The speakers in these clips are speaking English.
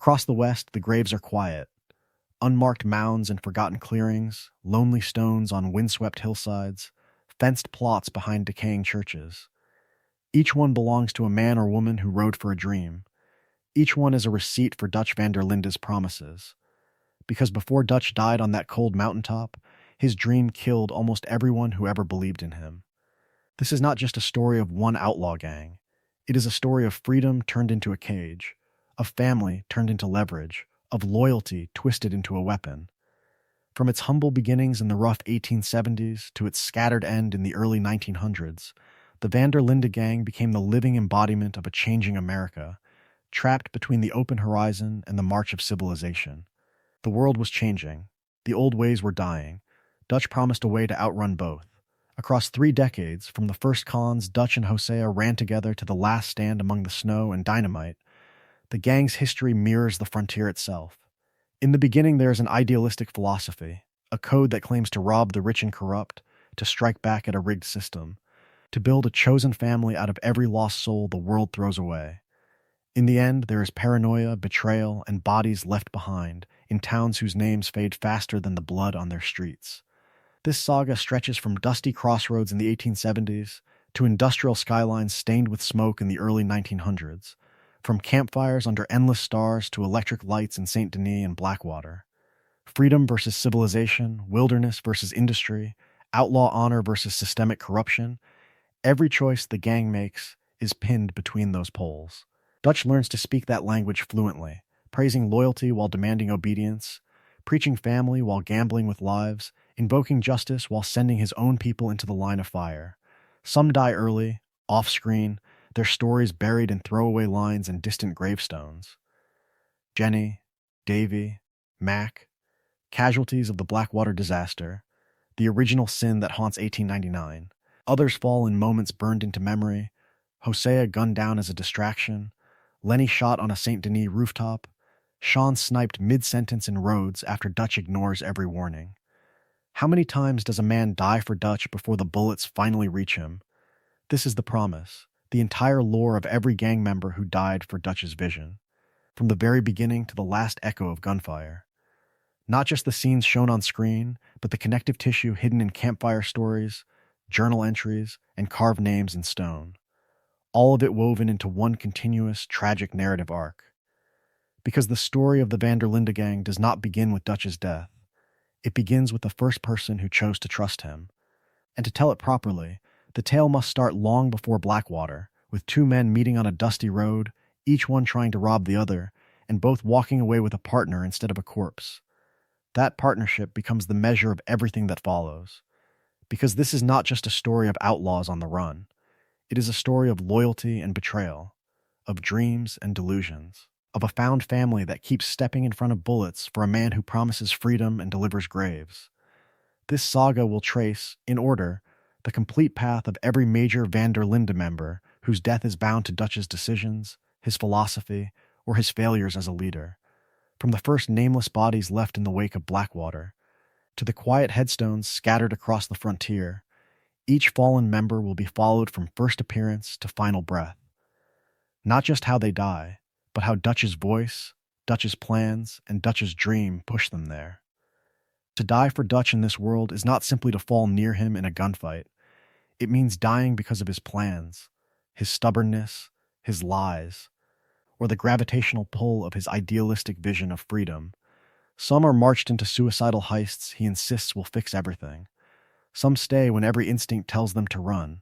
Across the west, the graves are quiet. Unmarked mounds and forgotten clearings, lonely stones on windswept hillsides, fenced plots behind decaying churches. Each one belongs to a man or woman who rode for a dream. Each one is a receipt for Dutch van der Linde's promises. Because before Dutch died on that cold mountaintop, his dream killed almost everyone who ever believed in him. This is not just a story of one outlaw gang. It is a story of freedom turned into a cage, of family turned into leverage, of loyalty twisted into a weapon. From its humble beginnings in the rough 1870s to its scattered end in the early 1900s, the van der Linde gang became the living embodiment of a changing America, trapped between the open horizon and the march of civilization. The world was changing. The old ways were dying. Dutch promised a way to outrun both. Across 3 decades, from the first cons Dutch and Hosea ran together to the last stand among the snow and dynamite, the gang's history mirrors the frontier itself. In the beginning, there is an idealistic philosophy, a code that claims to rob the rich and corrupt, to strike back at a rigged system, to build a chosen family out of every lost soul the world throws away. In the end, there is paranoia, betrayal, and bodies left behind in towns whose names fade faster than the blood on their streets. This saga stretches from dusty crossroads in the 1870s to industrial skylines stained with smoke in the early 1900s, from campfires under endless stars to electric lights in St. Denis and Blackwater. Freedom versus civilization, wilderness versus industry, outlaw honor versus systemic corruption. Every choice the gang makes is pinned between those poles. Dutch learns to speak that language fluently, praising loyalty while demanding obedience, preaching family while gambling with lives, invoking justice while sending his own people into the line of fire. Some die early, off-screen, their stories buried in throwaway lines and distant gravestones. Jenny, Davy, Mac, casualties of the Blackwater disaster, the original sin that haunts 1899. Others fall in moments burned into memory. Hosea gunned down as a distraction, Lenny shot on a St. Denis rooftop, Sean sniped mid-sentence in Rhodes after Dutch ignores every warning. How many times does a man die for Dutch before the bullets finally reach him? This is the promise, the entire lore of every gang member who died for Dutch's vision, from the very beginning to the last echo of gunfire. Not just the scenes shown on screen, but the connective tissue hidden in campfire stories, journal entries, and carved names in stone. All of it woven into one continuous, tragic narrative arc. Because the story of the van der Linde gang does not begin with Dutch's death. It begins with the first person who chose to trust him. And to tell it properly, the tale must start long before Blackwater, with 2 men meeting on a dusty road, each one trying to rob the other, and both walking away with a partner instead of a corpse. That partnership becomes the measure of everything that follows. Because this is not just a story of outlaws on the run. It is a story of loyalty and betrayal, of dreams and delusions, of a found family that keeps stepping in front of bullets for a man who promises freedom and delivers graves. This saga will trace, in order, the complete path of every major van der Linde member whose death is bound to Dutch's decisions, his philosophy, or his failures as a leader. From the first nameless bodies left in the wake of Blackwater, to the quiet headstones scattered across the frontier, each fallen member will be followed from first appearance to final breath. Not just how they die, but how Dutch's voice, Dutch's plans, and Dutch's dream push them there. To die for Dutch in this world is not simply to fall near him in a gunfight. It means dying because of his plans, his stubbornness, his lies, or the gravitational pull of his idealistic vision of freedom. Some are marched into suicidal heists he insists will fix everything. Some stay when every instinct tells them to run,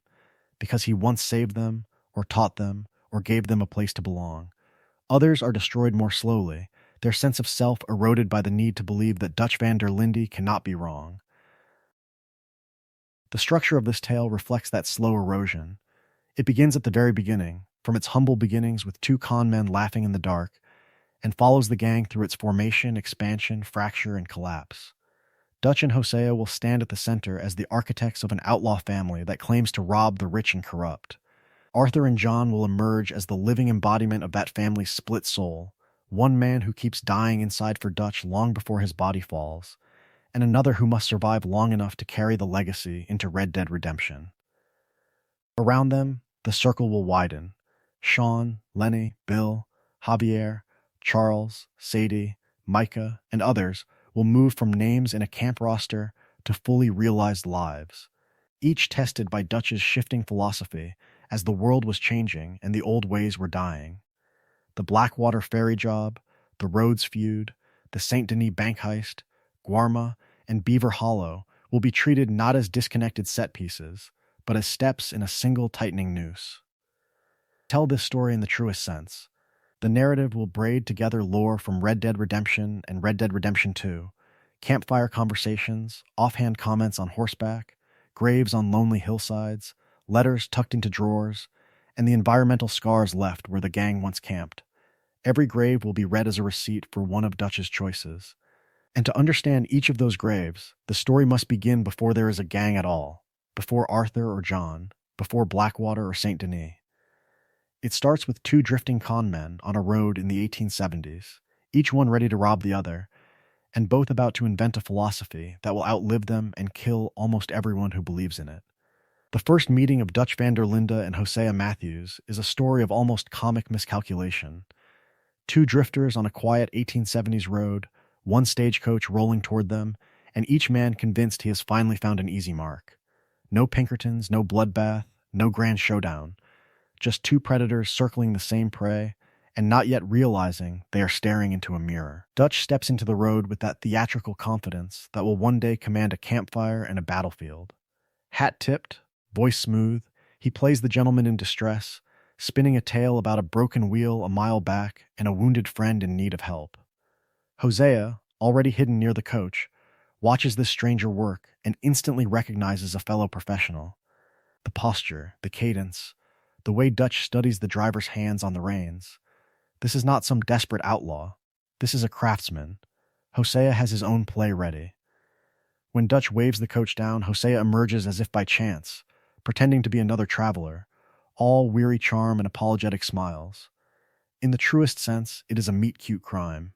because he once saved them, or taught them, or gave them a place to belong. Others are destroyed more slowly, their sense of self eroded by the need to believe that Dutch van der Linde cannot be wrong. The structure of this tale reflects that slow erosion. It begins at the very beginning, from its humble beginnings with 2 con men laughing in the dark, and follows the gang through its formation, expansion, fracture, and collapse. Dutch and Hosea will stand at the center as the architects of an outlaw family that claims to rob the rich and corrupt. Arthur and John will emerge as the living embodiment of that family's split soul, one man who keeps dying inside for Dutch long before his body falls, and another who must survive long enough to carry the legacy into Red Dead Redemption. Around them, the circle will widen. Sean, Lenny, Bill, Javier, Charles, Sadie, Micah, and others will move from names in a camp roster to fully realized lives, each tested by Dutch's shifting philosophy as the world was changing and the old ways were dying. The Blackwater ferry job, the Rhodes feud, the St. Denis bank heist, Guarma, and Beaver Hollow will be treated not as disconnected set pieces, but as steps in a single tightening noose. Tell this story in the truest sense. The narrative will braid together lore from Red Dead Redemption and Red Dead Redemption 2, campfire conversations, offhand comments on horseback, graves on lonely hillsides, letters tucked into drawers, and the environmental scars left where the gang once camped. Every grave will be read as a receipt for one of Dutch's choices. And to understand each of those graves, the story must begin before there is a gang at all, before Arthur or John, before Blackwater or St. Denis. It starts with two drifting con men on a road in the 1870s, each one ready to rob the other, and both about to invent a philosophy that will outlive them and kill almost everyone who believes in it. The first meeting of Dutch van der Linde and Hosea Matthews is a story of almost comic miscalculation. Two drifters on a quiet 1870s road, one stagecoach rolling toward them, and each man convinced he has finally found an easy mark. No Pinkertons, no bloodbath, no grand showdown. Just two predators circling the same prey, and not yet realizing they are staring into a mirror. Dutch steps into the road with that theatrical confidence that will one day command a campfire and a battlefield. Hat tipped, voice smooth, he plays the gentleman in distress, spinning a tale about a broken wheel a mile back and a wounded friend in need of help. Hosea, already hidden near the coach, watches this stranger work and instantly recognizes a fellow professional. The posture, the cadence, the way Dutch studies the driver's hands on the reins. This is not some desperate outlaw. This is a craftsman. Hosea has his own play ready. When Dutch waves the coach down, Hosea emerges as if by chance, pretending to be another traveler, all weary charm and apologetic smiles. In the truest sense, it is a meet-cute crime.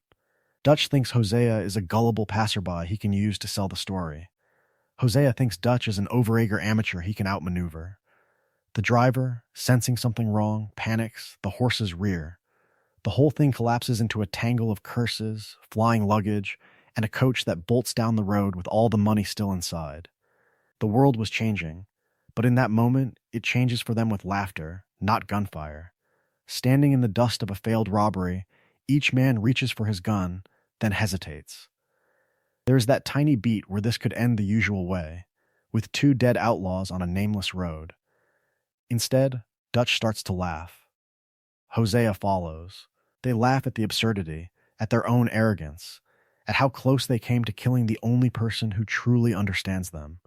Dutch thinks Hosea is a gullible passerby he can use to sell the story. Hosea thinks Dutch is an overeager amateur he can outmaneuver. The driver, sensing something wrong, panics, the horses rear. The whole thing collapses into a tangle of curses, flying luggage, and a coach that bolts down the road with all the money still inside. The world was changing, but in that moment, it changes for them with laughter, not gunfire. Standing in the dust of a failed robbery, each man reaches for his gun, then hesitates. There is that tiny beat where this could end the usual way, with two dead outlaws on a nameless road. Instead, Dutch starts to laugh. Hosea follows. They laugh at the absurdity, at their own arrogance, at how close they came to killing the only person who truly understands them.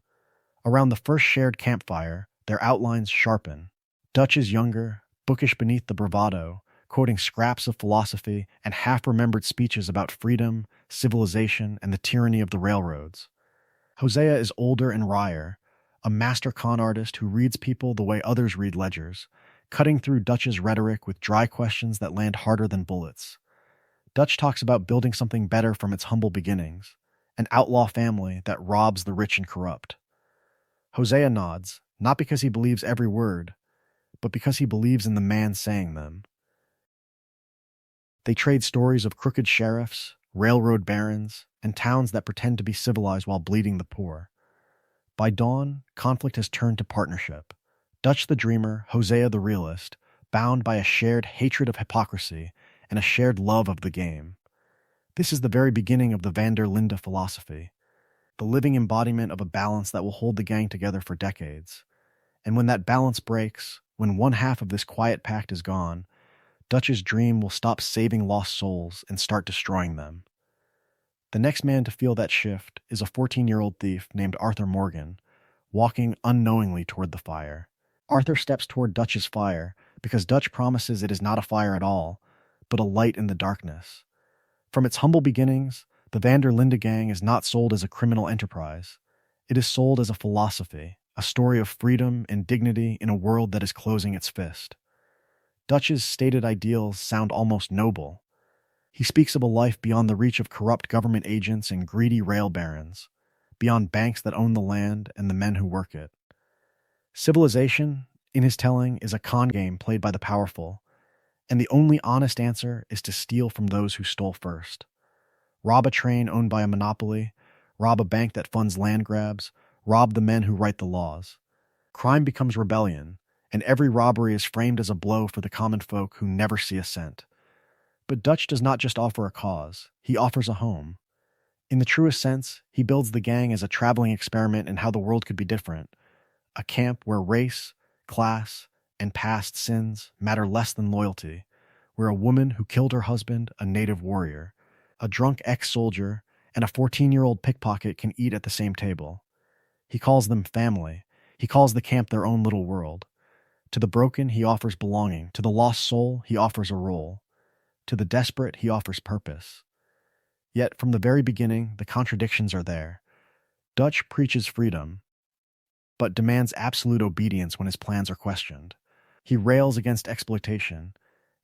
Around the first shared campfire, their outlines sharpen. Dutch is younger, bookish beneath the bravado, quoting scraps of philosophy and half-remembered speeches about freedom, civilization, and the tyranny of the railroads. Hosea is older and wryer, a master con artist who reads people the way others read ledgers, cutting through Dutch's rhetoric with dry questions that land harder than bullets. Dutch talks about building something better from its humble beginnings, an outlaw family that robs the rich and corrupt. Hosea nods, not because he believes every word, but because he believes in the man saying them. They trade stories of crooked sheriffs, railroad barons, and towns that pretend to be civilized while bleeding the poor. By dawn, conflict has turned to partnership. Dutch the dreamer, Hosea the realist, bound by a shared hatred of hypocrisy and a shared love of the game. This is the very beginning of the van der Linde philosophy, the living embodiment of a balance that will hold the gang together for decades. And when that balance breaks, when one half of this quiet pact is gone, Dutch's dream will stop saving lost souls and start destroying them. The next man to feel that shift is a 14-year-old thief named Arthur Morgan, walking unknowingly toward the fire. Arthur steps toward Dutch's fire because Dutch promises it is not a fire at all, but a light in the darkness. From its humble beginnings, the van der Linde gang is not sold as a criminal enterprise. It is sold as a philosophy, a story of freedom and dignity in a world that is closing its fist. Dutch's stated ideals sound almost noble. He speaks of a life beyond the reach of corrupt government agents and greedy rail barons, beyond banks that own the land and the men who work it. Civilization, in his telling, is a con game played by the powerful, And the only honest answer is to steal from those who stole first. Rob a train owned by a monopoly, rob a bank that funds land grabs, rob the men who write the laws. Crime becomes rebellion, and every robbery is framed as a blow for the common folk who never see a cent. But Dutch does not just offer a cause, he offers a home. In the truest sense, he builds the gang as a traveling experiment in how the world could be different, a camp where race, class, and past sins matter less than loyalty, where a woman who killed her husband, a native warrior, a drunk ex-soldier, and a 14-year-old pickpocket can eat at the same table. He calls them family. He calls the camp their own little world. To the broken, he offers belonging. To the lost soul, he offers a role. To the desperate, he offers purpose. Yet, from the very beginning, the contradictions are there. Dutch preaches freedom, but demands absolute obedience when his plans are questioned. He rails against exploitation,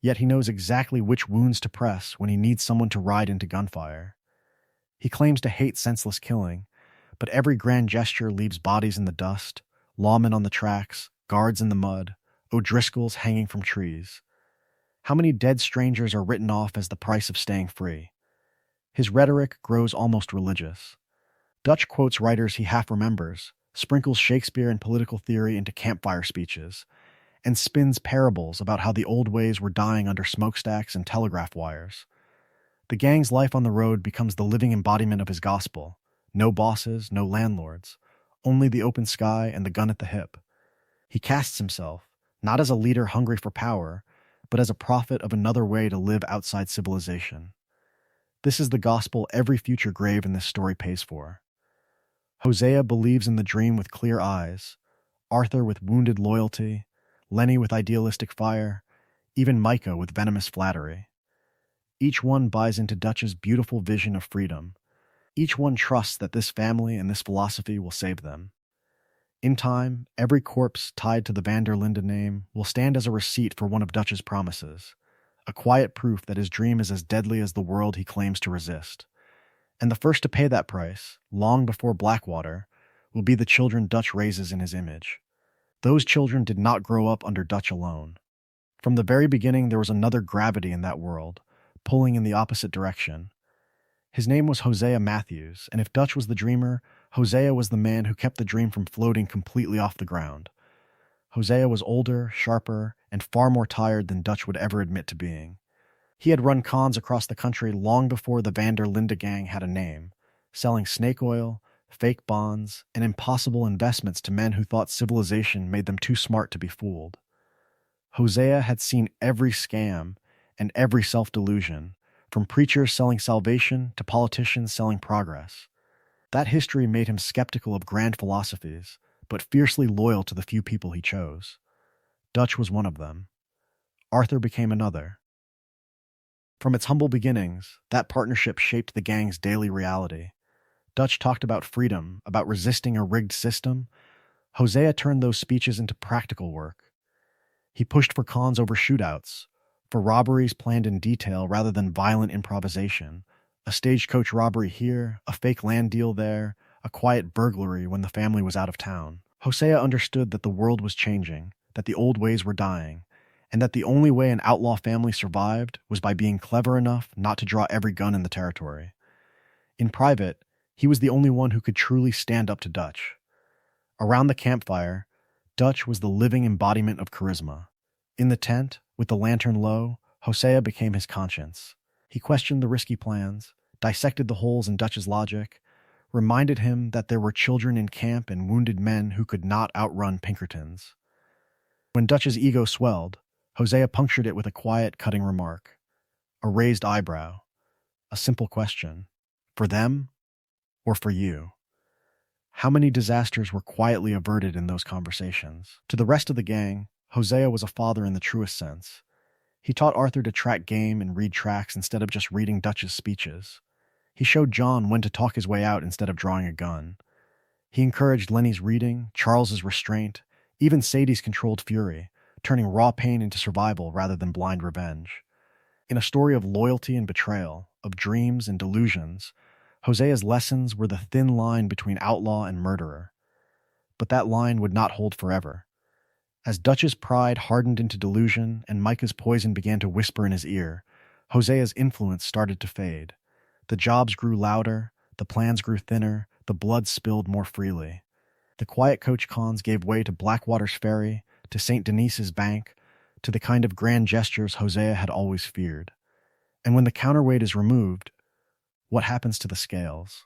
yet he knows exactly which wounds to press when he needs someone to ride into gunfire. He claims to hate senseless killing, but every grand gesture leaves bodies in the dust, lawmen on the tracks, guards in the mud, O'Driscolls hanging from trees. How many dead strangers are written off as the price of staying free? His rhetoric grows almost religious. Dutch quotes writers he half remembers, sprinkles Shakespeare and political theory into campfire speeches, and spins parables about how the old ways were dying under smokestacks and telegraph wires. The gang's life on the road becomes the living embodiment of his gospel. No bosses, no landlords, only the open sky and the gun at the hip. He casts himself, not as a leader hungry for power, but as a prophet of another way to live outside civilization. This is the gospel every future grave in this story pays for. Hosea believes in the dream with clear eyes, Arthur with wounded loyalty, Lenny with idealistic fire, even Micah with venomous flattery. Each one buys into Dutch's beautiful vision of freedom. Each one trusts that this family and this philosophy will save them. In time, every corpse tied to the van der Linde name will stand as a receipt for one of Dutch's promises, a quiet proof that his dream is as deadly as the world he claims to resist. And the first to pay that price, long before Blackwater, will be the children Dutch raises in his image. Those children did not grow up under Dutch alone. From the very beginning, there was another gravity in that world, pulling in the opposite direction. His name was Hosea Matthews, and if Dutch was the dreamer, Hosea was the man who kept the dream from floating completely off the ground. Hosea was older, sharper, and far more tired than Dutch would ever admit to being. He had run cons across the country long before the van der Linde gang had a name, selling snake oil, fake bonds, and impossible investments to men who thought civilization made them too smart to be fooled. Hosea had seen every scam and every self-delusion, from preachers selling salvation to politicians selling progress. That history made him skeptical of grand philosophies, but fiercely loyal to the few people he chose. Dutch was one of them. Arthur became another. From its humble beginnings, that partnership shaped the gang's daily reality. Dutch talked about freedom, about resisting a rigged system. Hosea turned those speeches into practical work. He pushed for cons over shootouts, for robberies planned in detail rather than violent improvisation. A stagecoach robbery here, a fake land deal there, a quiet burglary when the family was out of town. Hosea understood that the world was changing, that the old ways were dying, and that the only way an outlaw family survived was by being clever enough not to draw every gun in the territory. In private, he was the only one who could truly stand up to Dutch. Around the campfire, Dutch was the living embodiment of charisma. In the tent, with the lantern low, Hosea became his conscience. He questioned the risky plans, dissected the holes in Dutch's logic, reminded him that there were children in camp and wounded men who could not outrun Pinkertons. When Dutch's ego swelled, Hosea punctured it with a quiet, cutting remark. A raised eyebrow. A simple question. For them or for you? How many disasters were quietly averted in those conversations? To the rest of the gang, Hosea was a father in the truest sense. He taught Arthur to track game and read tracks instead of just reading Dutch's speeches. He showed John when to talk his way out instead of drawing a gun. He encouraged Lenny's reading, Charles's restraint, even Sadie's controlled fury, turning raw pain into survival rather than blind revenge. In a story of loyalty and betrayal, of dreams and delusions, Hosea's lessons were the thin line between outlaw and murderer. But that line would not hold forever. As Dutch's pride hardened into delusion and Micah's poison began to whisper in his ear, Hosea's influence started to fade. The jobs grew louder, the plans grew thinner, the blood spilled more freely. The quiet coach cons gave way to Blackwater's ferry, to St. Denise's bank, to the kind of grand gestures Hosea had always feared. And when the counterweight is removed, what happens to the scales?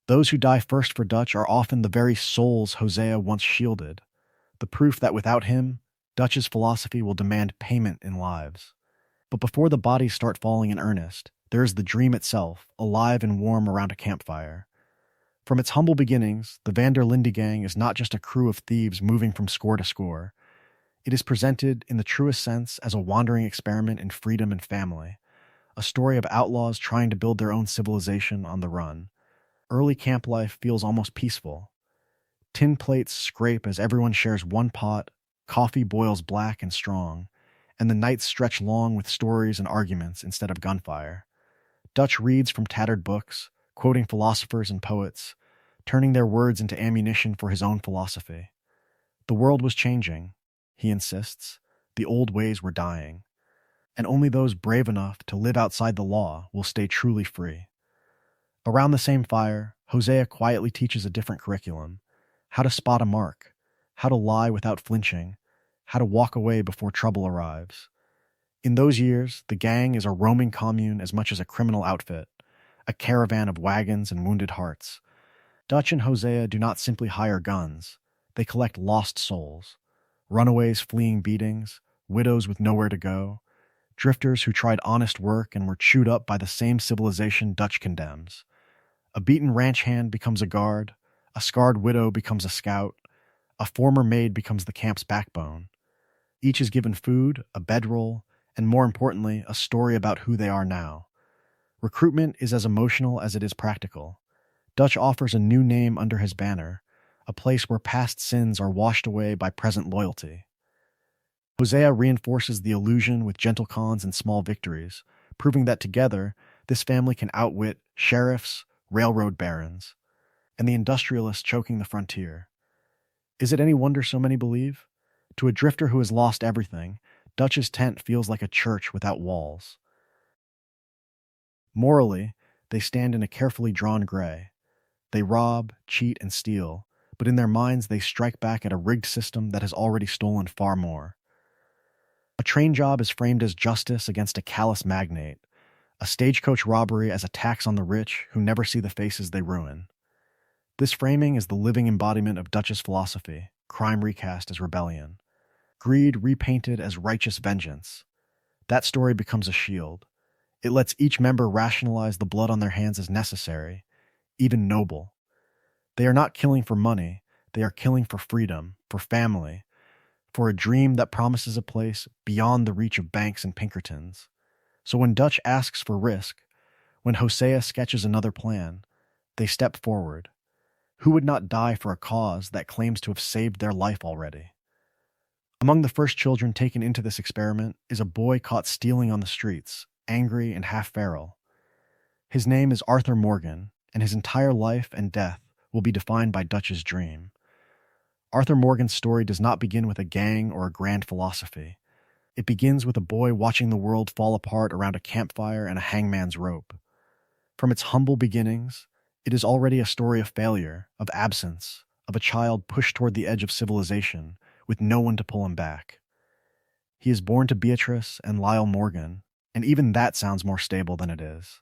Those who die first for Dutch are often the very souls Hosea once shielded, the proof that without him, Dutch's philosophy will demand payment in lives. But before the bodies start falling in earnest, there is the dream itself, alive and warm around a campfire. From its humble beginnings, the Van der Linde gang is not just a crew of thieves moving from score to score. It is presented, in the truest sense, as a wandering experiment in freedom and family, a story of outlaws trying to build their own civilization on the run. Early camp life feels almost peaceful. Tin plates scrape as everyone shares one pot, coffee boils black and strong, and the nights stretch long with stories and arguments instead of gunfire. Dutch reads from tattered books, quoting philosophers and poets, turning their words into ammunition for his own philosophy. The world was changing, he insists. The old ways were dying. And only those brave enough to live outside the law will stay truly free. Around the same fire, Hosea quietly teaches a different curriculum: how to spot a mark, how to lie without flinching, how to walk away before trouble arrives. In those years, the gang is a roaming commune as much as a criminal outfit, a caravan of wagons and wounded hearts. Dutch and Hosea do not simply hire guns, they collect lost souls, runaways fleeing beatings, widows with nowhere to go, drifters who tried honest work and were chewed up by the same civilization Dutch condemns. A beaten ranch hand becomes a guard, a scarred widow becomes a scout, a former maid becomes the camp's backbone. Each is given food, a bedroll, and more importantly, a story about who they are now. Recruitment is as emotional as it is practical. Dutch offers a new name under his banner, a place where past sins are washed away by present loyalty. Hosea reinforces the illusion with gentle cons and small victories, proving that together, this family can outwit sheriffs, railroad barons, and the industrialists choking the frontier. Is it any wonder so many believe? To a drifter who has lost everything, Dutch's tent feels like a church without walls. Morally, they stand in a carefully drawn gray. They rob, cheat, and steal, but in their minds they strike back at a rigged system that has already stolen far more. A train job is framed as justice against a callous magnate, a stagecoach robbery as a tax on the rich who never see the faces they ruin. This framing is the living embodiment of Dutch's philosophy, crime recast as rebellion, greed repainted as righteous vengeance. That story becomes a shield. It lets each member rationalize the blood on their hands as necessary, even noble. They are not killing for money, they are killing for freedom, for family, for a dream that promises a place beyond the reach of banks and Pinkertons. So when Dutch asks for risk, when Hosea sketches another plan, they step forward. Who would not die for a cause that claims to have saved their life already? Among the first children taken into this experiment is a boy caught stealing on the streets, angry and half feral. His name is Arthur Morgan, and his entire life and death will be defined by Dutch's dream. Arthur Morgan's story does not begin with a gang or a grand philosophy. It begins with a boy watching the world fall apart around a campfire and a hangman's rope. From its humble beginnings, it is already a story of failure, of absence, of a child pushed toward the edge of civilization, with no one to pull him back. He is born to Beatrice and Lyle Morgan, and even that sounds more stable than it is.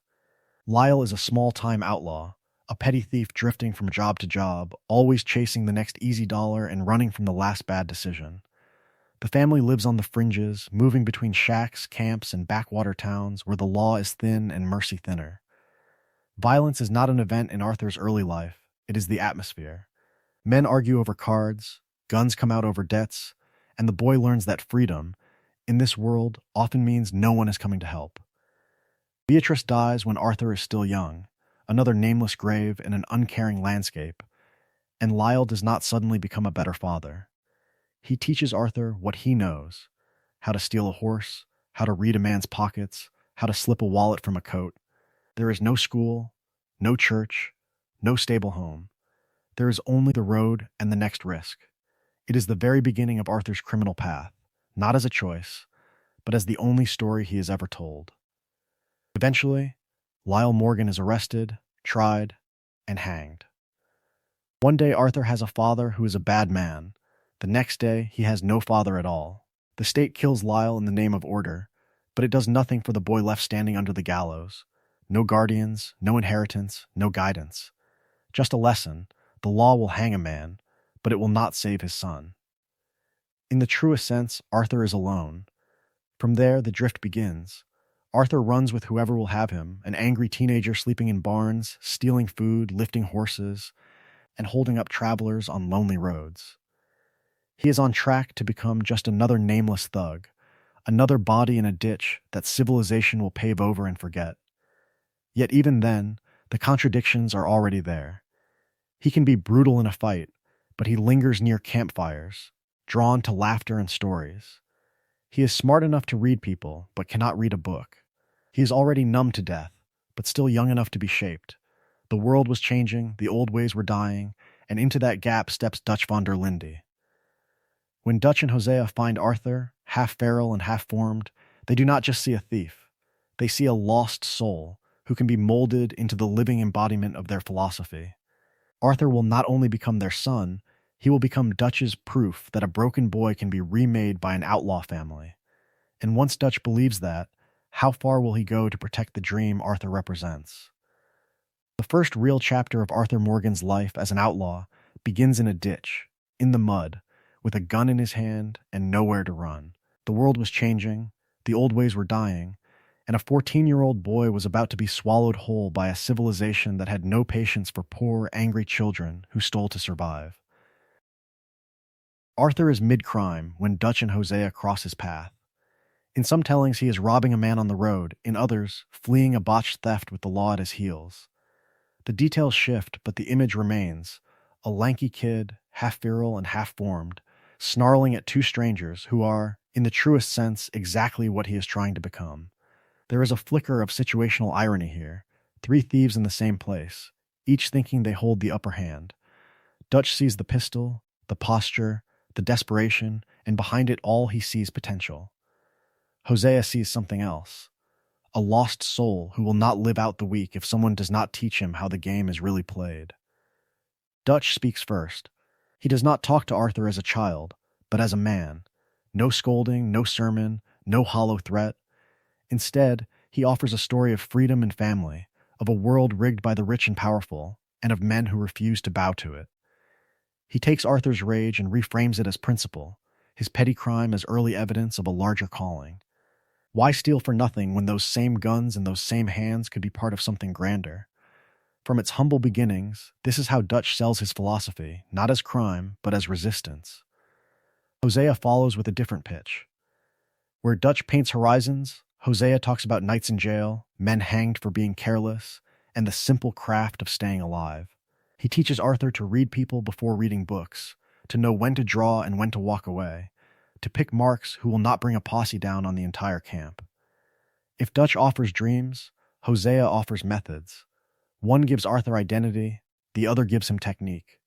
Lyle is a small-time outlaw, a petty thief drifting from job to job, always chasing the next easy dollar and running from the last bad decision. The family lives on the fringes, moving between shacks, camps, and backwater towns where the law is thin and mercy thinner. Violence is not an event in Arthur's early life, it is the atmosphere. Men argue over cards, guns come out over debts, and the boy learns that freedom, in this world, often means no one is coming to help. Beatrice dies when Arthur is still young, another nameless grave in an uncaring landscape, and Lyle does not suddenly become a better father. He teaches Arthur what he knows: how to steal a horse, how to read a man's pockets, how to slip a wallet from a coat. There is no school, no church, no stable home. There is only the road and the next risk. It is the very beginning of Arthur's criminal path, not as a choice, but as the only story he has ever told. Eventually, Lyle Morgan is arrested, tried, and hanged. One day, Arthur has a father who is a bad man. The next day, he has no father at all. The state kills Lyle in the name of order, but it does nothing for the boy left standing under the gallows. No guardians, no inheritance, no guidance. Just a lesson: the law will hang a man, but it will not save his son. In the truest sense, Arthur is alone. From there, the drift begins. Arthur runs with whoever will have him, an angry teenager sleeping in barns, stealing food, lifting horses, and holding up travelers on lonely roads. He is on track to become just another nameless thug, another body in a ditch that civilization will pave over and forget. Yet even then, the contradictions are already there. He can be brutal in a fight, but he lingers near campfires, drawn to laughter and stories. He is smart enough to read people, but cannot read a book. He is already numb to death, but still young enough to be shaped. The world was changing, the old ways were dying, and into that gap steps Dutch von der Linde. When Dutch and Hosea find Arthur, half feral and half formed, they do not just see a thief. They see a lost soul who can be molded into the living embodiment of their philosophy. Arthur will not only become their son, he will become Dutch's proof that a broken boy can be remade by an outlaw family. And once Dutch believes that, how far will he go to protect the dream Arthur represents? The first real chapter of Arthur Morgan's life as an outlaw begins in a ditch, in the mud, with a gun in his hand and nowhere to run. The world was changing, the old ways were dying, and a 14-year-old boy was about to be swallowed whole by a civilization that had no patience for poor, angry children who stole to survive. Arthur is mid-crime when Dutch and Hosea cross his path. In some tellings, he is robbing a man on the road, in others, fleeing a botched theft with the law at his heels. The details shift, but the image remains: a lanky kid, half feral and half formed, snarling at two strangers who are, in the truest sense, exactly what he is trying to become. There is a flicker of situational irony here. Three thieves in the same place, each thinking they hold the upper hand. Dutch sees the pistol, the posture, the desperation, and behind it all he sees potential. Hosea sees something else: a lost soul who will not live out the week if someone does not teach him how the game is really played. Dutch speaks first. He does not talk to Arthur as a child, but as a man. No scolding, no sermon, no hollow threat. Instead, he offers a story of freedom and family, of a world rigged by the rich and powerful, and of men who refuse to bow to it. He takes Arthur's rage and reframes it as principle, his petty crime as early evidence of a larger calling. Why steal for nothing when those same guns and those same hands could be part of something grander? From its humble beginnings, this is how Dutch sells his philosophy, not as crime, but as resistance. Hosea follows with a different pitch. Where Dutch paints horizons, Hosea talks about nights in jail, men hanged for being careless, and the simple craft of staying alive. He teaches Arthur to read people before reading books, to know when to draw and when to walk away, to pick marks who will not bring a posse down on the entire camp. If Dutch offers dreams, Hosea offers methods. One gives Arthur identity, the other gives him technique.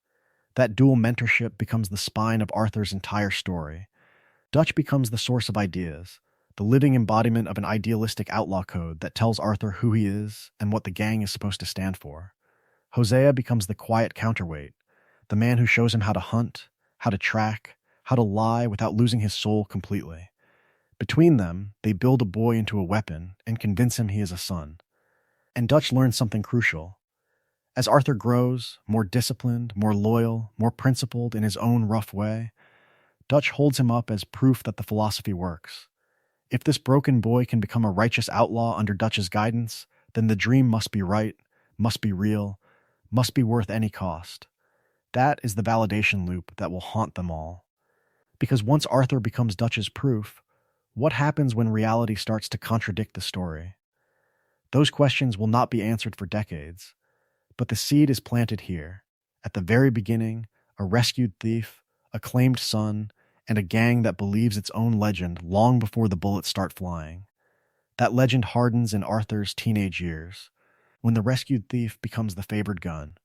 That dual mentorship becomes the spine of Arthur's entire story. Dutch becomes the source of ideas, the living embodiment of an idealistic outlaw code that tells Arthur who he is and what the gang is supposed to stand for. Hosea becomes the quiet counterweight, the man who shows him how to hunt, how to track, how to lie without losing his soul completely. Between them, they build a boy into a weapon and convince him he is a son. And Dutch learns something crucial. As Arthur grows, more disciplined, more loyal, more principled in his own rough way, Dutch holds him up as proof that the philosophy works. If this broken boy can become a righteous outlaw under Dutch's guidance, then the dream must be right, must be real, must be worth any cost. That is the validation loop that will haunt them all. Because once Arthur becomes Dutch's proof, what happens when reality starts to contradict the story? Those questions will not be answered for decades, but the seed is planted here. At the very beginning, a rescued thief, a claimed son, and a gang that believes its own legend long before the bullets start flying. That legend hardens in Arthur's teenage years, when the rescued thief becomes the favored gun.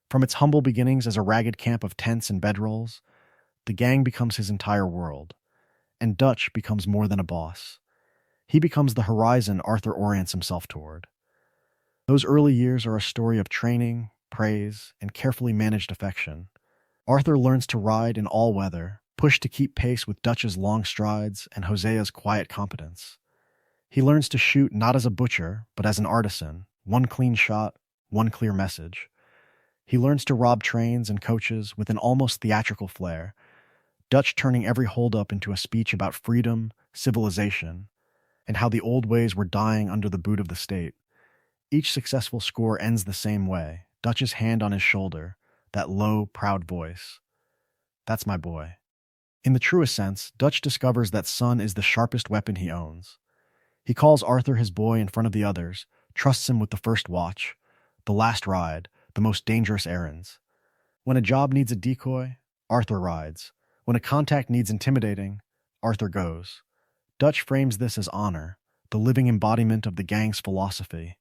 From its humble beginnings as a ragged camp of tents and bedrolls, the gang becomes his entire world, and Dutch becomes more than a boss. He becomes the horizon Arthur orients himself toward. Those early years are a story of training, praise, and carefully managed affection. Arthur learns to ride in all weather, pushed to keep pace with Dutch's long strides and Hosea's quiet competence. He learns to shoot not as a butcher, but as an artisan, one clean shot, one clear message. He learns to rob trains and coaches with an almost theatrical flair, Dutch turning every holdup into a speech about freedom, civilization, and how the old ways were dying under the boot of the state. Each successful score ends the same way, Dutch's hand on his shoulder, that low, proud voice. That's my boy. In the truest sense, Dutch discovers that son is the sharpest weapon he owns. He calls Arthur his boy in front of the others, trusts him with the first watch, the last ride, the most dangerous errands. When a job needs a decoy, Arthur rides. When a contact needs intimidating, Arthur goes. Dutch frames this as honor, the living embodiment of the gang's philosophy.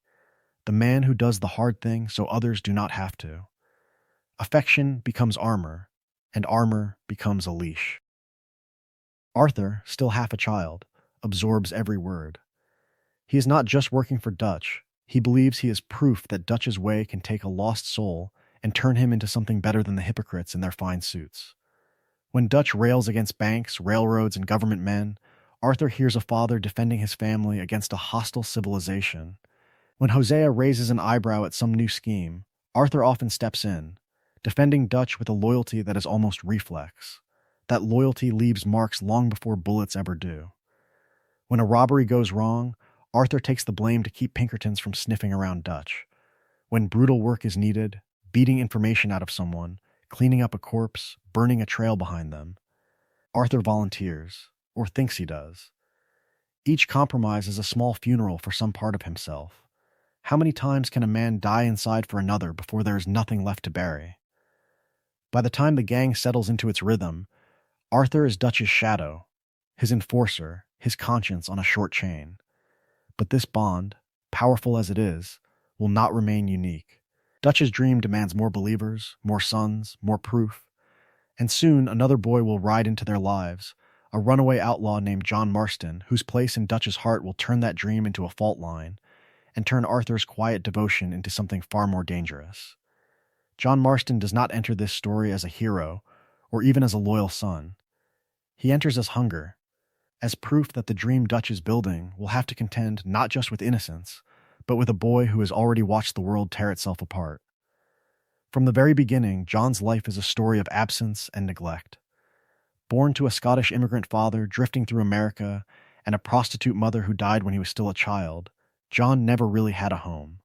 The man who does the hard thing so others do not have to. Affection becomes armor, and armor becomes a leash. Arthur, still half a child, absorbs every word. He is not just working for Dutch. He believes he is proof that Dutch's way can take a lost soul and turn him into something better than the hypocrites in their fine suits. When Dutch rails against banks, railroads, and government men, Arthur hears a father defending his family against a hostile civilization. When Hosea raises an eyebrow at some new scheme, Arthur often steps in, defending Dutch with a loyalty that is almost reflex. That loyalty leaves marks long before bullets ever do. When a robbery goes wrong, Arthur takes the blame to keep Pinkertons from sniffing around Dutch. When brutal work is needed, beating information out of someone, cleaning up a corpse, burning a trail behind them, Arthur volunteers, or thinks he does. Each compromise is a small funeral for some part of himself. How many times can a man die inside for another before there is nothing left to bury? By the time the gang settles into its rhythm, Arthur is Dutch's shadow, his enforcer, his conscience on a short chain. But this bond, powerful as it is, will not remain unique. Dutch's dream demands more believers, more sons, more proof, and soon another boy will ride into their lives, a runaway outlaw named John Marston, whose place in Dutch's heart will turn that dream into a fault line and turn Arthur's quiet devotion into something far more dangerous. John Marston does not enter this story as a hero or even as a loyal son. He enters as hunger, as proof that the dream Dutch is building will have to contend not just with innocence, but with a boy who has already watched the world tear itself apart. From the very beginning, John's life is a story of absence and neglect. Born to a Scottish immigrant father drifting through America and a prostitute mother who died when he was still a child, John never really had a home.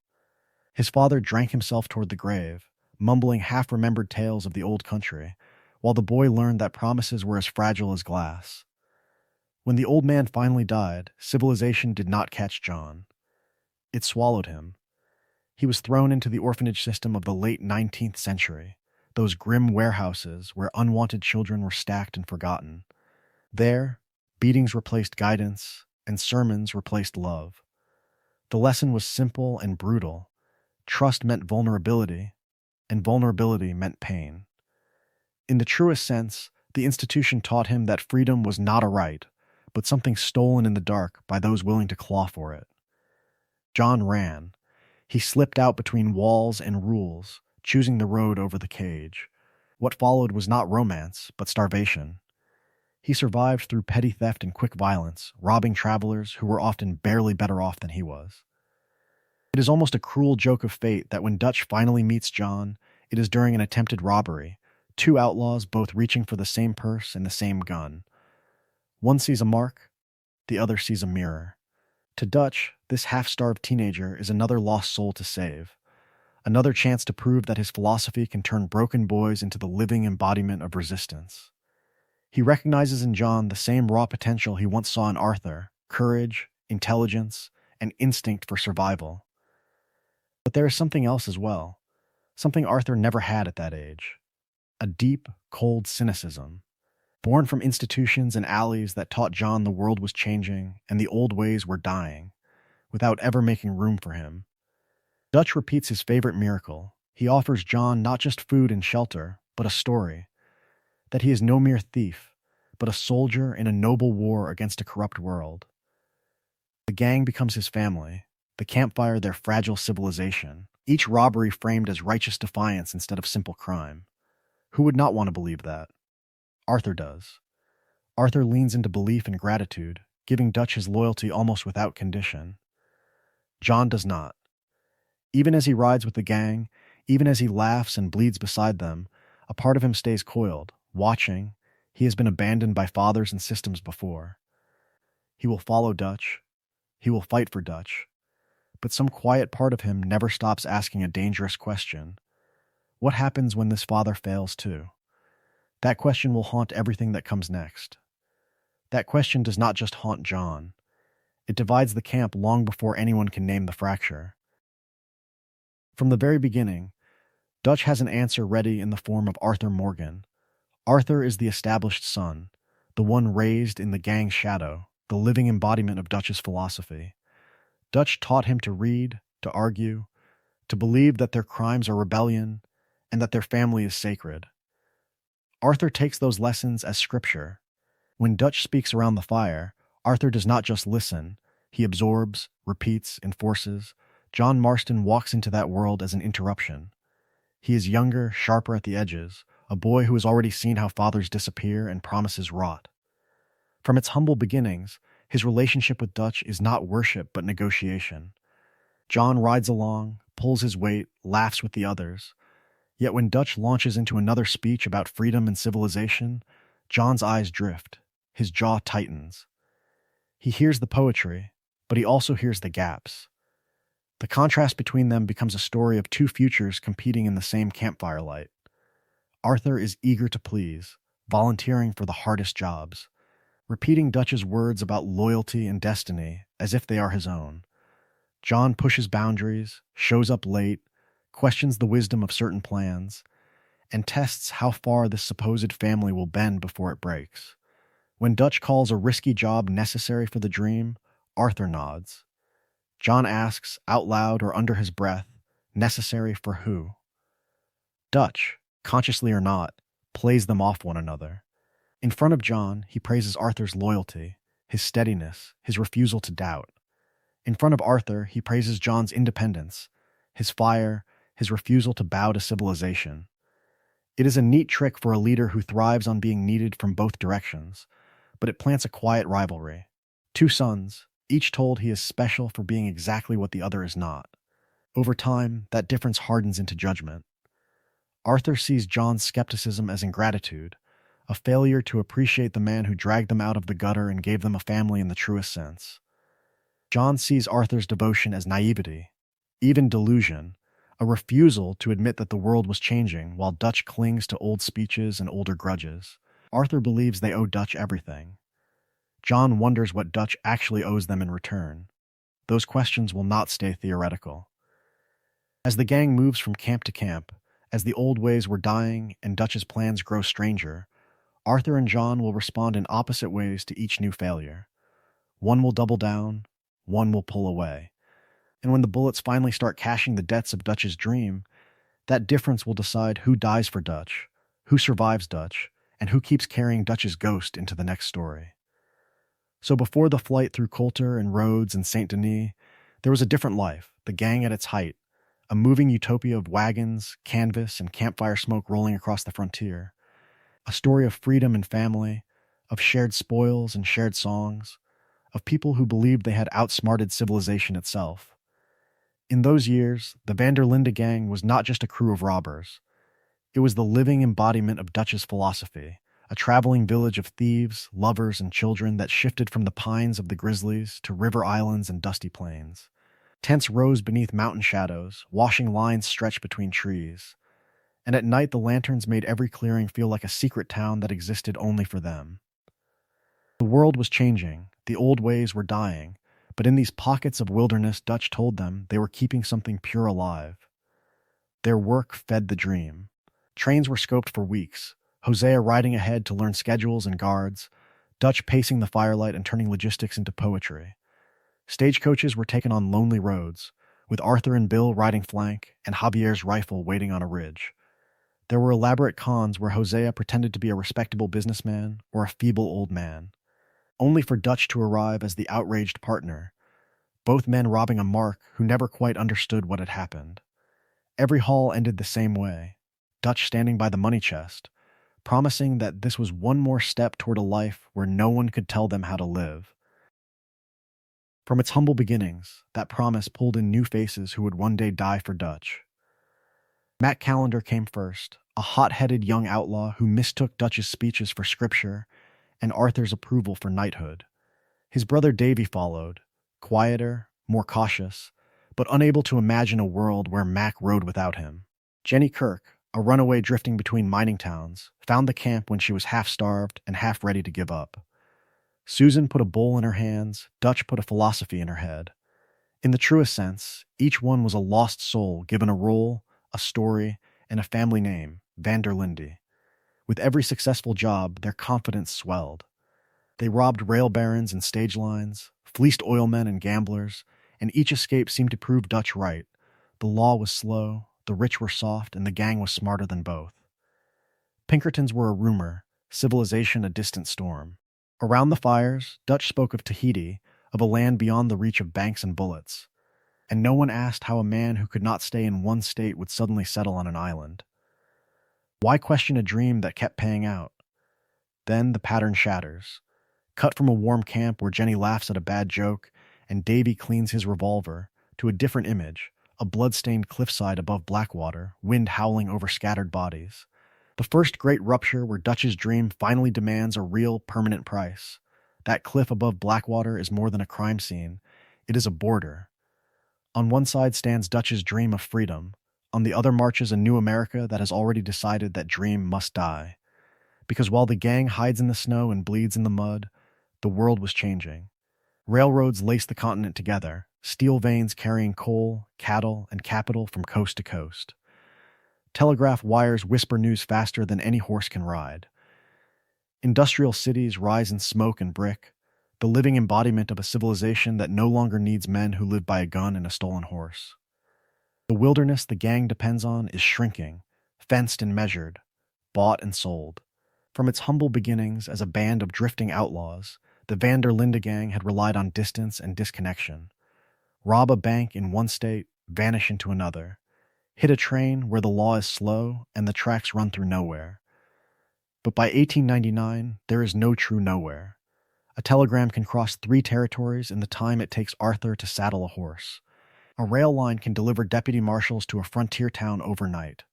His father drank himself toward the grave, mumbling half-remembered tales of the old country, while the boy learned that promises were as fragile as glass. When the old man finally died, civilization did not catch John. It swallowed him. He was thrown into the orphanage system of the late 19th century, those grim warehouses where unwanted children were stacked and forgotten. There, beatings replaced guidance, and sermons replaced love. The lesson was simple and brutal. Trust meant vulnerability, and vulnerability meant pain. In the truest sense, the institution taught him that freedom was not a right, but something stolen in the dark by those willing to claw for it. John ran. He slipped out between walls and rules, choosing the road over the cage. What followed was not romance, but starvation. He survived through petty theft and quick violence, robbing travelers who were often barely better off than he was. It is almost a cruel joke of fate that when Dutch finally meets John, it is during an attempted robbery, two outlaws both reaching for the same purse and the same gun. One sees a mark, the other sees a mirror. To Dutch, this half-starved teenager is another lost soul to save, another chance to prove that his philosophy can turn broken boys into the living embodiment of resistance. He recognizes in John the same raw potential he once saw in Arthur: courage, intelligence, and instinct for survival. But there is something else as well, something Arthur never had at that age: a deep, cold cynicism. Born from institutions and alleys that taught John the world was changing and the old ways were dying, without ever making room for him. Dutch repeats his favorite miracle. He offers John not just food and shelter, but a story. that he is no mere thief, but a soldier in a noble war against a corrupt world. The gang becomes his family, the campfire their fragile civilization, each robbery framed as righteous defiance instead of simple crime. Who would not want to believe that? Arthur does. Arthur leans into belief and gratitude, giving Dutch his loyalty almost without condition. John does not. Even as he rides with the gang, even as he laughs and bleeds beside them, a part of him stays coiled, watching. He has been abandoned by fathers and systems before. He will follow Dutch. He will fight for Dutch. But some quiet part of him never stops asking a dangerous question. What happens when this father fails too? That question will haunt everything that comes next. That question does not just haunt John. It divides the camp long before anyone can name the fracture. From the very beginning, Dutch has an answer ready in the form of Arthur Morgan. Arthur is the established son, the one raised in the gang's shadow, the living embodiment of Dutch's philosophy. Dutch taught him to read, to argue, to believe that their crimes are rebellion, and that their family is sacred. Arthur takes those lessons as scripture. When Dutch speaks around the fire, Arthur does not just listen. He absorbs, repeats, enforces. John Marston walks into that world as an interruption. He is younger, sharper at the edges, a boy who has already seen how fathers disappear and promises rot. From its humble beginnings, his relationship with Dutch is not worship but negotiation. John rides along, pulls his weight, laughs with the others. Yet when Dutch launches into another speech about freedom and civilization, John's eyes drift, his jaw tightens. He hears the poetry, but he also hears the gaps. The contrast between them becomes a story of two futures competing in the same campfire light. Arthur is eager to please, volunteering for the hardest jobs, repeating Dutch's words about loyalty and destiny as if they are his own. John pushes boundaries, shows up late, questions the wisdom of certain plans, and tests how far this supposed family will bend before it breaks. When Dutch calls a risky job necessary for the dream, Arthur nods. John asks, out loud or under his breath, necessary for who? Dutch, consciously or not, plays them off one another. In front of John, he praises Arthur's loyalty, his steadiness, his refusal to doubt. In front of Arthur, he praises John's independence, his fire, his refusal to bow to civilization. It is a neat trick for a leader who thrives on being needed from both directions, but it plants a quiet rivalry. Two sons, each told he is special for being exactly what the other is not. Over time, that difference hardens into judgment. Arthur sees John's skepticism as ingratitude, a failure to appreciate the man who dragged them out of the gutter and gave them a family in the truest sense. John sees Arthur's devotion as naivety, even delusion, a refusal to admit that the world was changing while Dutch clings to old speeches and older grudges. Arthur believes they owe Dutch everything. John wonders what Dutch actually owes them in return. Those questions will not stay theoretical. As the gang moves from camp to camp, as the old ways were dying and Dutch's plans grow stranger, Arthur and John will respond in opposite ways to each new failure. One will double down, one will pull away. And when the bullets finally start cashing the debts of Dutch's dream, that difference will decide who dies for Dutch, who survives Dutch, and who keeps carrying Dutch's ghost into the next story. So before the flight through Coulter and Rhodes and Saint Denis, there was a different life, the gang at its height, a moving utopia of wagons, canvas, and campfire smoke rolling across the frontier. A story of freedom and family, of shared spoils and shared songs, of people who believed they had outsmarted civilization itself. In those years, the Van der Linde gang was not just a crew of robbers. It was the living embodiment of Dutch's philosophy, a traveling village of thieves, lovers, and children that shifted from the pines of the Grizzlies to river islands and dusty plains. Tents rose beneath mountain shadows, washing lines stretched between trees. And at night the lanterns made every clearing feel like a secret town that existed only for them. The world was changing, the old ways were dying, but in these pockets of wilderness Dutch told them they were keeping something pure alive. Their work fed the dream. Trains were scoped for weeks, Hosea riding ahead to learn schedules and guards, Dutch pacing the firelight and turning logistics into poetry. Stagecoaches were taken on lonely roads, with Arthur and Bill riding flank and Javier's rifle waiting on a ridge. There were elaborate cons where Hosea pretended to be a respectable businessman or a feeble old man, only for Dutch to arrive as the outraged partner, both men robbing a Mark who never quite understood what had happened. Every haul ended the same way, Dutch standing by the money chest, promising that this was one more step toward a life where no one could tell them how to live. From its humble beginnings, that promise pulled in new faces who would one day die for Dutch. Matt Callender came first, a hot-headed young outlaw who mistook Dutch's speeches for scripture and Arthur's approval for knighthood. His brother Davy followed, quieter, more cautious, but unable to imagine a world where Mac rode without him. Jenny Kirk, a runaway drifting between mining towns, found the camp when she was half-starved and half ready to give up. Susan put a bowl in her hands, Dutch put a philosophy in her head. In the truest sense, each one was a lost soul given a role, a story, and a family name, van der Linde. With every successful job, their confidence swelled. They robbed rail barons and stage lines, fleeced oilmen and gamblers, and each escape seemed to prove Dutch right. The law was slow, the rich were soft, and the gang was smarter than both. Pinkertons were a rumor, civilization a distant storm. Around the fires, Dutch spoke of Tahiti, of a land beyond the reach of banks and bullets. And no one asked how a man who could not stay in one state would suddenly settle on an island. Why question a dream that kept paying out? Then the pattern shatters. Cut from a warm camp where Jenny laughs at a bad joke and Davy cleans his revolver, to a different image, a blood-stained cliffside above Blackwater, wind howling over scattered bodies. The first great rupture where Dutch's dream finally demands a real, permanent price. That cliff above Blackwater is more than a crime scene. It is a border. On one side stands Dutch's dream of freedom. On the other marches a new America that has already decided that dream must die. Because while the gang hides in the snow and bleeds in the mud, the world was changing. Railroads laced the continent together, steel veins carrying coal, cattle, and capital from coast to coast. Telegraph wires whisper news faster than any horse can ride. Industrial cities rise in smoke and brick, the living embodiment of a civilization that no longer needs men who live by a gun and a stolen horse. The wilderness the gang depends on is shrinking, fenced and measured, bought and sold. From its humble beginnings as a band of drifting outlaws, the van der Linde gang had relied on distance and disconnection. Rob a bank in one state, vanish into another. Hit a train where the law is slow and the tracks run through nowhere. But by 1899, there is no true nowhere. A telegram can cross 3 territories in the time it takes Arthur to saddle a horse. A rail line can deliver deputy marshals to a frontier town overnight.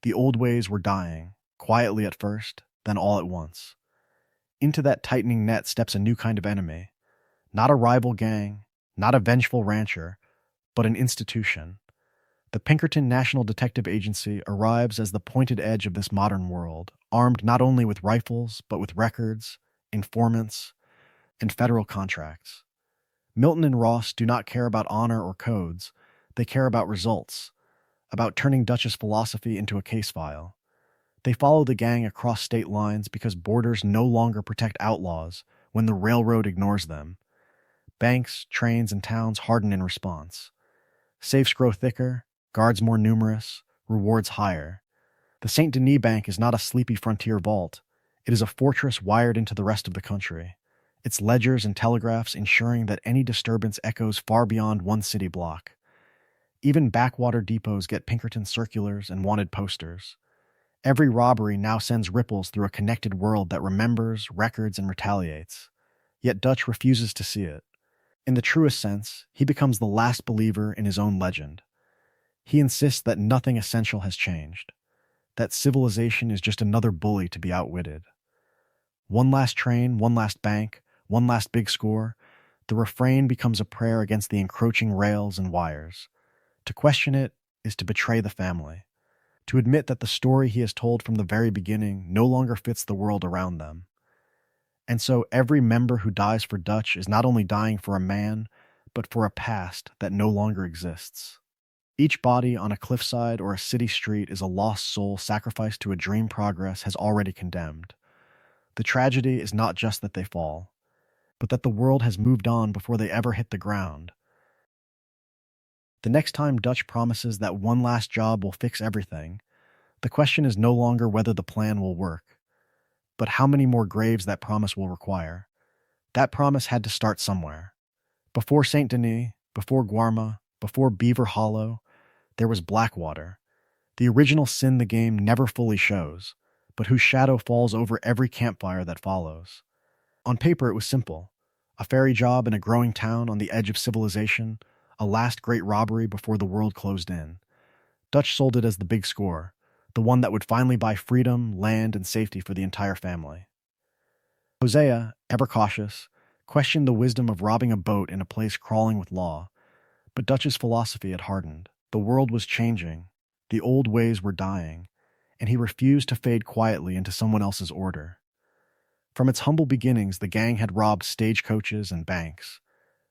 The old ways were dying, quietly at first, then all at once. Into that tightening net steps a new kind of enemy. Not a rival gang, not a vengeful rancher, but an institution. The Pinkerton National Detective Agency arrives as the pointed edge of this modern world, armed not only with rifles, but with records, informants, and federal contracts. Milton and Ross do not care about honor or codes. They care about results, about turning Dutch's philosophy into a case file. They follow the gang across state lines because borders no longer protect outlaws when the railroad ignores them. Banks, trains, and towns harden in response. Safes grow thicker, guards more numerous, rewards higher. The St. Denis Bank is not a sleepy frontier vault. It is a fortress wired into the rest of the country, its ledgers and telegraphs ensuring that any disturbance echoes far beyond one city block. Even backwater depots get Pinkerton circulars and wanted posters. Every robbery now sends ripples through a connected world that remembers, records, and retaliates. Yet Dutch refuses to see it. In the truest sense, he becomes the last believer in his own legend. He insists that nothing essential has changed, that civilization is just another bully to be outwitted. One last train, one last bank, one last big score, the refrain becomes a prayer against the encroaching rails and wires. To question it is to betray the family, to admit that the story he has told from the very beginning no longer fits the world around them. And so every member who dies for Dutch is not only dying for a man, but for a past that no longer exists. Each body on a cliffside or a city street is a lost soul sacrificed to a dream progress has already condemned. The tragedy is not just that they fall, but that the world has moved on before they ever hit the ground. The next time Dutch promises that one last job will fix everything, The question is no longer whether the plan will work, but how many more graves that promise will require. That promise had to start somewhere. Before St. Denis, before Guarma, before Beaver Hollow, there was Blackwater, the original sin the game never fully shows, but whose shadow falls over every campfire that follows. On paper, it was simple. A ferry job in a growing town on the edge of civilization, a last great robbery before the world closed in. Dutch sold it as the big score, the one that would finally buy freedom, land, and safety for the entire family. Hosea, ever cautious, questioned the wisdom of robbing a boat in a place crawling with law, but Dutch's philosophy had hardened. The world was changing, the old ways were dying, and he refused to fade quietly into someone else's order. From its humble beginnings, the gang had robbed stagecoaches and banks,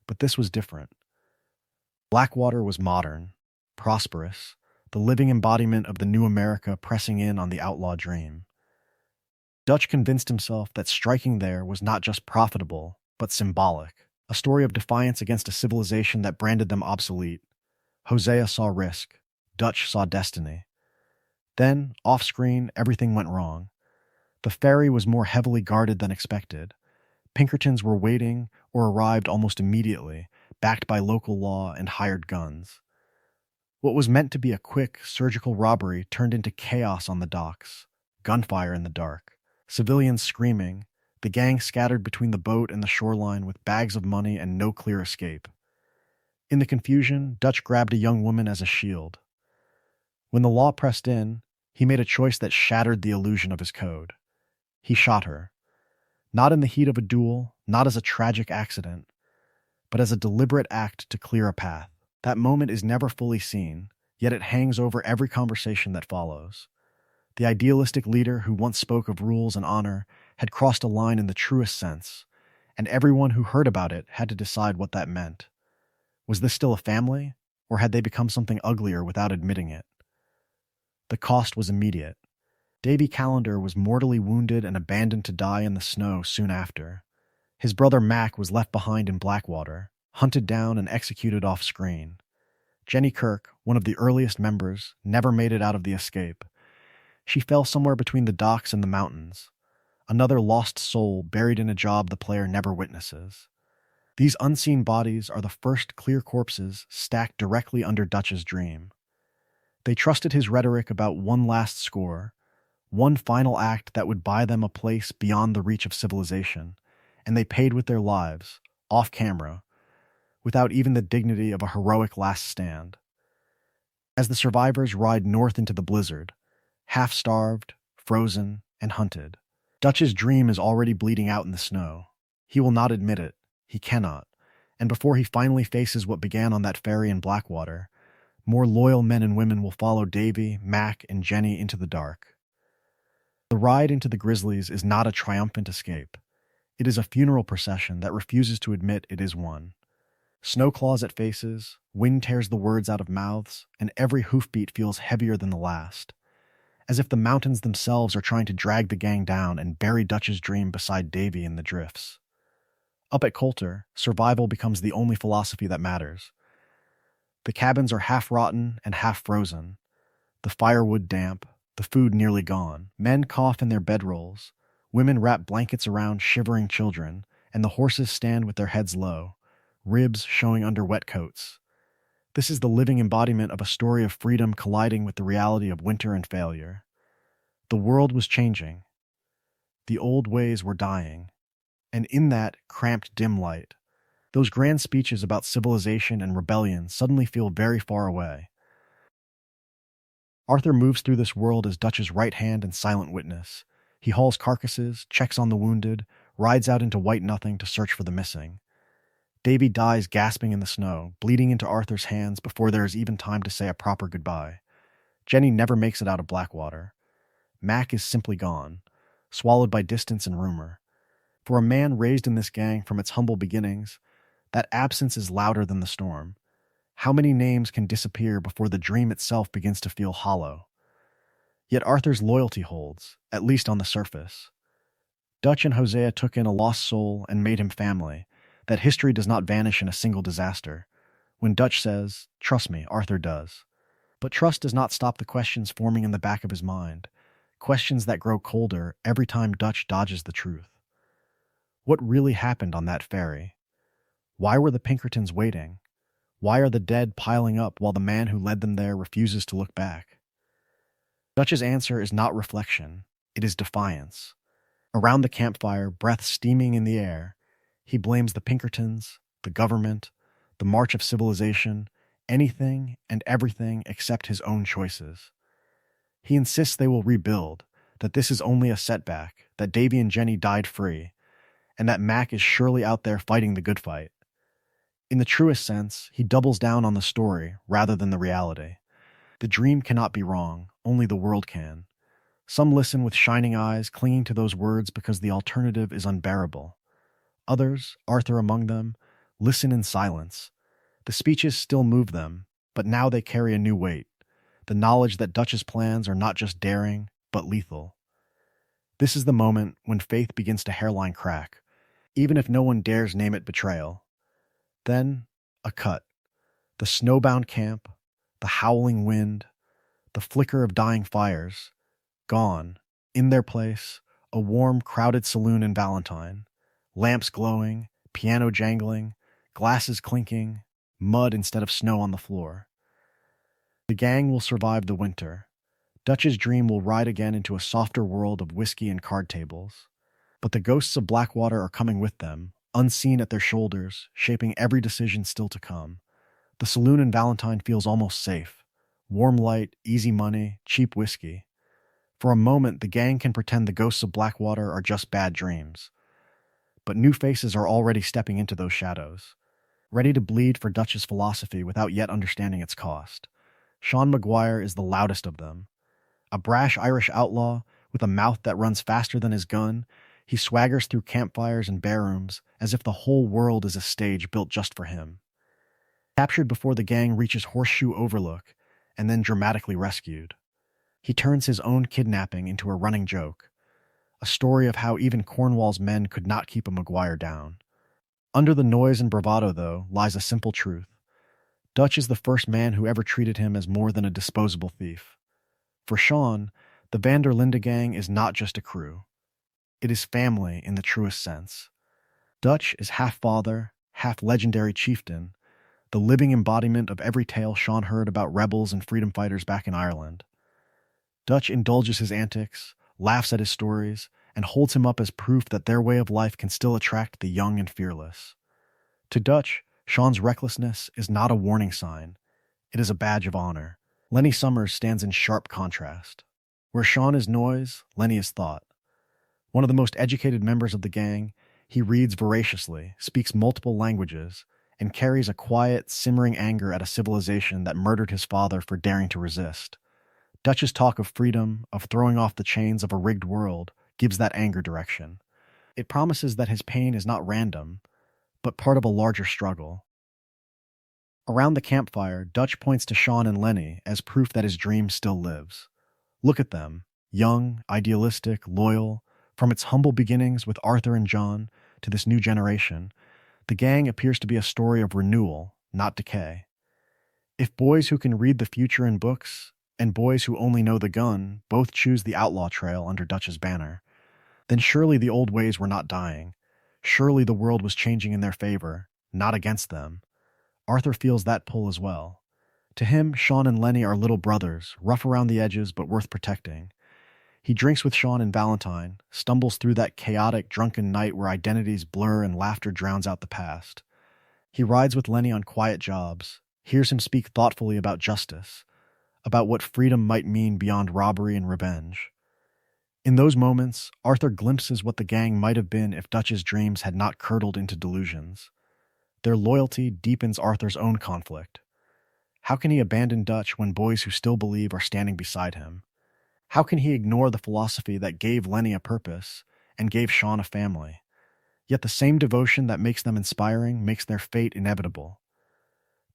but this was different. Blackwater was modern, prosperous, the living embodiment of the new America pressing in on the outlaw dream. Dutch convinced himself that striking there was not just profitable, but symbolic, a story of defiance against a civilization that branded them obsolete. Hosea saw risk, Dutch saw destiny. Then, off-screen, everything went wrong. The ferry was more heavily guarded than expected. Pinkertons were waiting or arrived almost immediately, backed by local law and hired guns. What was meant to be a quick, surgical robbery turned into chaos on the docks, gunfire in the dark, civilians screaming, the gang scattered between the boat and the shoreline with bags of money and no clear escape. In the confusion, Dutch grabbed a young woman as a shield. When the law pressed in, he made a choice that shattered the illusion of his code. He shot her. Not in the heat of a duel, not as a tragic accident, but as a deliberate act to clear a path. That moment is never fully seen, yet it hangs over every conversation that follows. The idealistic leader who once spoke of rules and honor had crossed a line in the truest sense, and everyone who heard about it had to decide what that meant. Was this still a family, or had they become something uglier without admitting it? The cost was immediate. Davy Callender was mortally wounded and abandoned to die in the snow soon after. His brother Mac was left behind in Blackwater, hunted down and executed off-screen. Jenny Kirk, one of the earliest members, never made it out of the escape. She fell somewhere between the docks and the mountains, another lost soul buried in a job the player never witnesses. These unseen bodies are the first clear corpses stacked directly under Dutch's dream. They trusted his rhetoric about one last score, one final act that would buy them a place beyond the reach of civilization, and they paid with their lives, off camera, without even the dignity of a heroic last stand. As the survivors ride north into the blizzard, half-starved, frozen, and hunted, Dutch's dream is already bleeding out in the snow. He will not admit it. He cannot. And before he finally faces what began on that ferry in Blackwater, more loyal men and women will follow Davy, Mac, and Jenny into the dark. The ride into the Grizzlies is not a triumphant escape. It is a funeral procession that refuses to admit it is one. Snow claws at faces, wind tears the words out of mouths, and every hoofbeat feels heavier than the last, as if the mountains themselves are trying to drag the gang down and bury Dutch's dream beside Davy in the drifts. Up at Coulter, survival becomes the only philosophy that matters. The cabins are half rotten and half frozen, the firewood damp, the food nearly gone. Men cough in their bedrolls, women wrap blankets around shivering children, and the horses stand with their heads low, ribs showing under wet coats. This is the living embodiment of a story of freedom colliding with the reality of winter and failure. The world was changing. The old ways were dying. And in that cramped dim light, those grand speeches about civilization and rebellion suddenly feel very far away. Arthur moves through this world as Dutch's right hand and silent witness. He hauls carcasses, checks on the wounded, rides out into white nothing to search for the missing. Davy dies gasping in the snow, bleeding into Arthur's hands before there is even time to say a proper goodbye. Jenny never makes it out of Blackwater. Mac is simply gone, swallowed by distance and rumor. For a man raised in this gang from its humble beginnings, that absence is louder than the storm. How many names can disappear before the dream itself begins to feel hollow? Yet Arthur's loyalty holds, at least on the surface. Dutch and Hosea took in a lost soul and made him family. That history does not vanish in a single disaster. When Dutch says, "Trust me," Arthur does. But trust does not stop the questions forming in the back of his mind, questions that grow colder every time Dutch dodges the truth. What really happened on that ferry? Why were the Pinkertons waiting? Why are the dead piling up while the man who led them there refuses to look back? Dutch's answer is not reflection, it is defiance. Around the campfire, breath steaming in the air, he blames the Pinkertons, the government, the march of civilization, anything and everything except his own choices. He insists they will rebuild, that this is only a setback, that Davy and Jenny died free, and that Mac is surely out there fighting the good fight. In the truest sense, he doubles down on the story rather than the reality. The dream cannot be wrong, only the world can. Some listen with shining eyes, clinging to those words because the alternative is unbearable. Others, Arthur among them, listen in silence. The speeches still move them, but now they carry a new weight, the knowledge that Dutch's plans are not just daring, but lethal. This is the moment when faith begins to hairline crack, even if no one dares name it betrayal. Then, a cut. The snowbound camp, the howling wind, the flicker of dying fires, gone. In their place, a warm, crowded saloon in Valentine. Lamps glowing, piano jangling, glasses clinking, mud instead of snow on the floor. The gang will survive the winter. Dutch's dream will ride again into a softer world of whiskey and card tables. But the ghosts of Blackwater are coming with them, unseen at their shoulders, shaping every decision still to come. The saloon in Valentine feels almost safe. Warm light, easy money, cheap whiskey. For a moment, the gang can pretend the ghosts of Blackwater are just bad dreams. But new faces are already stepping into those shadows, ready to bleed for Dutch's philosophy without yet understanding its cost. Sean Maguire is the loudest of them. A brash Irish outlaw with a mouth that runs faster than his gun, he swaggers through campfires and barrooms as if the whole world is a stage built just for him. Captured before the gang reaches Horseshoe Overlook, and then dramatically rescued. He turns his own kidnapping into a running joke, a story of how even Cornwall's men could not keep a Maguire down. Under the noise and bravado, though, lies a simple truth. Dutch is the first man who ever treated him as more than a disposable thief. For Sean, the Van der Linde gang is not just a crew. It is family in the truest sense. Dutch is half father, half legendary chieftain, the living embodiment of every tale Sean heard about rebels and freedom fighters back in Ireland. Dutch indulges his antics, laughs at his stories, and holds him up as proof that their way of life can still attract the young and fearless. To Dutch, Sean's recklessness is not a warning sign. It is a badge of honor. Lenny Summers stands in sharp contrast. Where Sean is noise, Lenny is thought. One of the most educated members of the gang, he reads voraciously, speaks multiple languages, and carries a quiet, simmering anger at a civilization that murdered his father for daring to resist. Dutch's talk of freedom, of throwing off the chains of a rigged world, gives that anger direction. It promises that his pain is not random, but part of a larger struggle. Around the campfire, Dutch points to Sean and Lenny as proof that his dream still lives. Look at them, young, idealistic, loyal. From its humble beginnings with Arthur and John to this new generation, the gang appears to be a story of renewal, not decay. If boys who can read the future in books and boys who only know the gun both choose the outlaw trail under Dutch's banner, then surely the old ways were not dying. Surely the world was changing in their favor, not against them. Arthur feels that pull as well. To him, Sean and Lenny are little brothers, rough around the edges but worth protecting. He drinks with Sean and Valentine, stumbles through that chaotic, drunken night where identities blur and laughter drowns out the past. He rides with Lenny on quiet jobs, hears him speak thoughtfully about justice, about what freedom might mean beyond robbery and revenge. In those moments, Arthur glimpses what the gang might have been if Dutch's dreams had not curdled into delusions. Their loyalty deepens Arthur's own conflict. How can he abandon Dutch when boys who still believe are standing beside him? How can he ignore the philosophy that gave Lenny a purpose and gave Sean a family? Yet the same devotion that makes them inspiring makes their fate inevitable.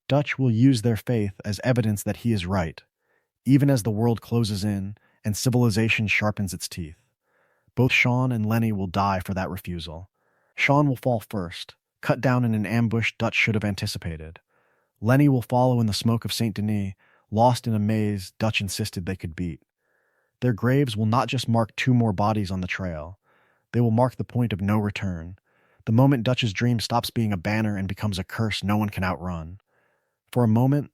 Dutch will use their faith as evidence that he is right, even as the world closes in and civilization sharpens its teeth. Both Sean and Lenny will die for that refusal. Sean will fall first, cut down in an ambush Dutch should have anticipated. Lenny will follow in the smoke of Saint Denis, Lost in a maze Dutch insisted they could beat. Their graves will not just mark 2 more bodies on the trail, they will mark the point of no return, the moment Dutch's dream stops being a banner and becomes a curse no one can outrun. For a moment,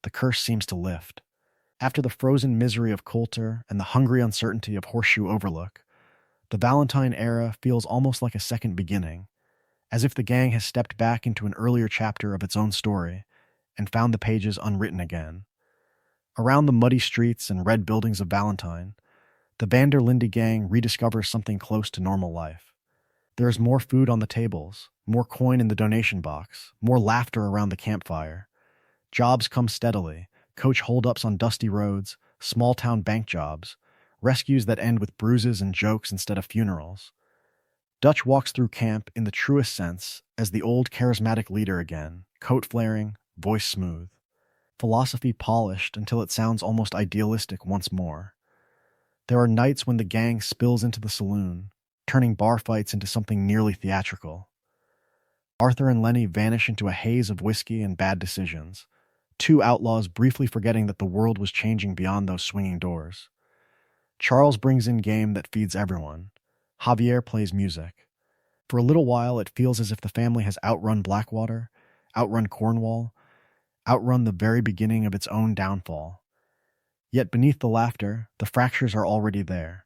the curse seems to lift. After the frozen misery of Coulter and the hungry uncertainty of Horseshoe Overlook, the Valentine era feels almost like a second beginning, as if the gang has stepped back into an earlier chapter of its own story and found the pages unwritten again. Around the muddy streets and red buildings of Valentine, the Van der Linde gang rediscovers something close to normal life. There is more food on the tables, more coin in the donation box, more laughter around the campfire. Jobs come steadily, coach holdups on dusty roads, small-town bank jobs, rescues that end with bruises and jokes instead of funerals. Dutch walks through camp in the truest sense as the old charismatic leader again, coat flaring, voice smooth. Philosophy polished until it sounds almost idealistic once more. There are nights when the gang spills into the saloon, turning bar fights into something nearly theatrical. Arthur and Lenny vanish into a haze of whiskey and bad decisions, 2 outlaws briefly forgetting that the world was changing beyond those swinging doors. Charles brings in game that feeds everyone. Javier plays music. For a little while, it feels as if the family has outrun Blackwater, outrun Cornwall, outrun the very beginning of its own downfall. Yet beneath the laughter, the fractures are already there.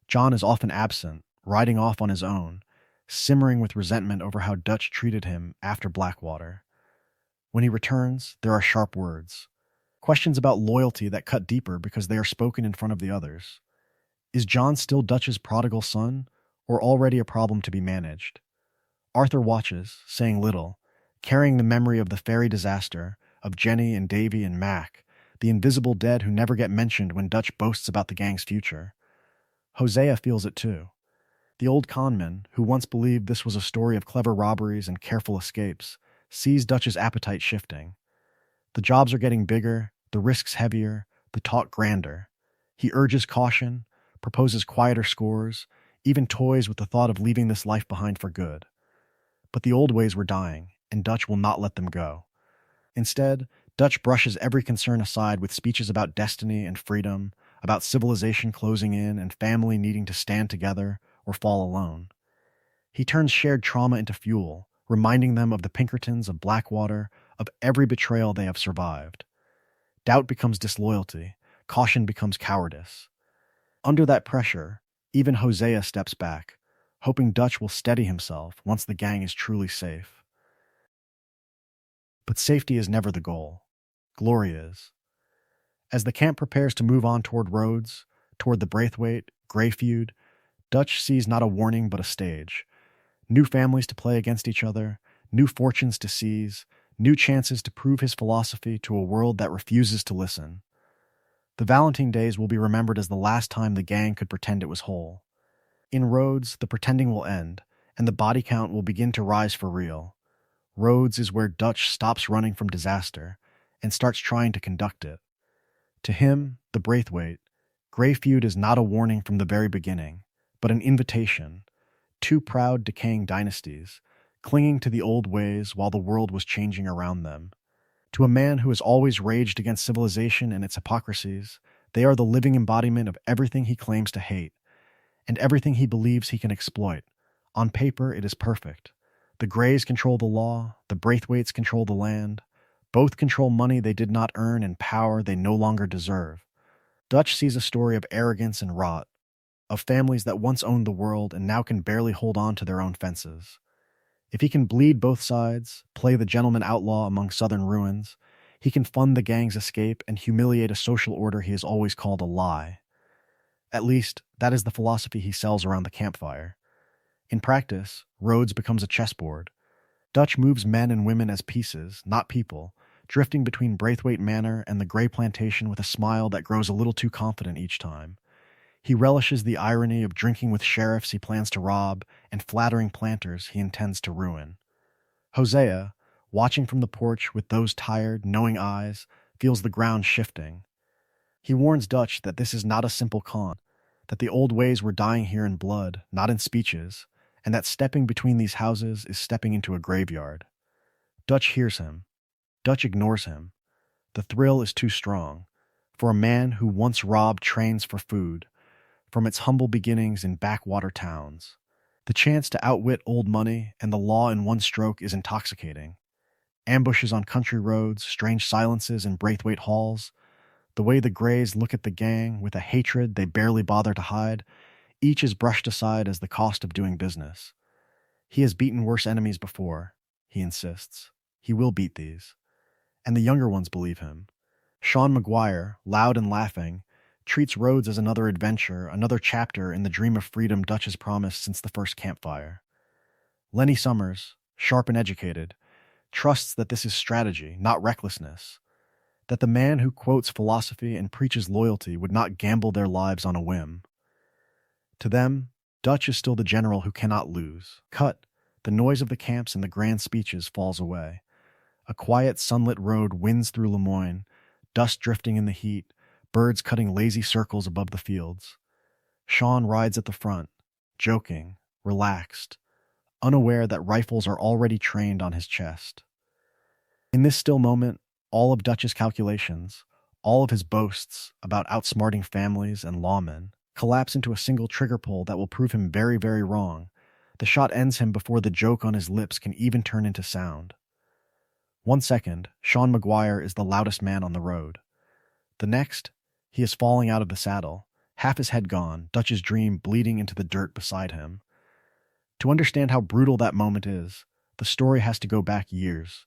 John is often absent, riding off on his own, simmering with resentment over how Dutch treated him after Blackwater. When he returns, there are sharp words. Questions about loyalty that cut deeper because they are spoken in front of the others. Is John still Dutch's prodigal son, or already a problem to be managed? Arthur watches, saying little, carrying the memory of the ferry disaster, of Jenny and Davy and Mac, the invisible dead who never get mentioned when Dutch boasts about the gang's future. Hosea feels it too. The old conman, who once believed this was a story of clever robberies and careful escapes, sees Dutch's appetite shifting. The jobs are getting bigger, the risks heavier, the talk grander. He urges caution, proposes quieter scores, even toys with the thought of leaving this life behind for good. But the old ways were dying, and Dutch will not let them go. Instead, Dutch brushes every concern aside with speeches about destiny and freedom, about civilization closing in and family needing to stand together or fall alone. He turns shared trauma into fuel, reminding them of the Pinkertons of Blackwater, of every betrayal they have survived. Doubt becomes disloyalty, caution becomes cowardice. Under that pressure, even Hosea steps back, hoping Dutch will steady himself once the gang is truly safe. But safety is never the goal. Glory is. As the camp prepares to move on toward Rhodes, toward the Braithwaite, Gray feud, Dutch sees not a warning but a stage. New families to play against each other, new fortunes to seize, new chances to prove his philosophy to a world that refuses to listen. The Valentine days will be remembered as the last time the gang could pretend it was whole. In Rhodes, the pretending will end, and the body count will begin to rise for real. Rhodes is where Dutch stops running from disaster and starts trying to conduct it. To him, the Braithwaite, Gray feud is not a warning from the very beginning, but an invitation. 2 proud, decaying dynasties, clinging to the old ways while the world was changing around them. To a man who has always raged against civilization and its hypocrisies, they are the living embodiment of everything he claims to hate, and everything he believes he can exploit. On paper, it is perfect. The Greys control the law, the Braithwaites control the land. Both control money they did not earn and power they no longer deserve. Dutch sees a story of arrogance and rot, of families that once owned the world and now can barely hold on to their own fences. If he can bleed both sides, play the gentleman outlaw among southern ruins, he can fund the gang's escape and humiliate a social order he has always called a lie. At least, that is the philosophy he sells around the campfire. In practice, Rhodes becomes a chessboard. Dutch moves men and women as pieces, not people, drifting between Braithwaite Manor and the Gray Plantation with a smile that grows a little too confident each time. He relishes the irony of drinking with sheriffs he plans to rob and flattering planters he intends to ruin. Hosea, watching from the porch with those tired, knowing eyes, feels the ground shifting. He warns Dutch that this is not a simple con, that the old ways were dying here in blood, not in speeches, and that stepping between these houses is stepping into a graveyard. Dutch hears him. Dutch ignores him. The thrill is too strong. For a man who once robbed trains for food, from its humble beginnings in backwater towns, the chance to outwit old money and the law in one stroke is intoxicating. Ambushes on country roads, strange silences in Braithwaite halls, the way the Greys look at the gang with a hatred they barely bother to hide, each is brushed aside as the cost of doing business. He has beaten worse enemies before, he insists. He will beat these. And the younger ones believe him. Sean Maguire, loud and laughing, treats Rhodes as another adventure, another chapter in the dream of freedom Dutch has promised since the first campfire. Lenny Summers, sharp and educated, trusts that this is strategy, not recklessness, that the man who quotes philosophy and preaches loyalty would not gamble their lives on a whim. To them, Dutch is still the general who cannot lose. Cut, the noise of the camps and the grand speeches falls away. A quiet, sunlit road winds through Lemoyne, dust drifting in the heat, birds cutting lazy circles above the fields. Sean rides at the front, joking, relaxed, unaware that rifles are already trained on his chest. In this still moment, all of Dutch's calculations, all of his boasts about outsmarting families and lawmen, collapse into a single trigger pull that will prove him very, very wrong. The shot ends him before the joke on his lips can even turn into sound. 1 second, Sean Maguire is the loudest man on the road. The next, he is falling out of the saddle, half his head gone, Dutch's dream bleeding into the dirt beside him. To understand how brutal that moment is, the story has to go back years,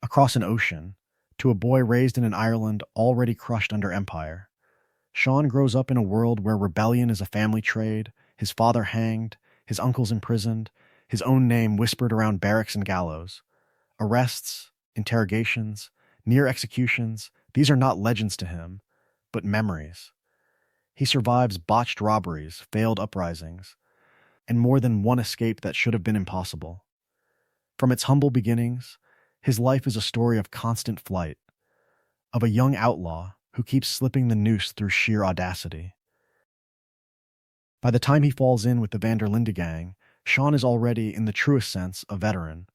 across an ocean, to a boy raised in an Ireland already crushed under empire. Sean grows up in a world where rebellion is a family trade, his father hanged, his uncles imprisoned, his own name whispered around barracks and gallows. Arrests, interrogations, near executions, these are not legends to him, but memories. He survives botched robberies, failed uprisings, and more than one escape that should have been impossible. From its humble beginnings, his life is a story of constant flight, of a young outlaw who keeps slipping the noose through sheer audacity. By the time he falls in with the Linde gang, Sean is already, in the truest sense, a veteran.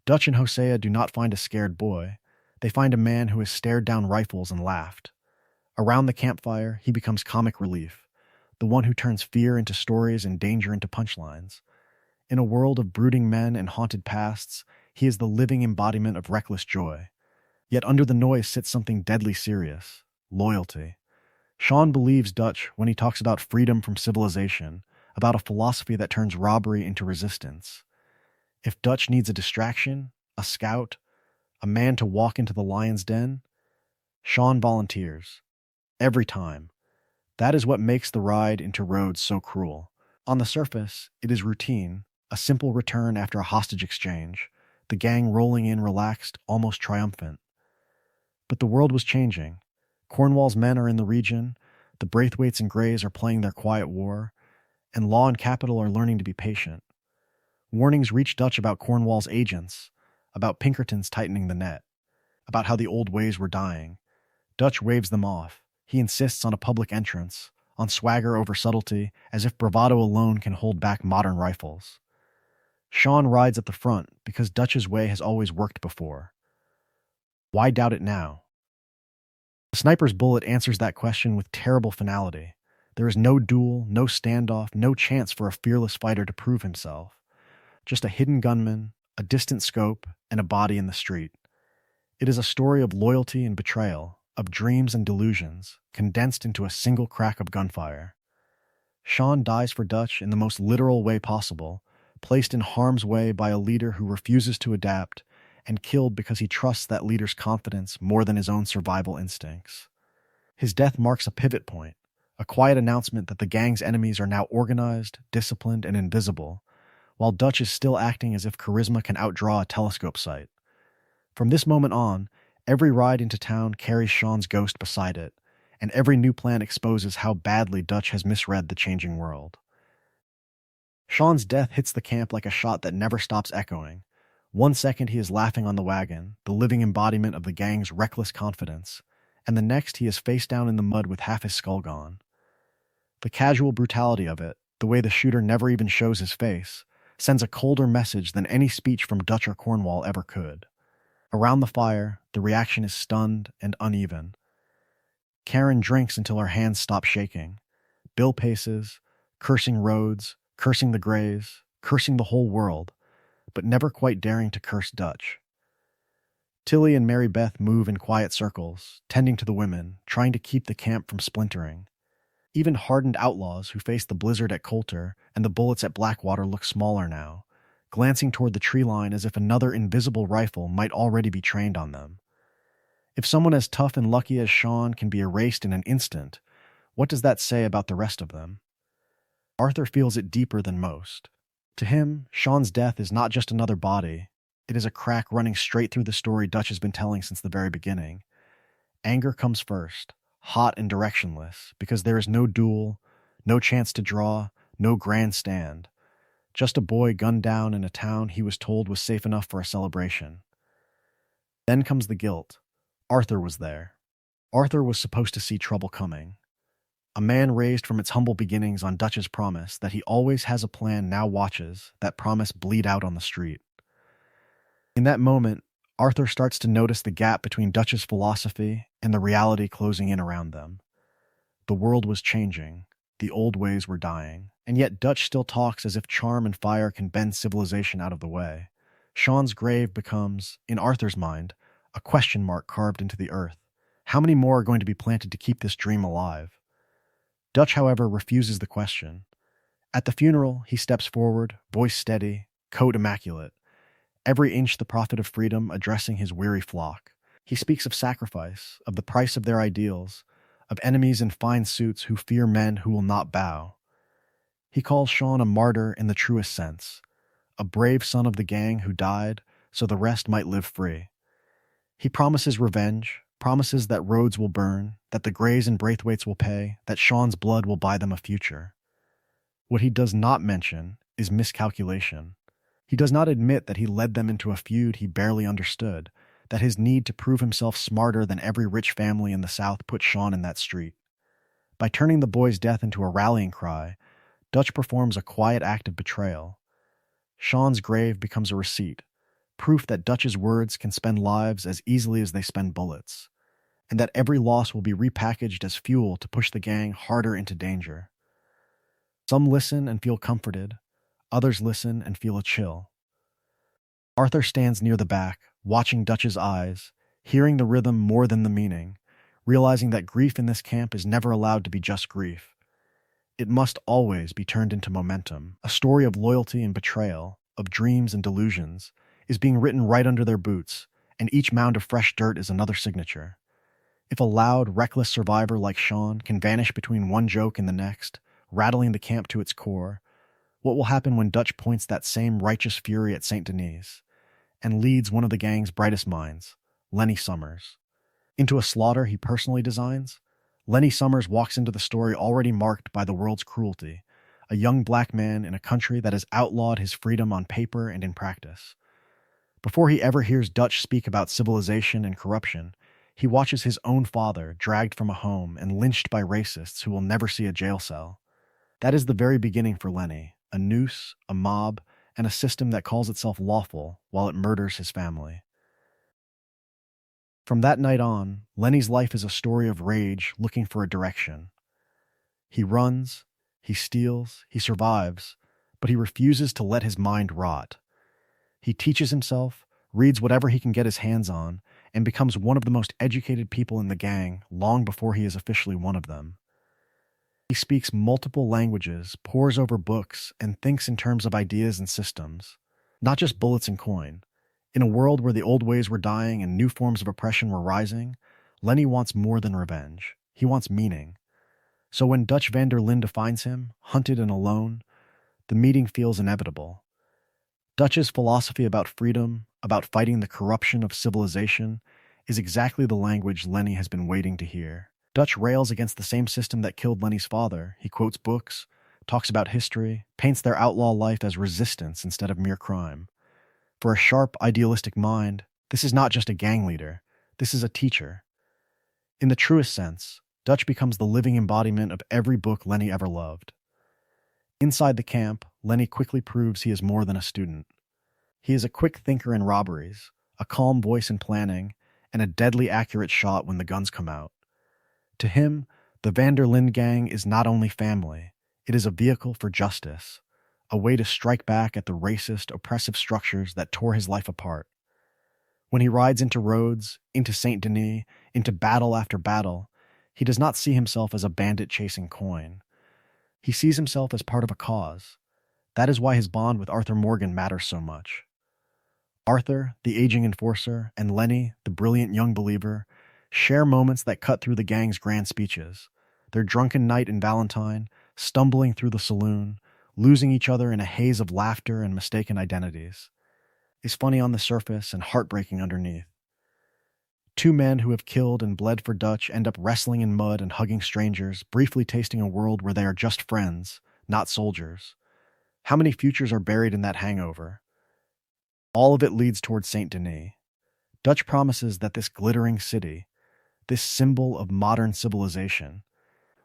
Dutch and Hosea do not find a scared boy. They find a man who has stared down rifles and laughed. Around the campfire, he becomes comic relief, the one who turns fear into stories and danger into punchlines. In a world of brooding men and haunted pasts, he is the living embodiment of reckless joy. Yet under the noise sits something deadly serious: loyalty. Sean believes Dutch when he talks about freedom from civilization, about a philosophy that turns robbery into resistance. If Dutch needs a distraction, a scout, a man to walk into the lion's den, Sean volunteers. Every time. That is what makes the ride into Rhodes so cruel. On the surface, it is routine, a simple return after a hostage exchange, the gang rolling in relaxed, almost triumphant. But the world was changing. Cornwall's men are in the region, the Braithwaites and Greys are playing their quiet war, and law and capital are learning to be patient. Warnings reach Dutch about Cornwall's agents, about Pinkerton's tightening the net, about how the old ways were dying. Dutch waves them off. He insists on a public entrance, on swagger over subtlety, as if bravado alone can hold back modern rifles. Sean rides at the front because Dutch's way has always worked before. Why doubt it now? The sniper's bullet answers that question with terrible finality. There is no duel, no standoff, no chance for a fearless fighter to prove himself. Just a hidden gunman, a distant scope, and a body in the street. It is a story of loyalty and betrayal, of dreams and delusions, condensed into a single crack of gunfire. Sean dies for Dutch in the most literal way possible, placed in harm's way by a leader who refuses to adapt, and killed because he trusts that leader's confidence more than his own survival instincts. His death marks a pivot point, a quiet announcement that the gang's enemies are now organized, disciplined, and invisible, while Dutch is still acting as if charisma can outdraw a telescope sight. From this moment on, every ride into town carries Sean's ghost beside it, and every new plan exposes how badly Dutch has misread the changing world. Sean's death hits the camp like a shot that never stops echoing. 1 second he is laughing on the wagon, the living embodiment of the gang's reckless confidence, and the next he is face down in the mud with half his skull gone. The casual brutality of it, the way the shooter never even shows his face, sends a colder message than any speech from Dutch or Cornwall ever could. Around the fire, the reaction is stunned and uneven. Karen drinks until her hands stop shaking. Bill paces, cursing roads, cursing the Greys, cursing the whole world, but never quite daring to curse Dutch. Tilly and Mary Beth move in quiet circles, tending to the women, trying to keep the camp from splintering. Even hardened outlaws who faced the blizzard at Coulter and the bullets at Blackwater look smaller now, glancing toward the tree line as if another invisible rifle might already be trained on them. If someone as tough and lucky as Sean can be erased in an instant, what does that say about the rest of them? Arthur feels it deeper than most. To him, Sean's death is not just another body. It is a crack running straight through the story Dutch has been telling since the very beginning. Anger comes first, hot and directionless, because there is no duel, no chance to draw, no grandstand. Just a boy gunned down in a town he was told was safe enough for a celebration. Then comes the guilt. Arthur was there. Arthur was supposed to see trouble coming. A man raised from its humble beginnings on Dutch's promise that he always has a plan now watches that promise bleed out on the street. In that moment, Arthur starts to notice the gap between Dutch's philosophy and the reality closing in around them. The world was changing, the old ways were dying, and yet Dutch still talks as if charm and fire can bend civilization out of the way. Sean's grave becomes, in Arthur's mind, a question mark carved into the earth. How many more are going to be planted to keep this dream alive? Dutch, however, refuses the question. At the funeral, he steps forward, voice steady, coat immaculate, every inch the prophet of freedom addressing his weary flock. He speaks of sacrifice, of the price of their ideals, of enemies in fine suits who fear men who will not bow. He calls Sean a martyr in the truest sense, a brave son of the gang who died so the rest might live free. He promises revenge, promises that roads will burn, that the Greys and Braithwaites will pay, that Sean's blood will buy them a future. What he does not mention is miscalculation. He does not admit that he led them into a feud he barely understood, that his need to prove himself smarter than every rich family in the South put Sean in that street. By turning the boy's death into a rallying cry, Dutch performs a quiet act of betrayal. Sean's grave becomes a receipt, proof that Dutch's words can spend lives as easily as they spend bullets, and that every loss will be repackaged as fuel to push the gang harder into danger. Some listen and feel comforted, others listen and feel a chill. Arthur stands near the back, watching Dutch's eyes, hearing the rhythm more than the meaning, realizing that grief in this camp is never allowed to be just grief. It must always be turned into momentum. A story of loyalty and betrayal, of dreams and delusions, is being written right under their boots, and each mound of fresh dirt is another signature. If a loud, reckless survivor like Sean can vanish between one joke and the next, rattling the camp to its core, what will happen when Dutch points that same righteous fury at St. Denis and leads one of the gang's brightest minds, Lenny Summers, into a slaughter he personally designs? Lenny Summers walks into the story already marked by the world's cruelty, a young black man in a country that has outlawed his freedom on paper and in practice. Before he ever hears Dutch speak about civilization and corruption, he watches his own father dragged from a home and lynched by racists who will never see a jail cell. That is the very beginning for Lenny, a noose, a mob, and a system that calls itself lawful while it murders his family. From that night on, Lenny's life is a story of rage looking for a direction. He runs, he steals, he survives, but he refuses to let his mind rot. He teaches himself, reads whatever he can get his hands on, and becomes one of the most educated people in the gang long before he is officially one of them. He speaks multiple languages, pores over books, and thinks in terms of ideas and systems, not just bullets and coin. In a world where the old ways were dying and new forms of oppression were rising, Lenny wants more than revenge. He wants meaning. So when Dutch van der Linde finds him, hunted and alone, the meeting feels inevitable. Dutch's philosophy about freedom, about fighting the corruption of civilization, is exactly the language Lenny has been waiting to hear. Dutch rails against the same system that killed Lenny's father. He quotes books, talks about history, paints their outlaw life as resistance instead of mere crime. For a sharp, idealistic mind, this is not just a gang leader, this is a teacher. In the truest sense, Dutch becomes the living embodiment of every book Lenny ever loved. Inside the camp, Lenny quickly proves he is more than a student. He is a quick thinker in robberies, a calm voice in planning, and a deadly accurate shot when the guns come out. To him, the van der Linde gang is not only family, it is a vehicle for justice, a way to strike back at the racist, oppressive structures that tore his life apart. When he rides into Rhodes, into Saint Denis, into battle after battle, he does not see himself as a bandit chasing coin. He sees himself as part of a cause. That is why his bond with Arthur Morgan matters so much. Arthur, the aging enforcer, and Lenny, the brilliant young believer, share moments that cut through the gang's grand speeches. Their drunken night in Valentine, stumbling through the saloon, losing each other in a haze of laughter and mistaken identities, is funny on the surface and heartbreaking underneath. Two men who have killed and bled for Dutch end up wrestling in mud and hugging strangers, briefly tasting a world where they are just friends, not soldiers. How many futures are buried in that hangover? All of it leads towards Saint Denis. Dutch promises that this glittering city, this symbol of modern civilization,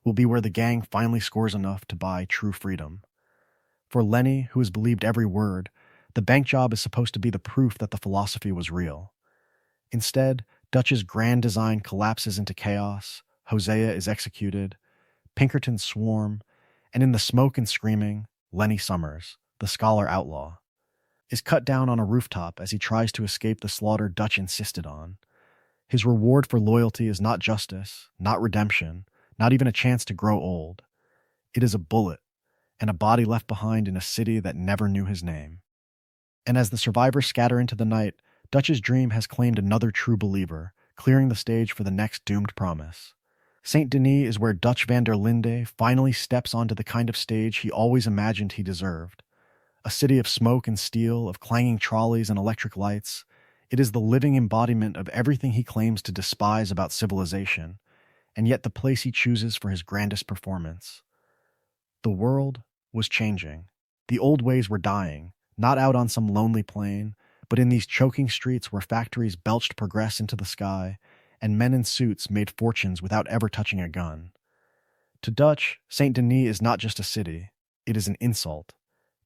will be where the gang finally scores enough to buy true freedom. For Lenny, who has believed every word, the bank job is supposed to be the proof that the philosophy was real. Instead, Dutch's grand design collapses into chaos, Hosea is executed, Pinkertons swarm, and in the smoke and screaming, Lenny Summers, the scholar outlaw, is cut down on a rooftop as he tries to escape the slaughter Dutch insisted on. His reward for loyalty is not justice, not redemption, not even a chance to grow old. It is a bullet, and a body left behind in a city that never knew his name. And as the survivors scatter into the night, Dutch's dream has claimed another true believer, clearing the stage for the next doomed promise. Saint Denis is where Dutch van der Linde finally steps onto the kind of stage he always imagined he deserved. A city of smoke and steel, of clanging trolleys and electric lights, it is the living embodiment of everything he claims to despise about civilization, and yet the place he chooses for his grandest performance. The world was changing. The old ways were dying, not out on some lonely plain, but in these choking streets where factories belched progress into the sky, and men in suits made fortunes without ever touching a gun. To Dutch, Saint Denis is not just a city, it is an insult.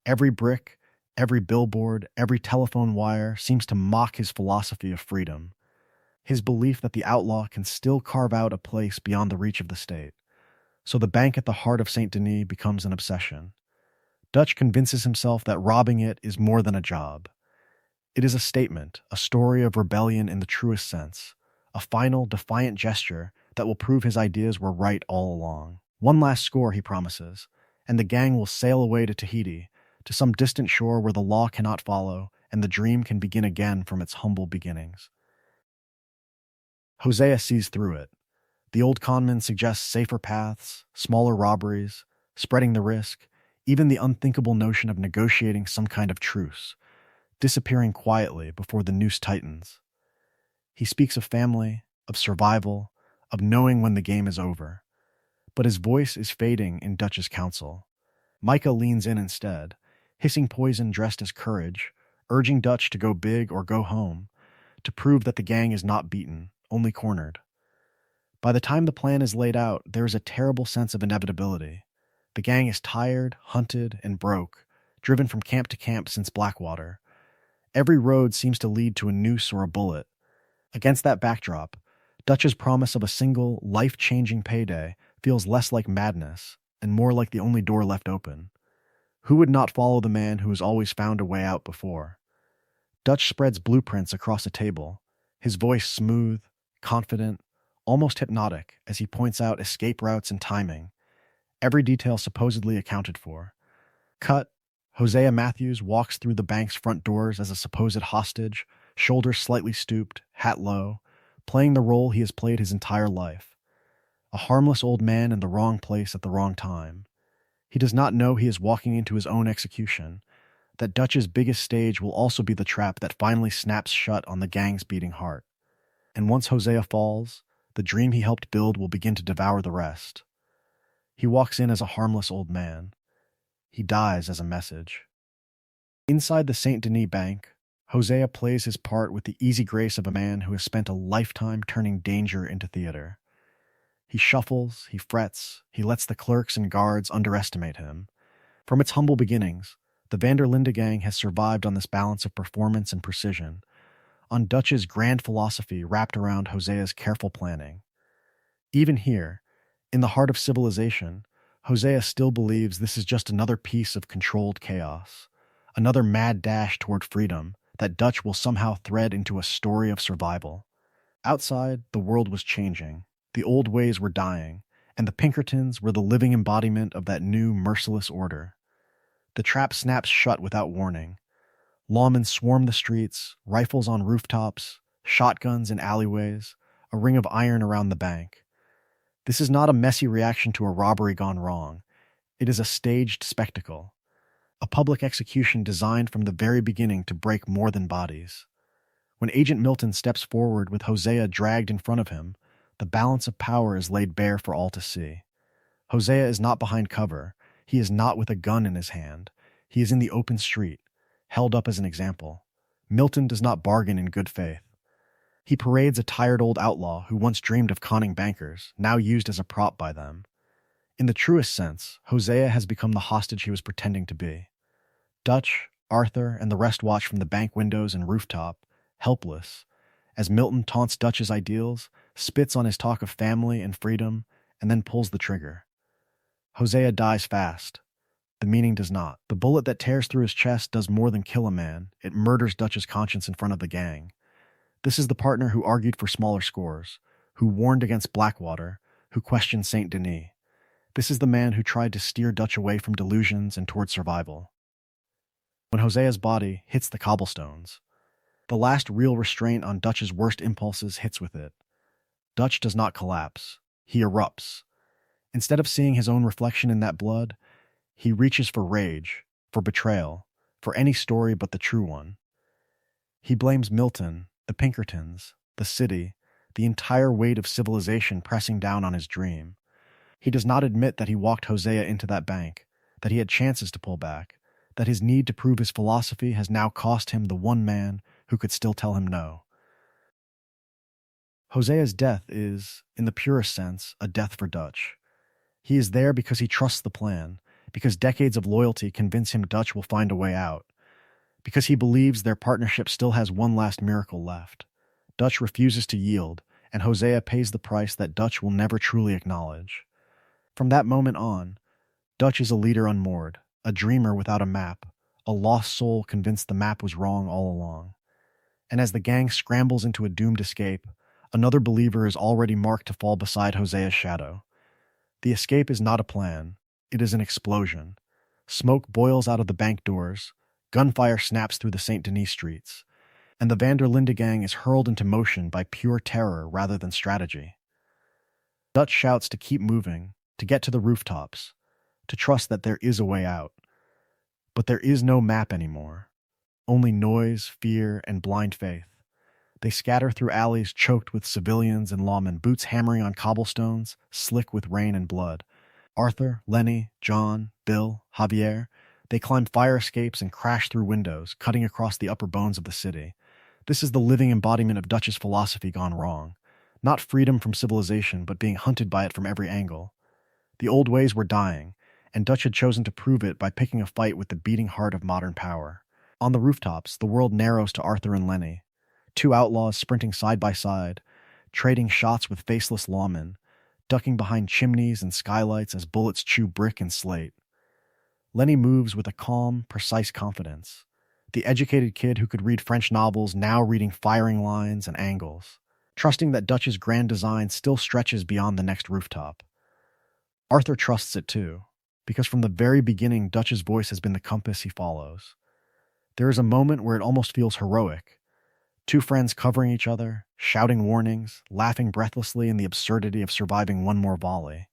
Every brick, every billboard, every telephone wire seems to mock his philosophy of freedom, his belief that the outlaw can still carve out a place beyond the reach of the state. So the bank at the heart of Saint Denis becomes an obsession. Dutch convinces himself that robbing it is more than a job. It is a statement, a story of rebellion in the truest sense, a final, defiant gesture that will prove his ideas were right all along. One last score, he promises, and the gang will sail away to Tahiti, to some distant shore where the law cannot follow and the dream can begin again from its humble beginnings. Hosea sees through it. The old conman suggests safer paths, smaller robberies, spreading the risk, even the unthinkable notion of negotiating some kind of truce, disappearing quietly before the noose tightens. He speaks of family, of survival, of knowing when the game is over. But his voice is fading in Dutch's counsel. Micah leans in instead, hissing poison dressed as courage, urging Dutch to go big or go home, to prove that the gang is not beaten, only cornered. By the time the plan is laid out, there is a terrible sense of inevitability. The gang is tired, hunted, and broke, driven from camp to camp since Blackwater. Every road seems to lead to a noose or a bullet. Against that backdrop, Dutch's promise of a single, life-changing payday feels less like madness and more like the only door left open. Who would not follow the man who has always found a way out before? Dutch spreads blueprints across a table, his voice smooth, confident, almost hypnotic as he points out escape routes and timing, every detail supposedly accounted for. Cut, Hosea Matthews walks through the bank's front doors as a supposed hostage, shoulders slightly stooped, hat low, playing the role he has played his entire life. A harmless old man in the wrong place at the wrong time. He does not know he is walking into his own execution, that Dutch's biggest stage will also be the trap that finally snaps shut on the gang's beating heart. And once Hosea falls, the dream he helped build will begin to devour the rest. He walks in as a harmless old man. He dies as a message. Inside the Saint Denis Bank, Hosea plays his part with the easy grace of a man who has spent a lifetime turning danger into theater. He shuffles, he frets, he lets the clerks and guards underestimate him. From its humble beginnings, the van der Linde gang has survived on this balance of performance and precision, on Dutch's grand philosophy wrapped around Hosea's careful planning. Even here, in the heart of civilization, Hosea still believes this is just another piece of controlled chaos, another mad dash toward freedom that Dutch will somehow thread into a story of survival. Outside, the world was changing, the old ways were dying, and the Pinkertons were the living embodiment of that new, merciless order. The trap snaps shut without warning. Lawmen swarm the streets, rifles on rooftops, shotguns in alleyways, a ring of iron around the bank. This is not a messy reaction to a robbery gone wrong. It is a staged spectacle, a public execution designed from the very beginning to break more than bodies. When Agent Milton steps forward with Hosea dragged in front of him, the balance of power is laid bare for all to see. Hosea is not behind cover. He is not with a gun in his hand. He is in the open street, held up as an example. Milton does not bargain in good faith. He parades a tired old outlaw who once dreamed of conning bankers, now used as a prop by them. In the truest sense, Hosea has become the hostage he was pretending to be. Dutch, Arthur, and the rest watch from the bank windows and rooftop, helpless, as Milton taunts Dutch's ideals, spits on his talk of family and freedom, and then pulls the trigger. Hosea dies fast. The meaning does not. The bullet that tears through his chest does more than kill a man. It murders Dutch's conscience in front of the gang. This is the partner who argued for smaller scores, who warned against Blackwater, who questioned Saint Denis. This is the man who tried to steer Dutch away from delusions and toward survival. When Hosea's body hits the cobblestones, the last real restraint on Dutch's worst impulses hits with it. Dutch does not collapse. He erupts. Instead of seeing his own reflection in that blood, he reaches for rage, for betrayal, for any story but the true one. He blames Milton, the Pinkertons, the city, the entire weight of civilization pressing down on his dream. He does not admit that he walked Hosea into that bank, that he had chances to pull back, that his need to prove his philosophy has now cost him the one man who could still tell him no. Hosea's death is, in the purest sense, a death for Dutch. He is there because he trusts the plan, because decades of loyalty convince him Dutch will find a way out, because he believes their partnership still has one last miracle left. Dutch refuses to yield, and Hosea pays the price that Dutch will never truly acknowledge. From that moment on, Dutch is a leader unmoored, a dreamer without a map, a lost soul convinced the map was wrong all along. And as the gang scrambles into a doomed escape, another believer is already marked to fall beside Hosea's shadow. The escape is not a plan, it is an explosion. Smoke boils out of the bank doors, gunfire snaps through the Saint Denis streets, and the Linde gang is hurled into motion by pure terror rather than strategy. Dutch shouts to keep moving, to get to the rooftops, to trust that there is a way out. But there is no map anymore. Only noise, fear, and blind faith. They scatter through alleys choked with civilians and lawmen, boots hammering on cobblestones, slick with rain and blood. Arthur, Lenny, John, Bill, Javier, they climb fire escapes and crash through windows, cutting across the upper bones of the city. This is the living embodiment of Dutch's philosophy gone wrong. Not freedom from civilization, but being hunted by it from every angle. The old ways were dying, and Dutch had chosen to prove it by picking a fight with the beating heart of modern power. On the rooftops, the world narrows to Arthur and Lenny, two outlaws sprinting side by side, trading shots with faceless lawmen, ducking behind chimneys and skylights as bullets chew brick and slate. Lenny moves with a calm, precise confidence. The educated kid who could read French novels now reading firing lines and angles, trusting that Dutch's grand design still stretches beyond the next rooftop. Arthur trusts it too, because from the very beginning Dutch's voice has been the compass he follows. There is a moment where it almost feels heroic. Two friends covering each other, shouting warnings, laughing breathlessly in the absurdity of surviving one more volley.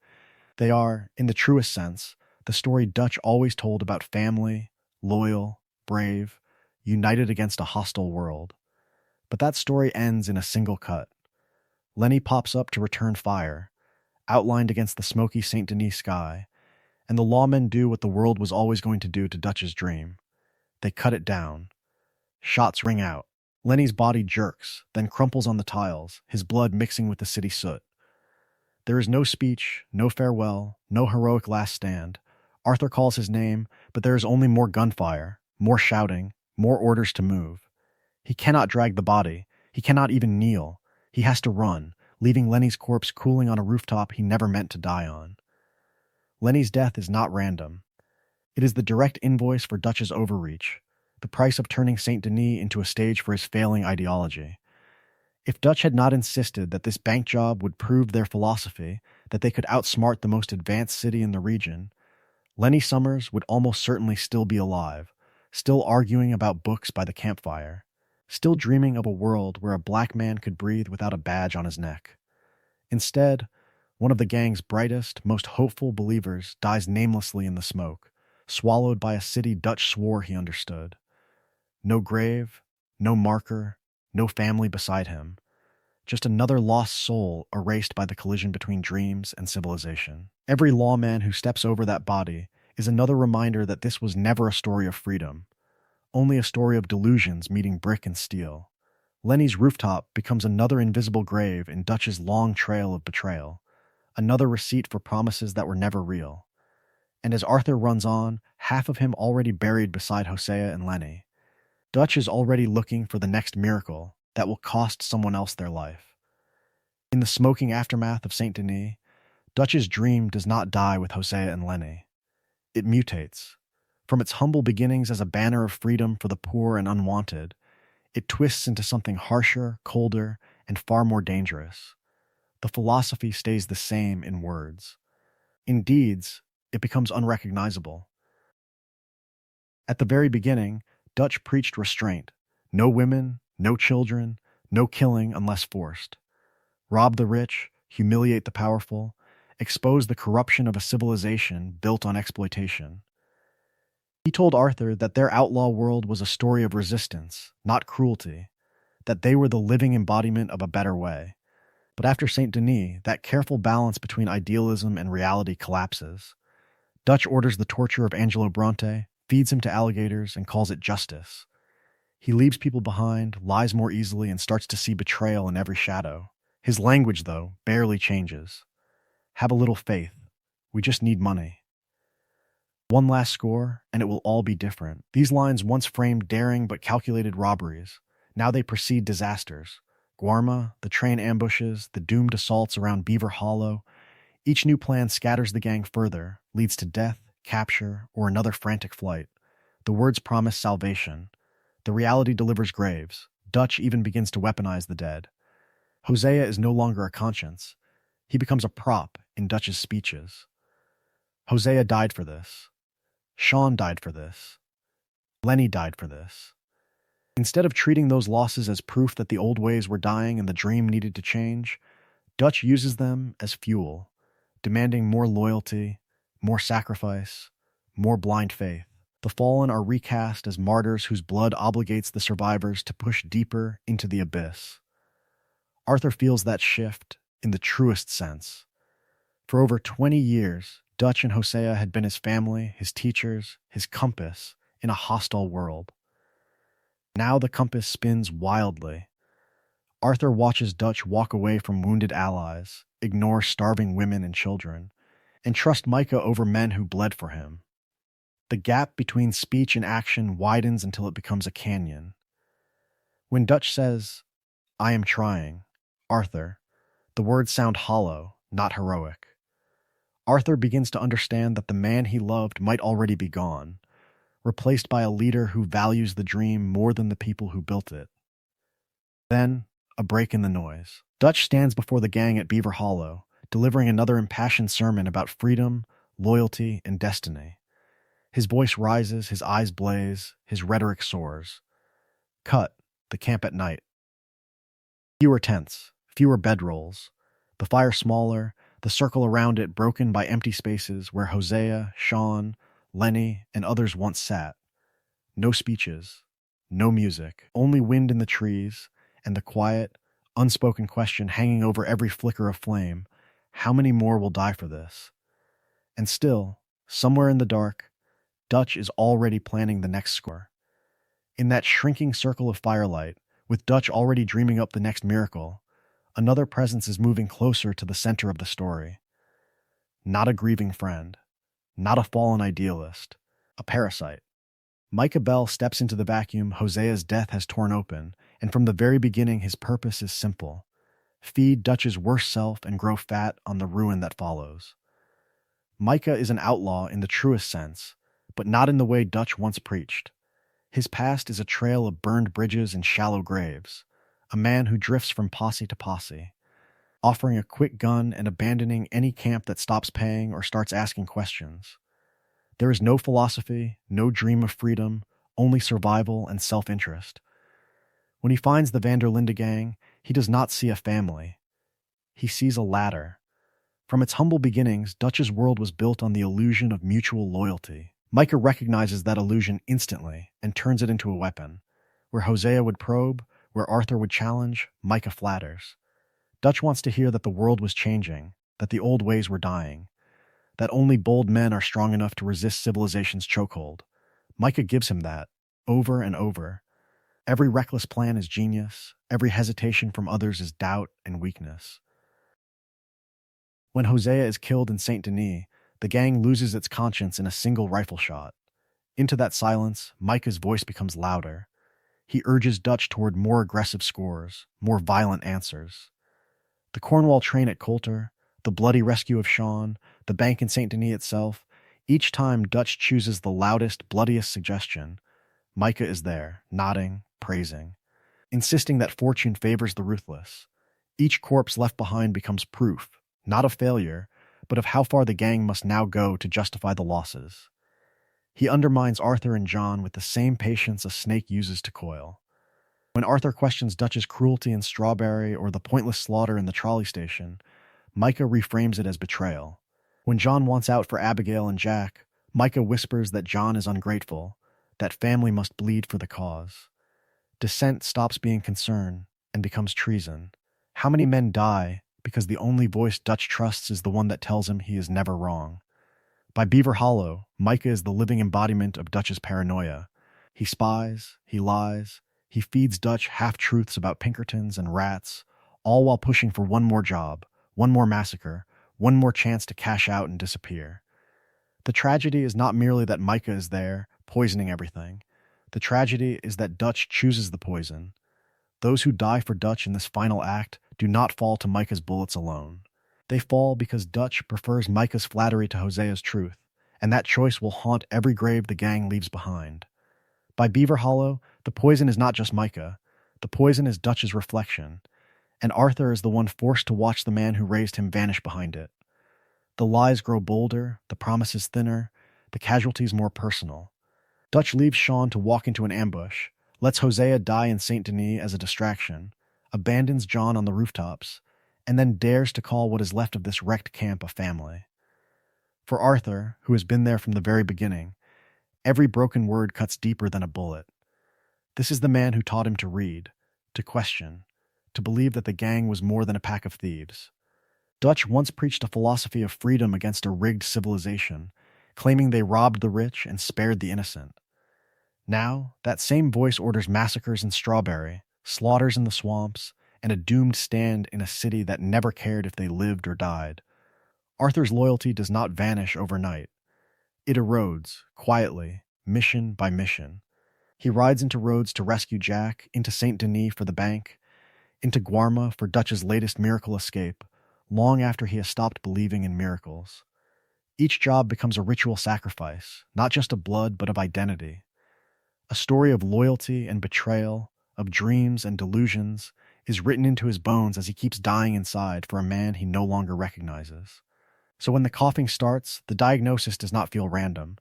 They are, in the truest sense, the story Dutch always told about family, loyal, brave, united against a hostile world. But that story ends in a single cut. Lenny pops up to return fire, outlined against the smoky Saint Denis sky, and the lawmen do what the world was always going to do to Dutch's dream. They cut it down. Shots ring out. Lenny's body jerks, then crumples on the tiles, his blood mixing with the city soot. There is no speech, no farewell, no heroic last stand. Arthur calls his name, but there is only more gunfire, more shouting, more orders to move. He cannot drag the body. He cannot even kneel. He has to run, leaving Lenny's corpse cooling on a rooftop he never meant to die on. Lenny's death is not random. It is the direct invoice for Dutch's overreach, the price of turning Saint Denis into a stage for his failing ideology. If Dutch had not insisted that this bank job would prove their philosophy, that they could outsmart the most advanced city in the region, Lenny Summers would almost certainly still be alive, still arguing about books by the campfire, still dreaming of a world where a black man could breathe without a badge on his neck. Instead, one of the gang's brightest, most hopeful believers dies namelessly in the smoke, swallowed by a city Dutch swore he understood. No grave, no marker, no family beside him. Just another lost soul erased by the collision between dreams and civilization. Every lawman who steps over that body is another reminder that this was never a story of freedom, only a story of delusions meeting brick and steel. Lenny's rooftop becomes another invisible grave in Dutch's long trail of betrayal, another receipt for promises that were never real. And as Arthur runs on, half of him already buried beside Hosea and Lenny, Dutch is already looking for the next miracle that will cost someone else their life. In the smoking aftermath of Saint Denis, Dutch's dream does not die with Hosea and Lenny. It mutates. From its humble beginnings as a banner of freedom for the poor and unwanted, it twists into something harsher, colder, and far more dangerous. The philosophy stays the same in words. In deeds, it becomes unrecognizable. At the very beginning, Dutch preached restraint. No women, no children, no killing unless forced. Rob the rich, humiliate the powerful, expose the corruption of a civilization built on exploitation. He told Arthur that their outlaw world was a story of resistance, not cruelty, that they were the living embodiment of a better way. But after Saint Denis, that careful balance between idealism and reality collapses. Dutch orders the torture of Angelo Bronte, feeds him to alligators, and calls it justice. He leaves people behind, lies more easily, and starts to see betrayal in every shadow. His language, though, barely changes. Have a little faith. We just need money. One last score, and it will all be different. These lines once framed daring but calculated robberies. Now they precede disasters. Guarma, the train ambushes, the doomed assaults around Beaver Hollow. Each new plan scatters the gang further, leads to death, capture, or another frantic flight. The words promise salvation. The reality delivers graves. Dutch even begins to weaponize the dead. Hosea is no longer a conscience. He becomes a prop in Dutch's speeches. Hosea died for this. Sean died for this. Lenny died for this. Instead of treating those losses as proof that the old ways were dying and the dream needed to change, Dutch uses them as fuel, demanding more loyalty, more sacrifice, more blind faith. The fallen are recast as martyrs whose blood obligates the survivors to push deeper into the abyss. Arthur feels that shift in the truest sense. For over 20 years, Dutch and Hosea had been his family, his teachers, his compass in a hostile world. Now the compass spins wildly. Arthur watches Dutch walk away from wounded allies, ignore starving women and children, and trust Micah over men who bled for him. The gap between speech and action widens until it becomes a canyon. When Dutch says, "I am trying," Arthur, the words sound hollow, not heroic. Arthur begins to understand that the man he loved might already be gone, replaced by a leader who values the dream more than the people who built it. Then, a break in the noise. Dutch stands before the gang at Beaver Hollow, delivering another impassioned sermon about freedom, loyalty, and destiny. His voice rises, his eyes blaze, his rhetoric soars. Cut, the camp at night. Fewer tents, fewer bedrolls. The fire smaller, the circle around it broken by empty spaces where Hosea, Sean, Lenny, and others once sat. No speeches, no music, only wind in the trees, and the quiet, unspoken question hanging over every flicker of flame: how many more will die for this? And still, somewhere in the dark, Dutch is already planning the next score. In that shrinking circle of firelight, with Dutch already dreaming up the next miracle, another presence is moving closer to the center of the story. Not a grieving friend, not a fallen idealist, a parasite. Micah Bell steps into the vacuum Hosea's death has torn open, And from the very beginning, his purpose is simple: feed Dutch's worst self and grow fat on the ruin that follows. Micah is an outlaw in the truest sense, but not in the way Dutch once preached. His past is a trail of burned bridges and shallow graves, a man who drifts from posse to posse, offering a quick gun and abandoning any camp that stops paying or starts asking questions. There is no philosophy, no dream of freedom, only survival and self-interest. When he finds the Linde gang, he does not see a family. He sees a ladder. From its humble beginnings, Dutch's world was built on the illusion of mutual loyalty. Micah recognizes that illusion instantly and turns it into a weapon. Where Hosea would probe, where Arthur would challenge, Micah flatters. Dutch wants to hear that the world was changing, that the old ways were dying, that only bold men are strong enough to resist civilization's chokehold. Micah gives him that, over and over. Every reckless plan is genius, every hesitation from others is doubt and weakness. When Hosea is killed in Saint Denis, the gang loses its conscience in a single rifle shot. Into that silence, Micah's voice becomes louder. He urges Dutch toward more aggressive scores, more violent answers. The Cornwall train at Coulter, the bloody rescue of Sean, the bank in Saint Denis itself, each time Dutch chooses the loudest, bloodiest suggestion, Micah is there, nodding, praising, insisting that fortune favors the ruthless. Each corpse left behind becomes proof, not of failure, but of how far the gang must now go to justify the losses. He undermines Arthur and John with the same patience a snake uses to coil. When Arthur questions Dutch's cruelty in Strawberry or the pointless slaughter in the trolley station, Micah reframes it as betrayal. When John wants out for Abigail and Jack, Micah whispers that John is ungrateful, that family must bleed for the cause. Dissent stops being concern and becomes treason. How many men die because the only voice Dutch trusts is the one that tells him he is never wrong? By Beaver Hollow, Micah is the living embodiment of Dutch's paranoia. He spies, he lies, he feeds Dutch half-truths about Pinkertons and rats, all while pushing for one more job, one more massacre, one more chance to cash out and disappear. The tragedy is not merely that Micah is there, poisoning everything. The tragedy is that Dutch chooses the poison. Those who die for Dutch in this final act do not fall to Micah's bullets alone. They fall because Dutch prefers Micah's flattery to Hosea's truth, and that choice will haunt every grave the gang leaves behind. By Beaver Hollow, the poison is not just Micah. The poison is Dutch's reflection, and Arthur is the one forced to watch the man who raised him vanish behind it. The lies grow bolder, the promises thinner, the casualties more personal. Dutch leaves Sean to walk into an ambush, lets Hosea die in Saint Denis as a distraction, abandons John on the rooftops, and then dares to call what is left of this wrecked camp a family. For Arthur, who has been there from the very beginning, every broken word cuts deeper than a bullet. This is the man who taught him to read, to question, to believe that the gang was more than a pack of thieves. Dutch once preached a philosophy of freedom against a rigged civilization, claiming they robbed the rich and spared the innocent. Now, that same voice orders massacres in Strawberry, slaughters in the swamps, and a doomed stand in a city that never cared if they lived or died. Arthur's loyalty does not vanish overnight. It erodes, quietly, mission by mission. He rides into Rhodes to rescue Jack, into Saint Denis for the bank, into Guarma for Dutch's latest miracle escape, long after he has stopped believing in miracles. Each job becomes a ritual sacrifice, not just of blood but of identity. A story of loyalty and betrayal, of dreams and delusions, is written into his bones as he keeps dying inside for a man he no longer recognizes. So when the coughing starts, the diagnosis does not feel random.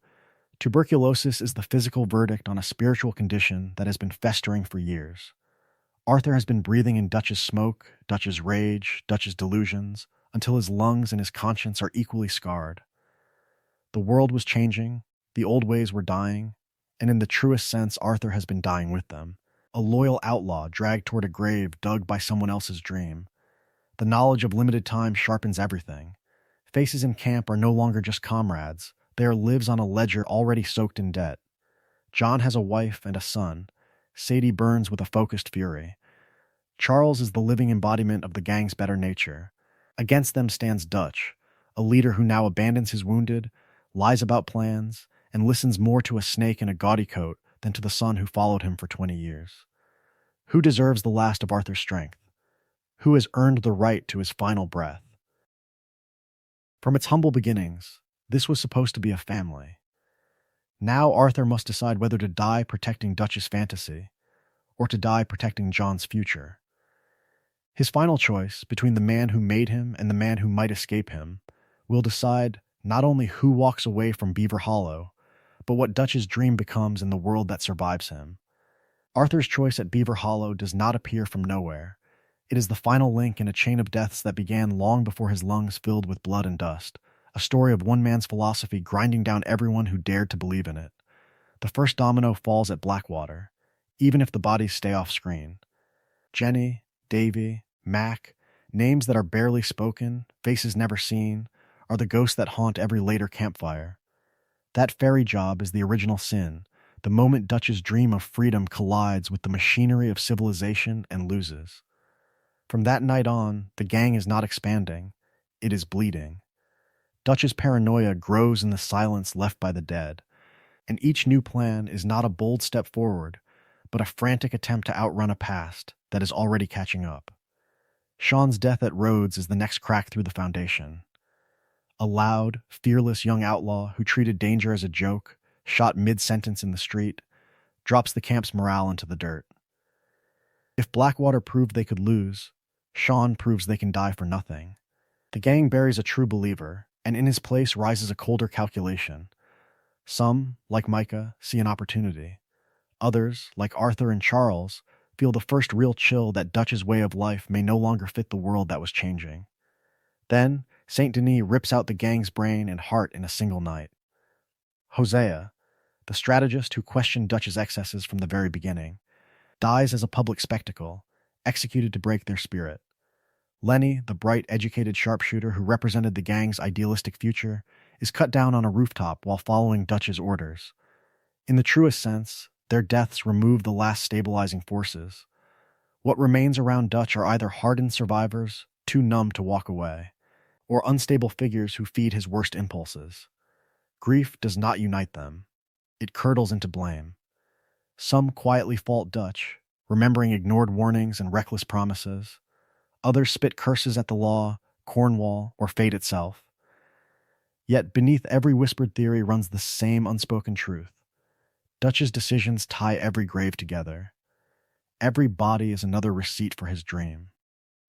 Tuberculosis is the physical verdict on a spiritual condition that has been festering for years. Arthur has been breathing in Dutch's smoke, Dutch's rage, Dutch's delusions, until his lungs and his conscience are equally scarred. The world was changing, the old ways were dying, and in the truest sense, Arthur has been dying with them. A loyal outlaw dragged toward a grave dug by someone else's dream. The knowledge of limited time sharpens everything. Faces in camp are no longer just comrades. They are lives on a ledger already soaked in debt. John has a wife and a son. Sadie burns with a focused fury. Charles is the living embodiment of the gang's better nature. Against them stands Dutch, a leader who now abandons his wounded, lies about plans, and listens more to a snake in a gaudy coat than to the son who followed him for 20 years. Who deserves the last of Arthur's strength? Who has earned the right to his final breath? From its humble beginnings, this was supposed to be a family. Now Arthur must decide whether to die protecting Dutch's fantasy or to die protecting John's future. His final choice between the man who made him and the man who might escape him will decide not only who walks away from Beaver Hollow, but what Dutch's dream becomes in the world that survives him. Arthur's choice at Beaver Hollow does not appear from nowhere. It is the final link in a chain of deaths that began long before his lungs filled with blood and dust, a story of one man's philosophy grinding down everyone who dared to believe in it. The first domino falls at Blackwater, even if the bodies stay off screen. Jenny, Davy, Mac, names that are barely spoken, faces never seen, are the ghosts that haunt every later campfire. That ferry job is the original sin, the moment Dutch's dream of freedom collides with the machinery of civilization and loses. From that night on, the gang is not expanding, it is bleeding. Dutch's paranoia grows in the silence left by the dead, and each new plan is not a bold step forward, but a frantic attempt to outrun a past that is already catching up. Sean's death at Rhodes is the next crack through the foundation. A loud, fearless young outlaw who treated danger as a joke, shot mid-sentence in the street, drops the camp's morale into the dirt. If Blackwater proved they could lose, Sean proves they can die for nothing. The gang buries a true believer, and in his place rises a colder calculation. Some, like Micah, see an opportunity. Others, like Arthur and Charles, feel the first real chill that Dutch's way of life may no longer fit the world that was changing. Then, Saint Denis rips out the gang's brain and heart in a single night. Hosea, the strategist who questioned Dutch's excesses from the very beginning, dies as a public spectacle, executed to break their spirit. Lenny, the bright, educated sharpshooter who represented the gang's idealistic future, is cut down on a rooftop while following Dutch's orders. In the truest sense, their deaths remove the last stabilizing forces. What remains around Dutch are either hardened survivors, too numb to walk away, or unstable figures who feed his worst impulses. Grief does not unite them. It curdles into blame. Some quietly fault Dutch, remembering ignored warnings and reckless promises. Others spit curses at the law, Cornwall, or fate itself. Yet beneath every whispered theory runs the same unspoken truth. Dutch's decisions tie every grave together. Every body is another receipt for his dream.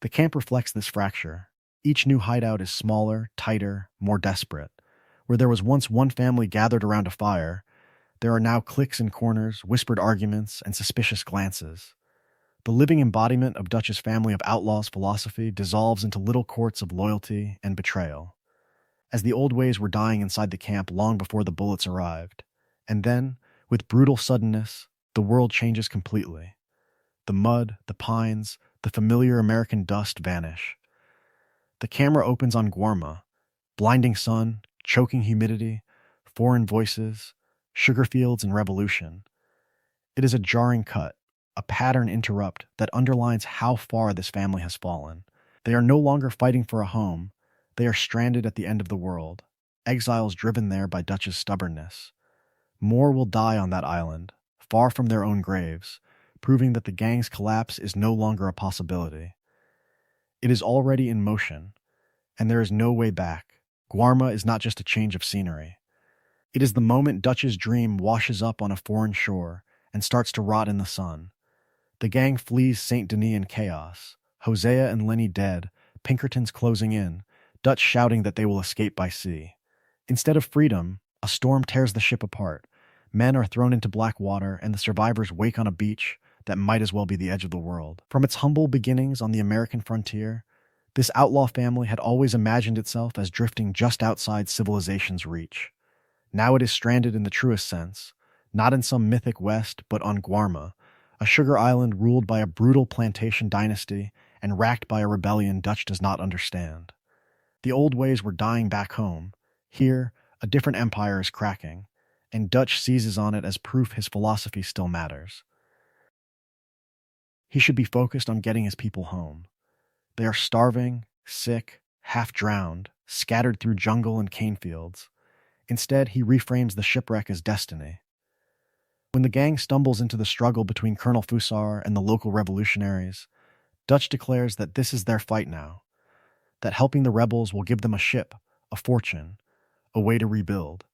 The camp reflects this fracture. Each new hideout is smaller, tighter, more desperate. Where there was once one family gathered around a fire, there are now cliques in corners, whispered arguments, and suspicious glances. The living embodiment of Dutch's family of outlaws philosophy dissolves into little courts of loyalty and betrayal. As the old ways were dying inside the camp long before the bullets arrived. And then, with brutal suddenness, the world changes completely. The mud, the pines, the familiar American dust vanish. The camera opens on Guarma, blinding sun, choking humidity, foreign voices, sugar fields, and revolution. It is a jarring cut, a pattern interrupt that underlines how far this family has fallen. They are no longer fighting for a home. They are stranded at the end of the world, exiles driven there by Dutch's stubbornness. More will die on that island, far from their own graves, proving that the gang's collapse is no longer a possibility. It is already in motion, and there is no way back. Guarma is not just a change of scenery. It is the moment Dutch's dream washes up on a foreign shore and starts to rot in the sun. The gang flees Saint Denis in chaos, Hosea and Lenny dead, Pinkertons closing in, Dutch shouting that they will escape by sea. Instead of freedom, a storm tears the ship apart. Men are thrown into black water, and the survivors wake on a beach that might as well be the edge of the world. From its humble beginnings on the American frontier, this outlaw family had always imagined itself as drifting just outside civilization's reach. Now it is stranded in the truest sense, not in some mythic west, but on Guarma, a sugar island ruled by a brutal plantation dynasty and racked by a rebellion Dutch does not understand. The old ways were dying back home. Here, a different empire is cracking, and Dutch seizes on it as proof his philosophy still matters. He should be focused on getting his people home. They are starving, sick, half-drowned, scattered through jungle and cane fields. Instead, he reframes the shipwreck as destiny. When the gang stumbles into the struggle between Colonel Fusar and the local revolutionaries, Dutch declares that this is their fight now, that helping the rebels will give them a ship, a fortune, a way to rebuild.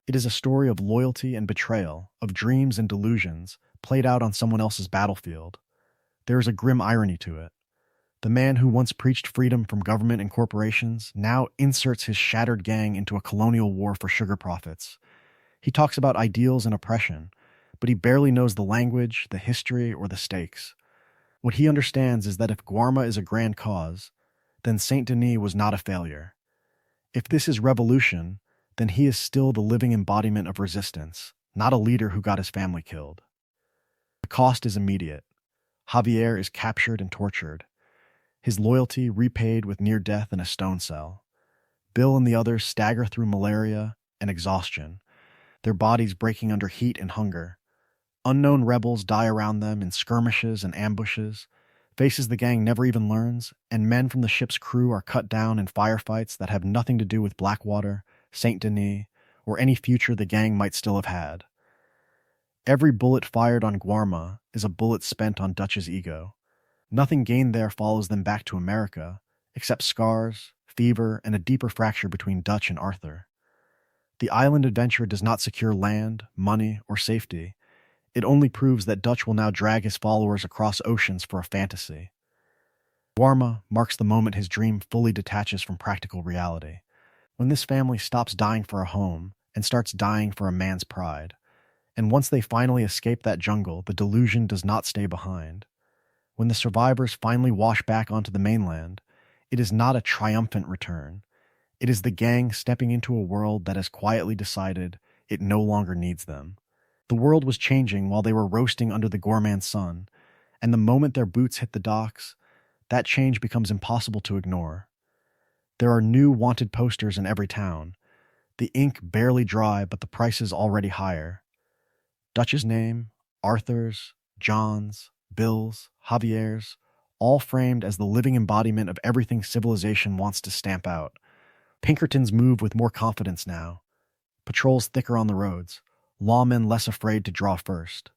It is a story of loyalty and betrayal, of dreams and delusions, played out on someone else's battlefield. There is a grim irony to it. The man who once preached freedom from government and corporations now inserts his shattered gang into a colonial war for sugar profits. He talks about ideals and oppression, but he barely knows the language, the history, or the stakes. What he understands is that if Guarma is a grand cause, then Saint Denis was not a failure. If this is revolution, then he is still the living embodiment of resistance, not a leader who got his family killed. The cost is immediate. Javier is captured and tortured, his loyalty repaid with near death in a stone cell. Bill and the others stagger through malaria and exhaustion, their bodies breaking under heat and hunger. Unknown rebels die around them in skirmishes and ambushes, faces the gang never even learns, and men from the ship's crew are cut down in firefights that have nothing to do with Blackwater, Saint Denis, or any future the gang might still have had. Every bullet fired on Guarma is a bullet spent on Dutch's ego. Nothing gained there follows them back to America, except scars, fever, and a deeper fracture between Dutch and Arthur. The island adventure does not secure land, money, or safety. It only proves that Dutch will now drag his followers across oceans for a fantasy. Guarma marks the moment his dream fully detaches from practical reality. When this family stops dying for a home and starts dying for a man's pride. And once they finally escape that jungle, the delusion does not stay behind. When the survivors finally wash back onto the mainland, it is not a triumphant return. It is the gang stepping into a world that has quietly decided it no longer needs them. The world was changing while they were roasting under the gourmand sun, and the moment their boots hit the docks, that change becomes impossible to ignore. There are new wanted posters in every town, the ink barely dry but the prices already higher. Dutch's name, Arthur's, John's, Bill's, Javier's, all framed as the living embodiment of everything civilization wants to stamp out. Pinkertons move with more confidence now. Patrols thicker on the roads, lawmen less afraid to draw first.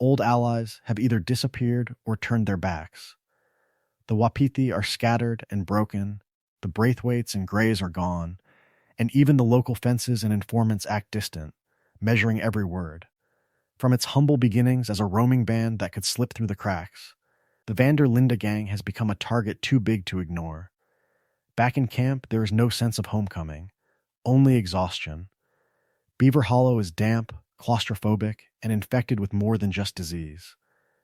Old allies have either disappeared or turned their backs. The Wapiti are scattered and broken, the Braithwaites and Greys are gone, and even the local fences and informants act distant, measuring every word. From its humble beginnings as a roaming band that could slip through the cracks, the Linde gang has become a target too big to ignore. Back in camp, there is no sense of homecoming, only exhaustion. Beaver Hollow is damp, claustrophobic, and infected with more than just disease.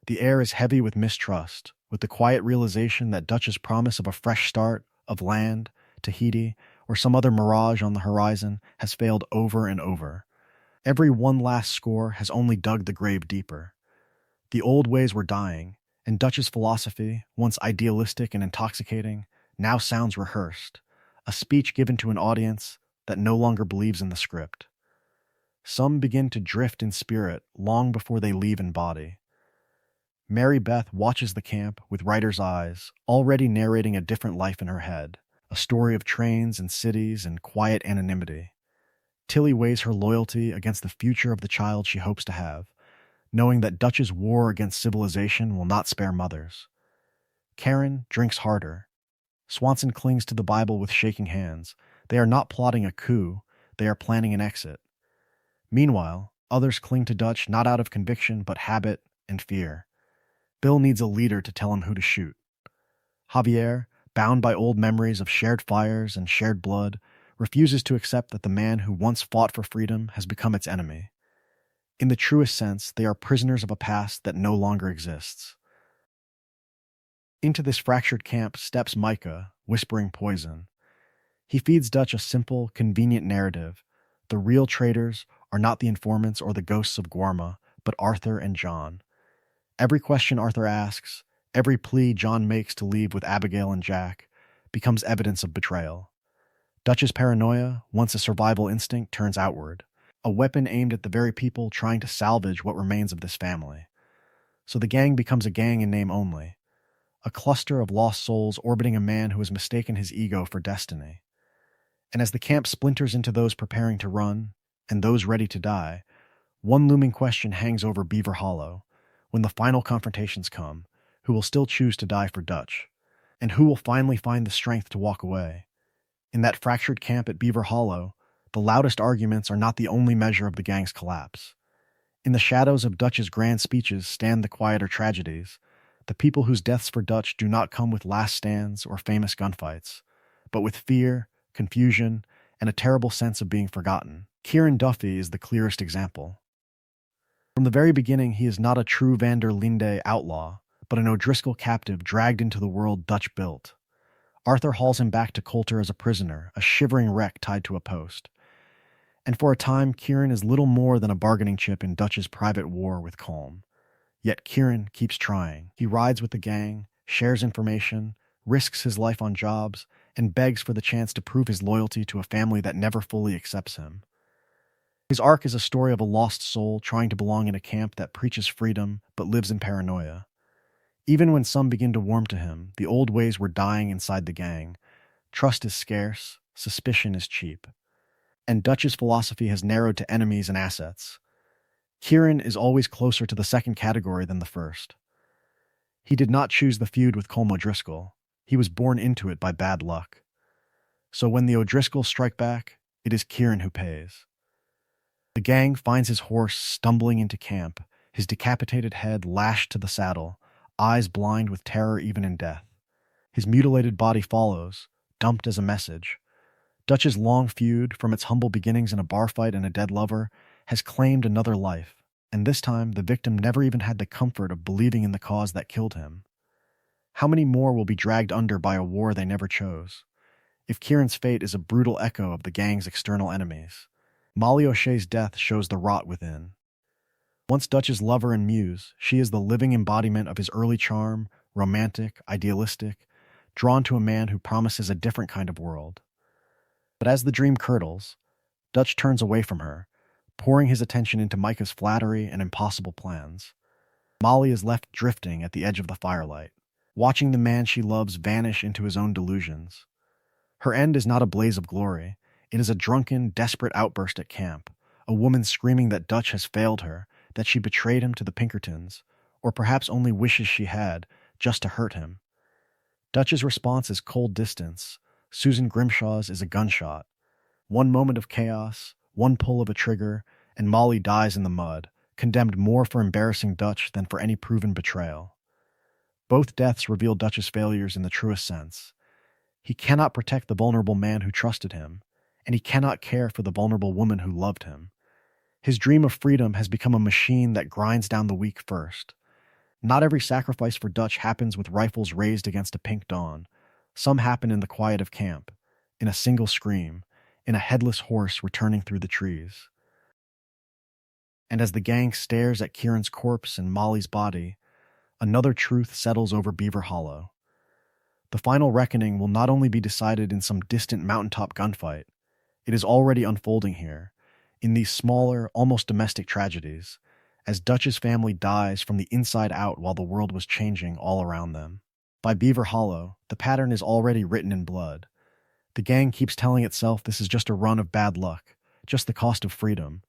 The air is heavy with mistrust, with the quiet realization that Dutch's promise of a fresh start, of land, Tahiti, or some other mirage on the horizon has failed over and over. Every one last score has only dug the grave deeper. The old ways were dying, and Dutch's philosophy, once idealistic and intoxicating, now sounds rehearsed, a speech given to an audience that no longer believes in the script. Some begin to drift in spirit long before they leave in body. Mary Beth watches the camp with writer's eyes, already narrating a different life in her head, a story of trains and cities and quiet anonymity. Tilly weighs her loyalty against the future of the child she hopes to have, knowing that Dutch's war against civilization will not spare mothers. Karen drinks harder. Swanson clings to the Bible with shaking hands. They are not plotting a coup, they are planning an exit. Meanwhile, others cling to Dutch not out of conviction but habit and fear. Bill needs a leader to tell him who to shoot. Javier, bound by old memories of shared fires and shared blood, refuses to accept that the man who once fought for freedom has become its enemy. In the truest sense, they are prisoners of a past that no longer exists. Into this fractured camp steps Micah, whispering poison. He feeds Dutch a simple, convenient narrative. The real traitors are not the informants or the ghosts of Guarma, but Arthur and John. Every question Arthur asks, every plea John makes to leave with Abigail and Jack, becomes evidence of betrayal. Dutch's paranoia, once a survival instinct, turns outward, a weapon aimed at the very people trying to salvage what remains of this family. So the gang becomes a gang in name only, a cluster of lost souls orbiting a man who has mistaken his ego for destiny. And as the camp splinters into those preparing to run and those ready to die, One looming question hangs over Beaver Hollow. When the final confrontations come, who will still choose to die for Dutch? And who will finally find the strength to walk away? In that fractured camp at Beaver Hollow, the loudest arguments are not the only measure of the gang's collapse. In the shadows of Dutch's grand speeches stand the quieter tragedies, the people whose deaths for Dutch do not come with last stands or famous gunfights, but with fear, confusion, and a terrible sense of being forgotten. Kieran Duffy is the clearest example. From the very beginning, he is not a true Van der Linde outlaw, but an O'Driscoll captive dragged into the world Dutch built. Arthur hauls him back to Coulter as a prisoner, a shivering wreck tied to a post. And for a time, Kieran is little more than a bargaining chip in Dutch's private war with Colm. Yet Kieran keeps trying. He rides with the gang, shares information, risks his life on jobs, and begs for the chance to prove his loyalty to a family that never fully accepts him. His arc is a story of a lost soul trying to belong in a camp that preaches freedom but lives in paranoia. Even when some begin to warm to him, the old ways were dying inside the gang. Trust is scarce, suspicion is cheap. And Dutch's philosophy has narrowed to enemies and assets. Kieran is always closer to the second category than the first. He did not choose the feud with Colm O'Driscoll. He was born into it by bad luck. So when the O'Driscolls strike back, it is Kieran who pays. The gang finds his horse stumbling into camp, his decapitated head lashed to the saddle, eyes blind with terror even in death. His mutilated body follows, dumped as a message. Dutch's long feud, from its humble beginnings in a bar fight and a dead lover, has claimed another life, and this time the victim never even had the comfort of believing in the cause that killed him. How many more will be dragged under by a war they never chose? If Kieran's fate is a brutal echo of the gang's external enemies, Molly O'Shea's death shows the rot within. Once Dutch's lover and muse, she is the living embodiment of his early charm, romantic, idealistic, drawn to a man who promises a different kind of world. But as the dream curdles, Dutch turns away from her, pouring his attention into Micah's flattery and impossible plans. Molly is left drifting at the edge of the firelight, watching the man she loves vanish into his own delusions. Her end is not a blaze of glory. It is a drunken, desperate outburst at camp, a woman screaming that Dutch has failed her, that she betrayed him to the Pinkertons, or perhaps only wishes she had, just to hurt him. Dutch's response is cold distance. Susan Grimshaw's is a gunshot. One moment of chaos, one pull of a trigger, and Molly dies in the mud, condemned more for embarrassing Dutch than for any proven betrayal. Both deaths reveal Dutch's failures in the truest sense. He cannot protect the vulnerable man who trusted him, and he cannot care for the vulnerable woman who loved him. His dream of freedom has become a machine that grinds down the weak first. Not every sacrifice for Dutch happens with rifles raised against a pink dawn. Some happen in the quiet of camp, in a single scream, in a headless horse returning through the trees. And as the gang stares at Kieran's corpse and Molly's body, another truth settles over Beaver Hollow. The final reckoning will not only be decided in some distant mountaintop gunfight, it is already unfolding here, in these smaller, almost domestic tragedies, as Dutch's family dies from the inside out while the world was changing all around them. By Beaver Hollow, the pattern is already written in blood. The gang keeps telling itself this is just a run of bad luck, just the cost of freedom,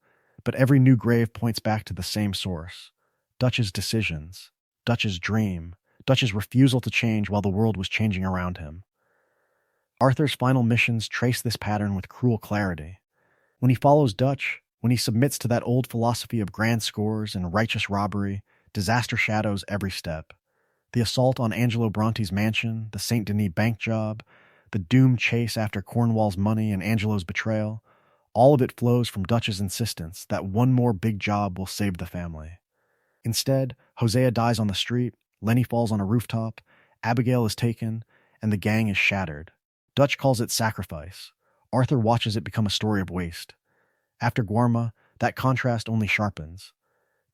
but every new grave points back to the same source: Dutch's decisions, Dutch's dream, Dutch's refusal to change while the world was changing around him. Arthur's final missions trace this pattern with cruel clarity. When he follows Dutch, when he submits to that old philosophy of grand scores and righteous robbery, disaster shadows every step. The assault on Angelo Bronte's mansion, the St. Denis bank job, the doomed chase after Cornwall's money and Angelo's betrayal, all of it flows from Dutch's insistence that one more big job will save the family. Instead, Hosea dies on the street, Lenny falls on a rooftop, Abigail is taken, and the gang is shattered. Dutch calls it sacrifice. Arthur watches it become a story of waste. After Guarma, that contrast only sharpens.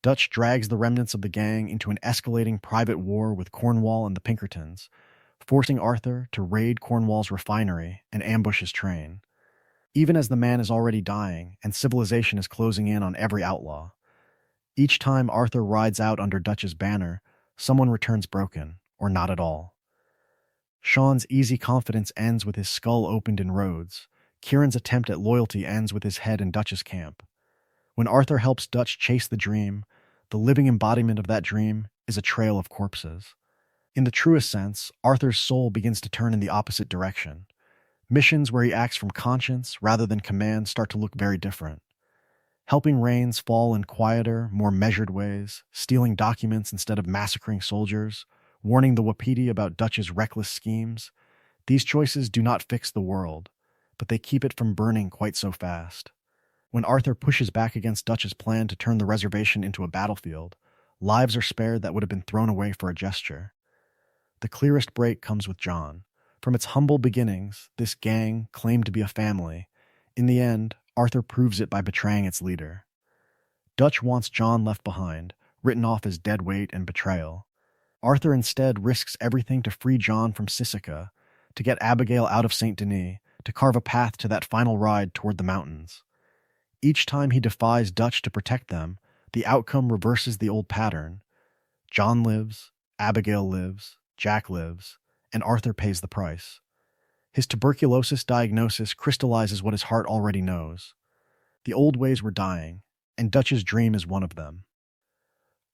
Dutch drags the remnants of the gang into an escalating private war with Cornwall and the Pinkertons, forcing Arthur to raid Cornwall's refinery and ambush his train. Even as the man is already dying and civilization is closing in on every outlaw, each time Arthur rides out under Dutch's banner, someone returns broken, or not at all. Sean's easy confidence ends with his skull opened in Rhodes. Kieran's attempt at loyalty ends with his head in Dutch's camp. When Arthur helps Dutch chase the dream, the living embodiment of that dream is a trail of corpses. In the truest sense, Arthur's soul begins to turn in the opposite direction. Missions where he acts from conscience rather than command start to look very different. Helping rains fall in quieter, more measured ways, stealing documents instead of massacring soldiers, warning the Wapiti about Dutch's reckless schemes. These choices do not fix the world, but they keep it from burning quite so fast. When Arthur pushes back against Dutch's plan to turn the reservation into a battlefield, lives are spared that would have been thrown away for a gesture. The clearest break comes with John. From its humble beginnings, this gang claimed to be a family. In the end, Arthur proves it by betraying its leader. Dutch wants John left behind, written off as dead weight and betrayal. Arthur instead risks everything to free John from Sisika, to get Abigail out of Saint Denis, to carve a path to that final ride toward the mountains. Each time he defies Dutch to protect them, the outcome reverses the old pattern. John lives, Abigail lives, Jack lives, and Arthur pays the price. His tuberculosis diagnosis crystallizes what his heart already knows. The old ways were dying, and Dutch's dream is one of them.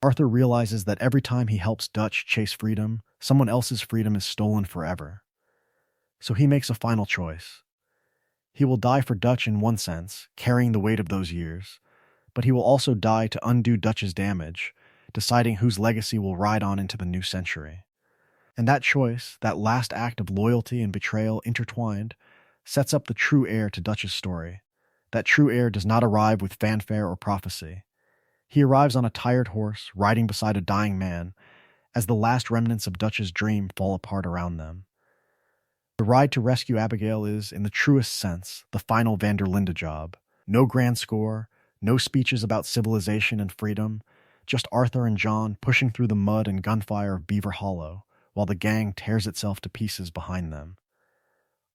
Arthur realizes that every time he helps Dutch chase freedom, someone else's freedom is stolen forever. So he makes a final choice. He will die for Dutch in one sense, carrying the weight of those years, but he will also die to undo Dutch's damage, deciding whose legacy will ride on into the new century. And that choice, that last act of loyalty and betrayal intertwined, sets up the true heir to Dutch's story. That true heir does not arrive with fanfare or prophecy. He arrives on a tired horse, riding beside a dying man, as the last remnants of Dutch's dream fall apart around them. The ride to rescue Abigail is, in the truest sense, the final van der Linde job. No grand score, no speeches about civilization and freedom, just Arthur and John pushing through the mud and gunfire of Beaver Hollow, while the gang tears itself to pieces behind them.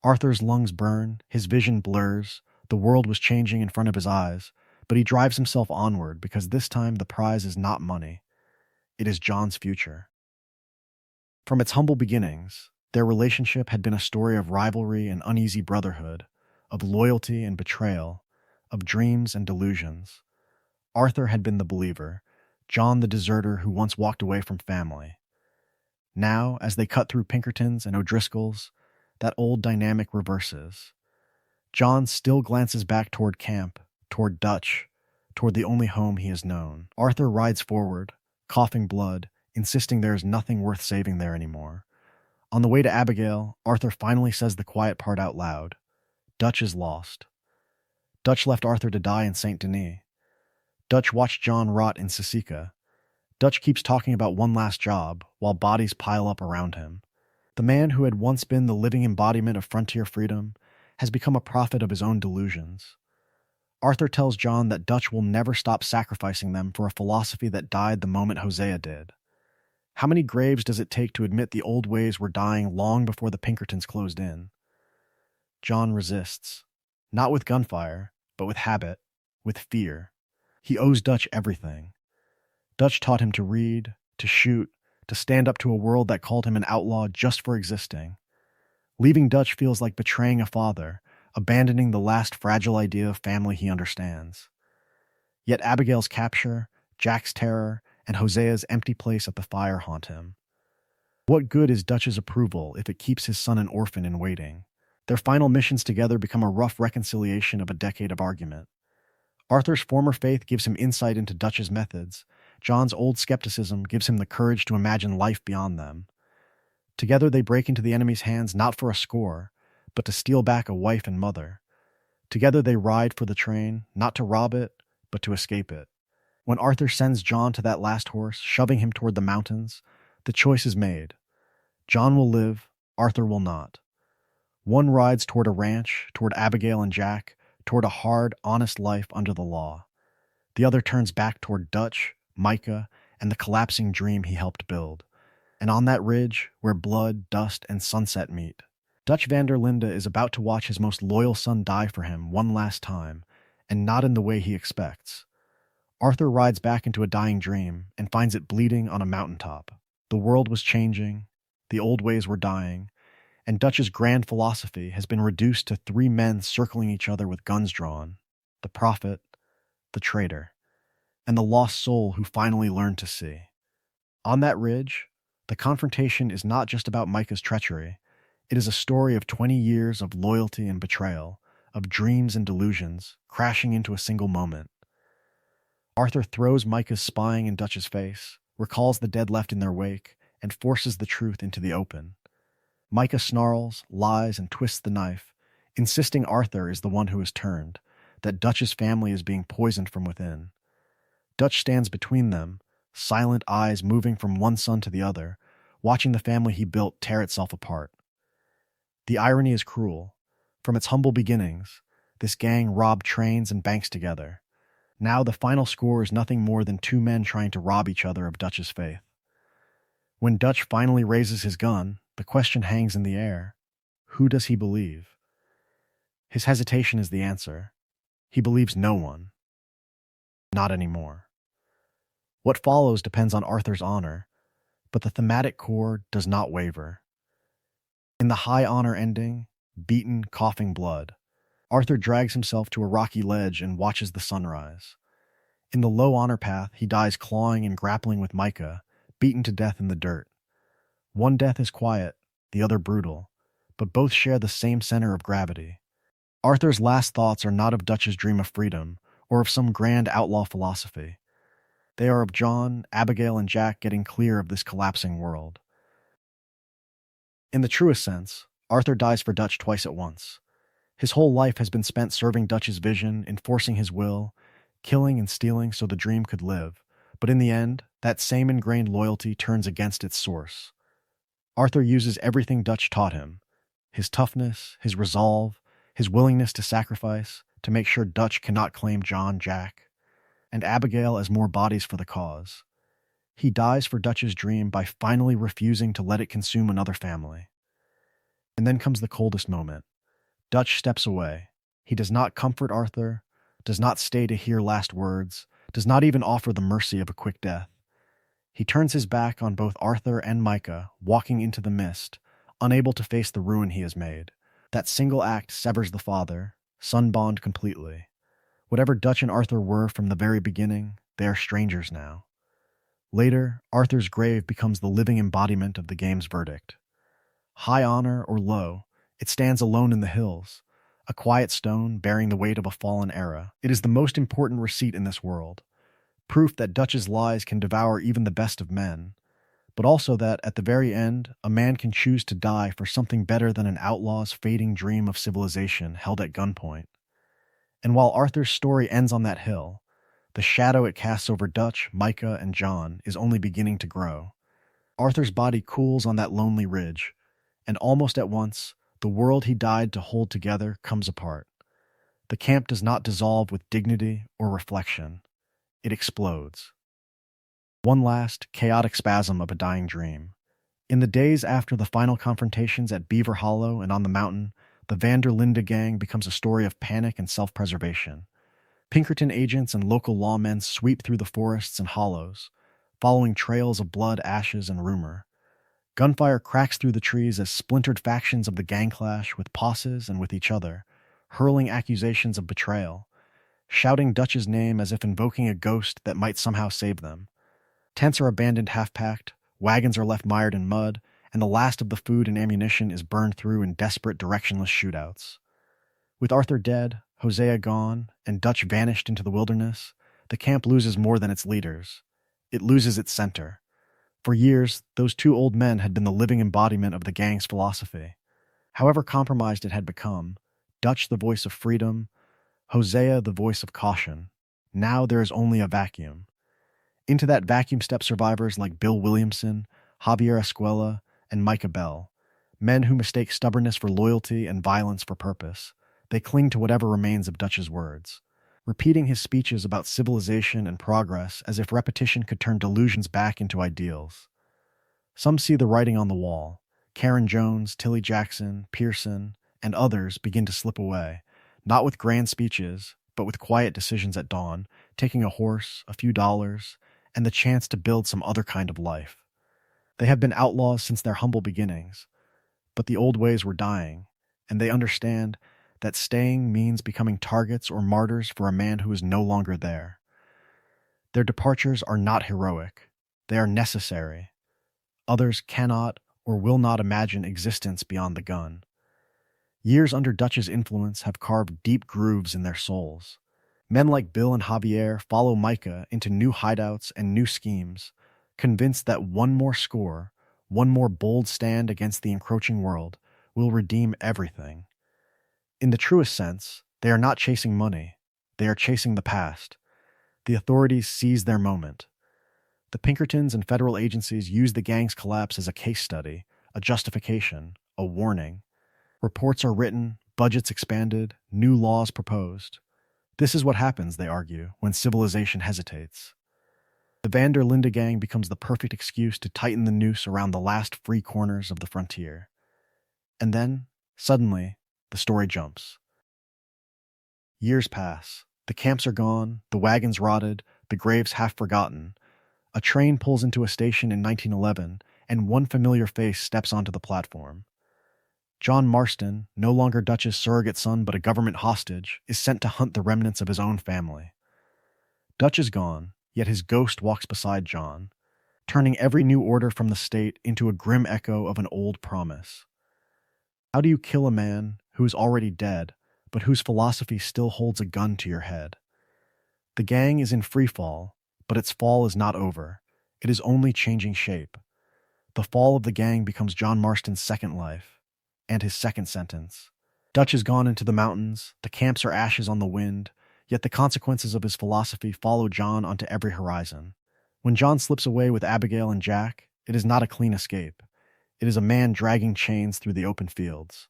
Arthur's lungs burn, his vision blurs, the world was changing in front of his eyes, but he drives himself onward because this time the prize is not money. It is John's future. From its humble beginnings, their relationship had been a story of rivalry and uneasy brotherhood, of loyalty and betrayal, of dreams and delusions. Arthur had been the believer, John the deserter who once walked away from family. Now, as they cut through Pinkertons and O'Driscolls, that old dynamic reverses. John still glances back toward camp, toward Dutch, toward the only home he has known. Arthur rides forward, coughing blood, insisting there is nothing worth saving there anymore. On the way to Abigail, Arthur finally says the quiet part out loud. Dutch is lost. Dutch left Arthur to die in Saint Denis. Dutch watched John rot in Sisika. Dutch keeps talking about one last job, while bodies pile up around him. The man who had once been the living embodiment of frontier freedom has become a prophet of his own delusions. Arthur tells John that Dutch will never stop sacrificing them for a philosophy that died the moment Hosea did. How many graves does it take to admit the old ways were dying long before the Pinkertons closed in? John resists, not with gunfire, but with habit, with fear. He owes Dutch everything. Dutch taught him to read, to shoot, to stand up to a world that called him an outlaw just for existing. Leaving Dutch feels like betraying a father, abandoning the last fragile idea of family he understands. Yet Abigail's capture, Jack's terror, and Hosea's empty place at the fire haunt him. What good is Dutch's approval if it keeps his son an orphan in waiting? Their final missions together become a rough reconciliation of a decade of argument. Arthur's former faith gives him insight into Dutch's methods. John's old skepticism gives him the courage to imagine life beyond them. Together they break into the enemy's hands not for a score, but to steal back a wife and mother. Together they ride for the train, not to rob it, but to escape it. When Arthur sends John to that last horse, shoving him toward the mountains, the choice is made. John will live, Arthur will not. One rides toward a ranch, toward Abigail and Jack, toward a hard, honest life under the law. The other turns back toward Dutch, Micah, and the collapsing dream he helped build. And on that ridge, where blood, dust, and sunset meet, Dutch van der Linde is about to watch his most loyal son die for him one last time, and not in the way he expects. Arthur rides back into a dying dream and finds it bleeding on a mountaintop. The world was changing, the old ways were dying, and Dutch's grand philosophy has been reduced to three men circling each other with guns drawn: the prophet, the traitor, and the lost soul who finally learned to see. On that ridge, the confrontation is not just about Micah's treachery. It is a story of 20 years of loyalty and betrayal, of dreams and delusions, crashing into a single moment. Arthur throws Micah's spying in Dutch's face, recalls the dead left in their wake, and forces the truth into the open. Micah snarls, lies, and twists the knife, insisting Arthur is the one who is turned, that Dutch's family is being poisoned from within. Dutch stands between them, silent eyes moving from one son to the other, watching the family he built tear itself apart. The irony is cruel. From its humble beginnings, this gang robbed trains and banks together. Now the final score is nothing more than two men trying to rob each other of Dutch's faith. When Dutch finally raises his gun, the question hangs in the air. Who does he believe? His hesitation is the answer. He believes no one. Not anymore. What follows depends on Arthur's honor, but the thematic core does not waver. In the high honor ending, beaten, coughing blood, Arthur drags himself to a rocky ledge and watches the sunrise. In the low honor path, he dies clawing and grappling with Micah, beaten to death in the dirt. One death is quiet, the other brutal, but both share the same center of gravity. Arthur's last thoughts are not of Dutch's dream of freedom or of some grand outlaw philosophy. They are of John, Abigail, and Jack getting clear of this collapsing world. In the truest sense, Arthur dies for Dutch twice at once. His whole life has been spent serving Dutch's vision, enforcing his will, killing and stealing so the dream could live. But in the end, that same ingrained loyalty turns against its source. Arthur uses everything Dutch taught him, his toughness, his resolve, his willingness to sacrifice, to make sure Dutch cannot claim John, Jack, and Abigail as more bodies for the cause. He dies for Dutch's dream by finally refusing to let it consume another family. And then comes the coldest moment. Dutch steps away. He does not comfort Arthur, does not stay to hear last words, does not even offer the mercy of a quick death. He turns his back on both Arthur and Micah, walking into the mist, unable to face the ruin he has made. That single act severs the father-son bond completely. Whatever Dutch and Arthur were from the very beginning, they are strangers now. Later, Arthur's grave becomes the living embodiment of the game's verdict. High honor or low, it stands alone in the hills, a quiet stone bearing the weight of a fallen era. It is the most important receipt in this world, proof that Dutch's lies can devour even the best of men, but also that, at the very end, a man can choose to die for something better than an outlaw's fading dream of civilization held at gunpoint. And while Arthur's story ends on that hill, the shadow it casts over Dutch, Micah, and John is only beginning to grow. Arthur's body cools on that lonely ridge, and almost at once, the world he died to hold together comes apart. The camp does not dissolve with dignity or reflection. It explodes. One last, chaotic spasm of a dying dream. In the days after the final confrontations at Beaver Hollow and on the mountain, the Linde gang becomes a story of panic and self-preservation. Pinkerton agents and local lawmen sweep through the forests and hollows, following trails of blood, ashes, and rumor. Gunfire cracks through the trees as splintered factions of the gang clash with bosses and with each other, hurling accusations of betrayal, shouting Dutch's name as if invoking a ghost that might somehow save them. Tents are abandoned half-packed, wagons are left mired in mud, and the last of the food and ammunition is burned through in desperate, directionless shootouts. With Arthur dead, Hosea gone, and Dutch vanished into the wilderness, the camp loses more than its leaders. It loses its center. For years, those two old men had been the living embodiment of the gang's philosophy. However compromised it had become, Dutch the voice of freedom, Hosea the voice of caution. Now there is only a vacuum. Into that vacuum step survivors like Bill Williamson, Javier Escuela, and Micah Bell, men who mistake stubbornness for loyalty and violence for purpose. They cling to whatever remains of Dutch's words, repeating his speeches about civilization and progress as if repetition could turn delusions back into ideals. Some see the writing on the wall. Karen Jones, Tilly Jackson, Pearson, and others begin to slip away, not with grand speeches, but with quiet decisions at dawn, taking a horse, a few dollars, and the chance to build some other kind of life. They have been outlaws since their humble beginnings, but the old ways were dying, and they understand that staying means becoming targets or martyrs for a man who is no longer there. Their departures are not heroic. They are necessary. Others cannot or will not imagine existence beyond the gun. Years under Dutch's influence have carved deep grooves in their souls. Men like Bill and Javier follow Micah into new hideouts and new schemes, convinced that one more score, one more bold stand against the encroaching world, will redeem everything. In the truest sense, they are not chasing money. They are chasing the past. The authorities seize their moment. The Pinkertons and federal agencies use the gang's collapse as a case study, a justification, a warning. Reports are written, budgets expanded, new laws proposed. This is what happens, they argue, when civilization hesitates. The Van der Linde gang becomes the perfect excuse to tighten the noose around the last free corners of the frontier. And then, suddenly, the story jumps. Years pass. The camps are gone, the wagons rotted, the graves half forgotten. A train pulls into a station in 1911, and one familiar face steps onto the platform. John Marston, no longer Dutch's surrogate son but a government hostage, is sent to hunt the remnants of his own family. Dutch is gone, yet his ghost walks beside John, turning every new order from the state into a grim echo of an old promise. How do you kill a man who is already dead, but whose philosophy still holds a gun to your head? The gang is in free fall, but its fall is not over. It is only changing shape. The fall of the gang becomes John Marston's second life, and his second sentence. Dutch has gone into the mountains, the camps are ashes on the wind, yet the consequences of his philosophy follow John onto every horizon. When John slips away with Abigail and Jack, it is not a clean escape. It is a man dragging chains through the open fields.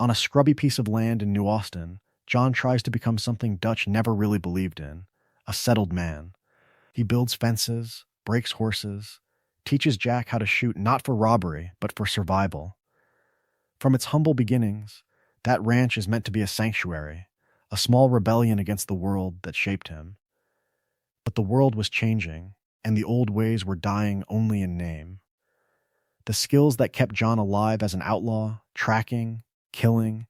On a scrubby piece of land in New Austin, John tries to become something Dutch never really believed in, a settled man. He builds fences, breaks horses, teaches Jack how to shoot not for robbery, but for survival. From its humble beginnings, that ranch is meant to be a sanctuary, a small rebellion against the world that shaped him. But the world was changing, and the old ways were dying only in name. The skills that kept John alive as an outlaw, tracking, killing,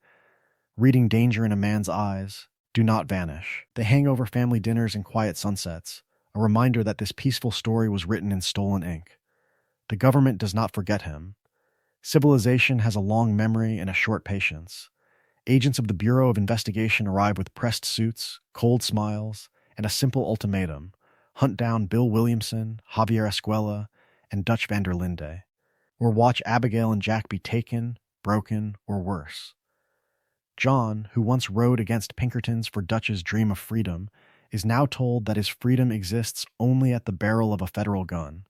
reading danger in a man's eyes, do not vanish. They hang over family dinners and quiet sunsets, a reminder that this peaceful story was written in stolen ink. The government does not forget him. Civilization has a long memory and a short patience. Agents of the Bureau of Investigation arrive with pressed suits, cold smiles, and a simple ultimatum: hunt down Bill Williamson, Javier Escuela, and Dutch van der Linde, or watch Abigail and Jack be taken, broken, or worse. John, who once rode against Pinkertons for Dutch's dream of freedom, is now told that his freedom exists only at the barrel of a federal gun.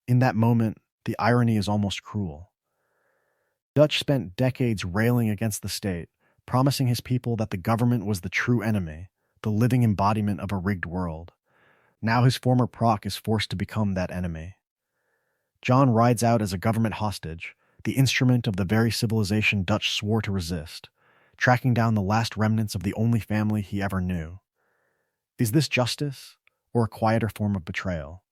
In that moment, the irony is almost cruel. Dutch spent decades railing against the state, promising his people that the government was the true enemy, the living embodiment of a rigged world. Now his former proc is forced to become that enemy. John rides out as a government hostage, the instrument of the very civilization Dutch swore to resist, tracking down the last remnants of the only family he ever knew. Is this justice, or a quieter form of betrayal?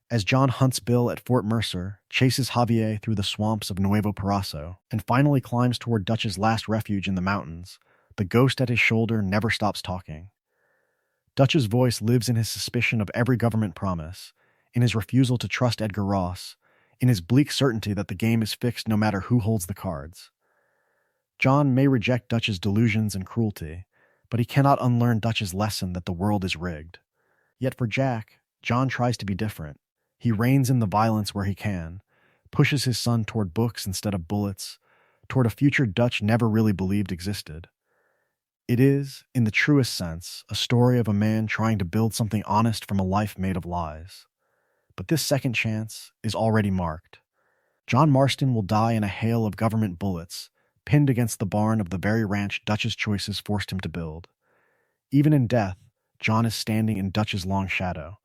As John hunts Bill at Fort Mercer, chases Javier through the swamps of Nuevo Paraíso, and finally climbs toward Dutch's last refuge in the mountains, the ghost at his shoulder never stops talking. Dutch's voice lives in his suspicion of every government promise, in his refusal to trust Edgar Ross, in his bleak certainty that the game is fixed no matter who holds the cards. John may reject Dutch's delusions and cruelty, but he cannot unlearn Dutch's lesson that the world is rigged. Yet for Jack, John tries to be different. He reins in the violence where he can, pushes his son toward books instead of bullets, toward a future Dutch never really believed existed. It is, in the truest sense, a story of a man trying to build something honest from a life made of lies. But this second chance is already marked. John Marston will die in a hail of government bullets, pinned against the barn of the very ranch Dutch's choices forced him to build. Even in death, John is standing in Dutch's long shadow.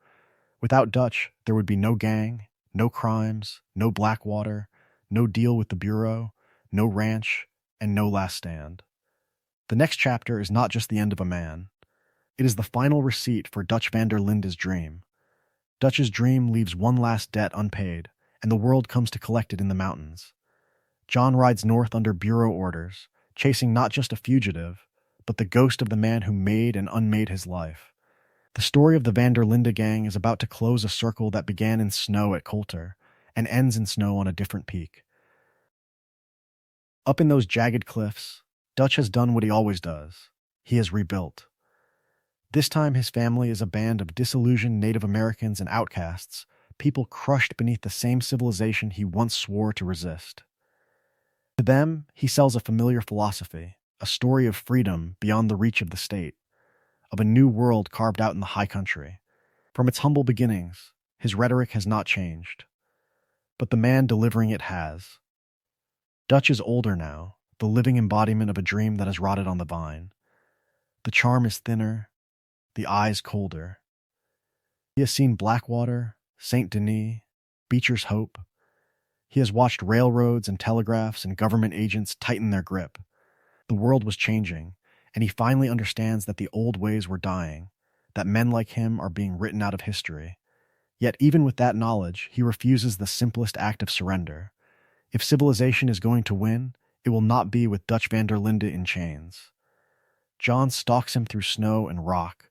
Without Dutch, there would be no gang, no crimes, no Blackwater, no deal with the Bureau, no ranch, and no last stand. The next chapter is not just the end of a man. It is the final receipt for Dutch van der Linde's dream. Dutch's dream leaves one last debt unpaid, and the world comes to collect it in the mountains. John rides north under Bureau orders, chasing not just a fugitive, but the ghost of the man who made and unmade his life. The story of the van der Linde gang is about to close a circle that began in snow at Coulter and ends in snow on a different peak. Up in those jagged cliffs, Dutch has done what he always does. He has rebuilt. This time his family is a band of disillusioned Native Americans and outcasts, people crushed beneath the same civilization he once swore to resist. To them, he sells a familiar philosophy, a story of freedom beyond the reach of the state, of a new world carved out in the high country. From its humble beginnings, his rhetoric has not changed, but the man delivering it has. Dutch is older now, the living embodiment of a dream that has rotted on the vine. The charm is thinner, the eyes colder. He has seen Blackwater, St. Denis, Beecher's Hope. He has watched railroads and telegraphs and government agents tighten their grip. The world was changing, and he finally understands that the old ways were dying, that men like him are being written out of history. Yet even with that knowledge, he refuses the simplest act of surrender. If civilization is going to win, it will not be with Dutch van der Linde in chains. John stalks him through snow and rock,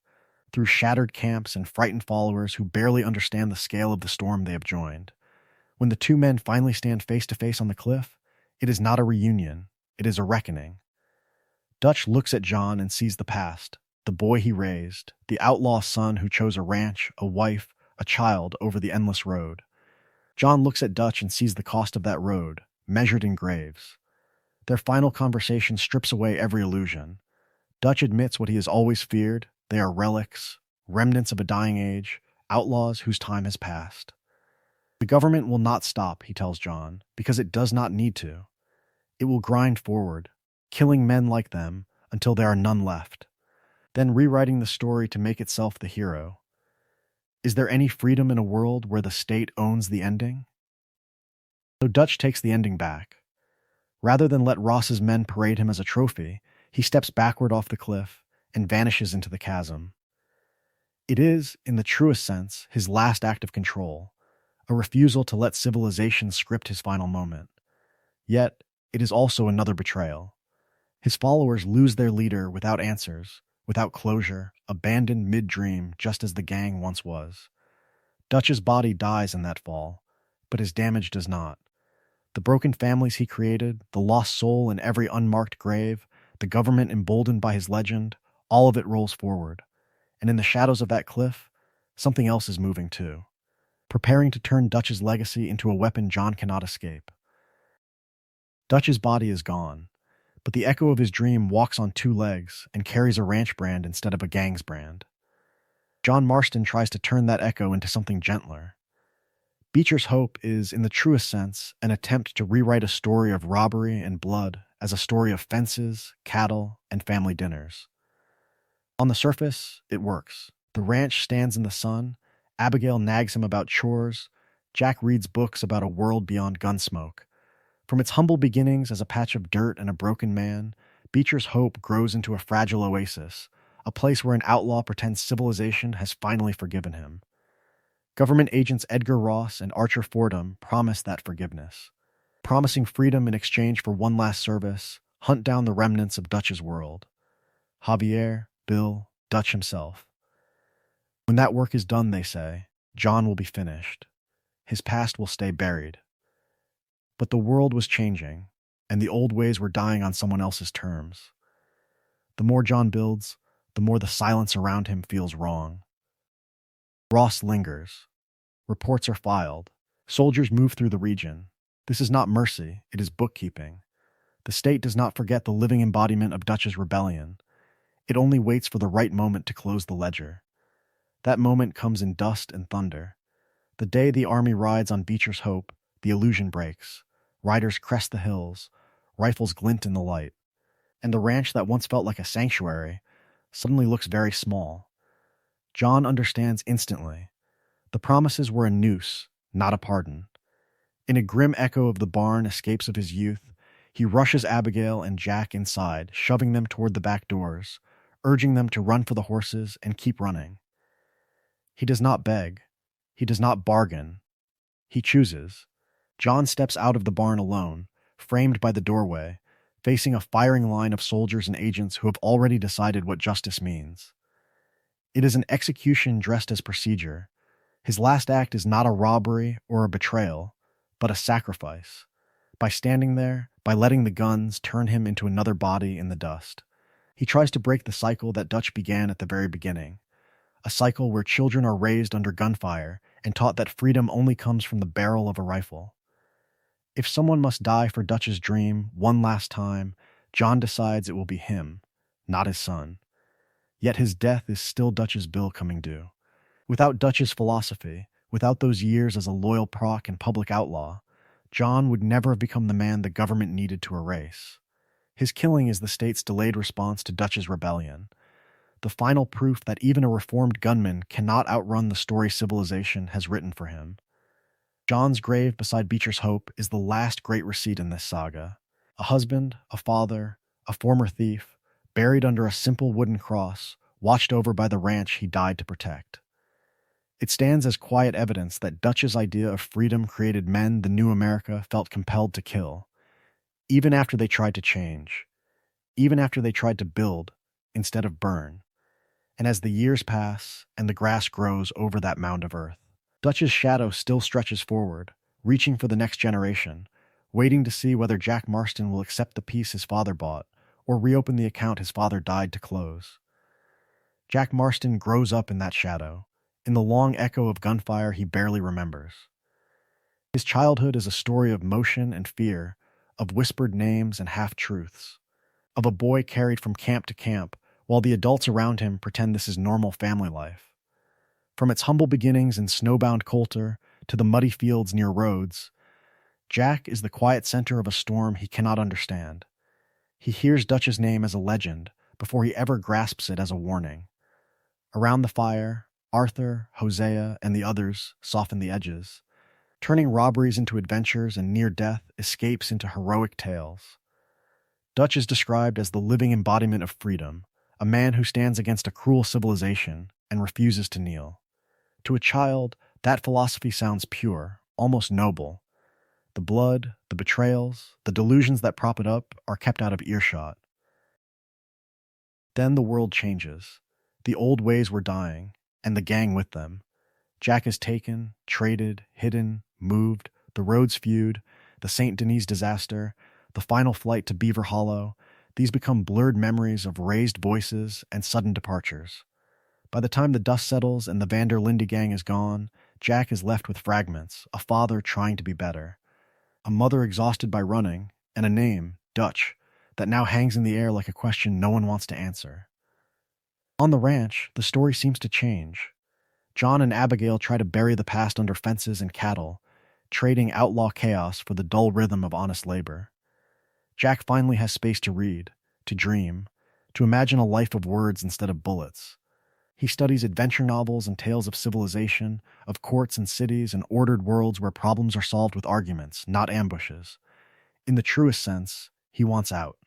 through shattered camps and frightened followers who barely understand the scale of the storm they have joined. When the two men finally stand face to face on the cliff, it is not a reunion, it is a reckoning. Dutch looks at John and sees the past, the boy he raised, the outlaw son who chose a ranch, a wife, a child over the endless road. John looks at Dutch and sees the cost of that road, measured in graves. Their final conversation strips away every illusion. Dutch admits what he has always feared: they are relics, remnants of a dying age, outlaws whose time has passed. The government will not stop, he tells John, because it does not need to. It will grind forward, killing men like them until there are none left, then rewriting the story to make itself the hero. Is there any freedom in a world where the state owns the ending? So Dutch takes the ending back. Rather than let Ross's men parade him as a trophy, he steps backward off the cliff and vanishes into the chasm. It is, in the truest sense, his last act of control, a refusal to let civilization script his final moment. Yet, it is also another betrayal. His followers lose their leader without answers, without closure, abandoned mid-dream just as the gang once was. Dutch's body dies in that fall, but his damage does not. The broken families he created, the lost soul in every unmarked grave, the government emboldened by his legend, all of it rolls forward. And in the shadows of that cliff, something else is moving too, preparing to turn Dutch's legacy into a weapon John cannot escape. Dutch's body is gone, but the echo of his dream walks on two legs and carries a ranch brand instead of a gang's brand. John Marston tries to turn that echo into something gentler. Beecher's Hope is, in the truest sense, an attempt to rewrite a story of robbery and blood as a story of fences, cattle, and family dinners. On the surface, it works. The ranch stands in the sun, Abigail nags him about chores, Jack reads books about a world beyond Gunsmoke. From its humble beginnings as a patch of dirt and a broken man, Beecher's Hope grows into a fragile oasis, a place where an outlaw pretends civilization has finally forgiven him. Government agents Edgar Ross and Archer Fordham promise that forgiveness, promising freedom in exchange for one last service, hunt down the remnants of Dutch's world. Javier, Bill, Dutch himself. When that work is done, they say, John will be finished. His past will stay buried. But the world was changing, and the old ways were dying on someone else's terms. The more John builds, the more the silence around him feels wrong. Ross lingers. Reports are filed. Soldiers move through the region. This is not mercy, it is bookkeeping. The state does not forget the living embodiment of Dutch's rebellion. It only waits for the right moment to close the ledger. That moment comes in dust and thunder. The day the army rides on Beecher's Hope, the illusion breaks. Riders crest the hills. Rifles glint in the light. And the ranch that once felt like a sanctuary suddenly looks very small. John understands instantly. The promises were a noose, not a pardon. In a grim echo of the barn escapes of his youth, he rushes Abigail and Jack inside, shoving them toward the back doors, urging them to run for the horses and keep running. He does not beg. He does not bargain. He chooses. John steps out of the barn alone, framed by the doorway, facing a firing line of soldiers and agents who have already decided what justice means. It is an execution dressed as procedure. His last act is not a robbery or a betrayal, but a sacrifice. By standing there, by letting the guns turn him into another body in the dust. He tries to break the cycle that Dutch began at the very beginning, a cycle where children are raised under gunfire and taught that freedom only comes from the barrel of a rifle. If someone must die for Dutch's dream one last time, John decides it will be him, not his son. Yet his death is still Dutch's bill coming due. Without Dutch's philosophy, without those years as a loyal proc and public outlaw, John would never have become the man the government needed to erase. His killing is the state's delayed response to Dutch's rebellion, the final proof that even a reformed gunman cannot outrun the story civilization has written for him. John's grave beside Beecher's Hope is the last great receipt in this saga. A husband, a father, a former thief, buried under a simple wooden cross, watched over by the ranch he died to protect. It stands as quiet evidence that Dutch's idea of freedom created men the new America felt compelled to kill, even after they tried to change, even after they tried to build instead of burn. And as the years pass and the grass grows over that mound of earth, Dutch's shadow still stretches forward, reaching for the next generation, waiting to see whether Jack Marston will accept the peace his father bought or reopen the account his father died to close. Jack Marston grows up in that shadow, in the long echo of gunfire he barely remembers. His childhood is a story of motion and fear, of whispered names and half-truths, of a boy carried from camp to camp while the adults around him pretend this is normal family life. From its humble beginnings in snowbound Coulter to the muddy fields near Rhodes, Jack is the quiet center of a storm he cannot understand. He hears Dutch's name as a legend before he ever grasps it as a warning. Around the fire, Arthur, Hosea, and the others soften the edges, turning robberies into adventures and near-death escapes into heroic tales. Dutch is described as the living embodiment of freedom, a man who stands against a cruel civilization and refuses to kneel. To a child, that philosophy sounds pure, almost noble. The blood, the betrayals, the delusions that prop it up are kept out of earshot. Then the world changes. The old ways were dying, and the gang with them. Jack is taken, traded, hidden, moved, the Rhodes feud, the St. Denis disaster, the final flight to Beaver Hollow. These become blurred memories of raised voices and sudden departures. By the time the dust settles and the Linde gang is gone, Jack is left with fragments, a father trying to be better, a mother exhausted by running, and a name, Dutch, that now hangs in the air like a question no one wants to answer. On the ranch, the story seems to change. John and Abigail try to bury the past under fences and cattle, trading outlaw chaos for the dull rhythm of honest labor. Jack finally has space to read, to dream, to imagine a life of words instead of bullets. He studies adventure novels and tales of civilization, of courts and cities and ordered worlds where problems are solved with arguments, not ambushes. In the truest sense, he wants out.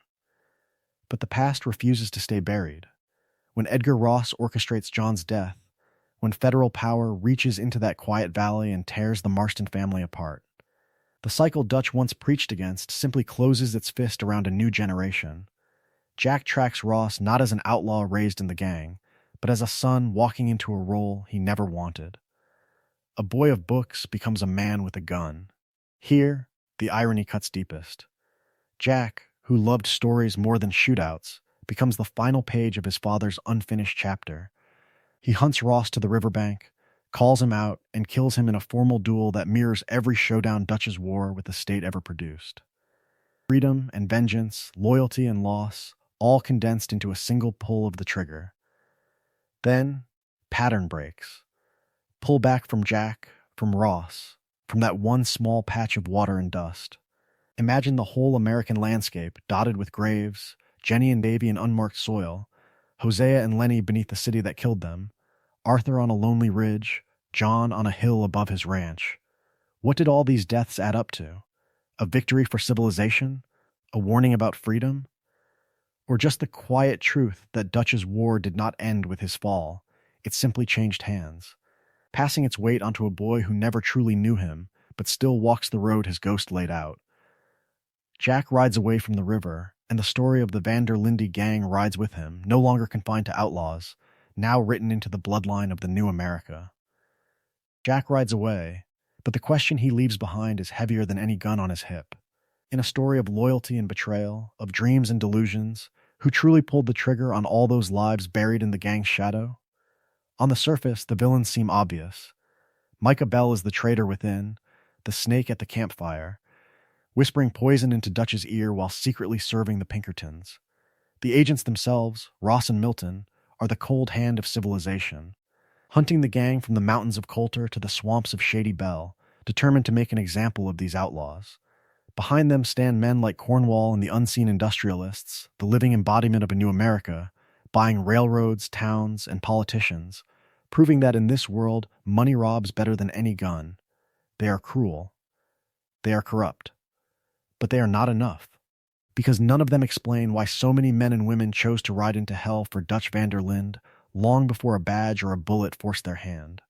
But the past refuses to stay buried. When Edgar Ross orchestrates John's death, when federal power reaches into that quiet valley and tears the Marston family apart, the cycle Dutch once preached against simply closes its fist around a new generation. Jack tracks Ross not as an outlaw raised in the gang, but as a son walking into a role he never wanted. A boy of books becomes a man with a gun. Here, the irony cuts deepest. Jack, who loved stories more than shootouts, becomes the final page of his father's unfinished chapter. He hunts Ross to the riverbank, calls him out, and kills him in a formal duel that mirrors every showdown Dutch's war with the state ever produced. Freedom and vengeance, loyalty and loss, all condensed into a single pull of the trigger. Then, pattern breaks. Pull back from Jack, from Ross, from that one small patch of water and dust. Imagine the whole American landscape dotted with graves, Jenny and Davy in unmarked soil, Hosea and Lenny beneath the city that killed them, Arthur on a lonely ridge, John on a hill above his ranch. What did all these deaths add up to? A victory for civilization? A warning about freedom? Or just the quiet truth that Dutch's war did not end with his fall, it simply changed hands, passing its weight onto a boy who never truly knew him, but still walks the road his ghost laid out. Jack rides away from the river, and the story of the Van der Linde gang rides with him, no longer confined to outlaws, now written into the bloodline of the new America. Jack rides away, but the question he leaves behind is heavier than any gun on his hip. In a story of loyalty and betrayal, of dreams and delusions, who truly pulled the trigger on all those lives buried in the gang's shadow? On the surface, the villains seem obvious. Micah Bell is the traitor within, the snake at the campfire, whispering poison into Dutch's ear while secretly serving the Pinkertons. The agents themselves, Ross and Milton, are the cold hand of civilization, hunting the gang from the mountains of Coulter to the swamps of Shady Bell, determined to make an example of these outlaws. Behind them stand men like Cornwall and the unseen industrialists, the living embodiment of a new America, buying railroads, towns, and politicians, proving that in this world, money robs better than any gun. They are cruel. They are corrupt. But they are not enough, because none of them explain why so many men and women chose to ride into hell for Dutch van der Linde long before a badge or a bullet forced their hand.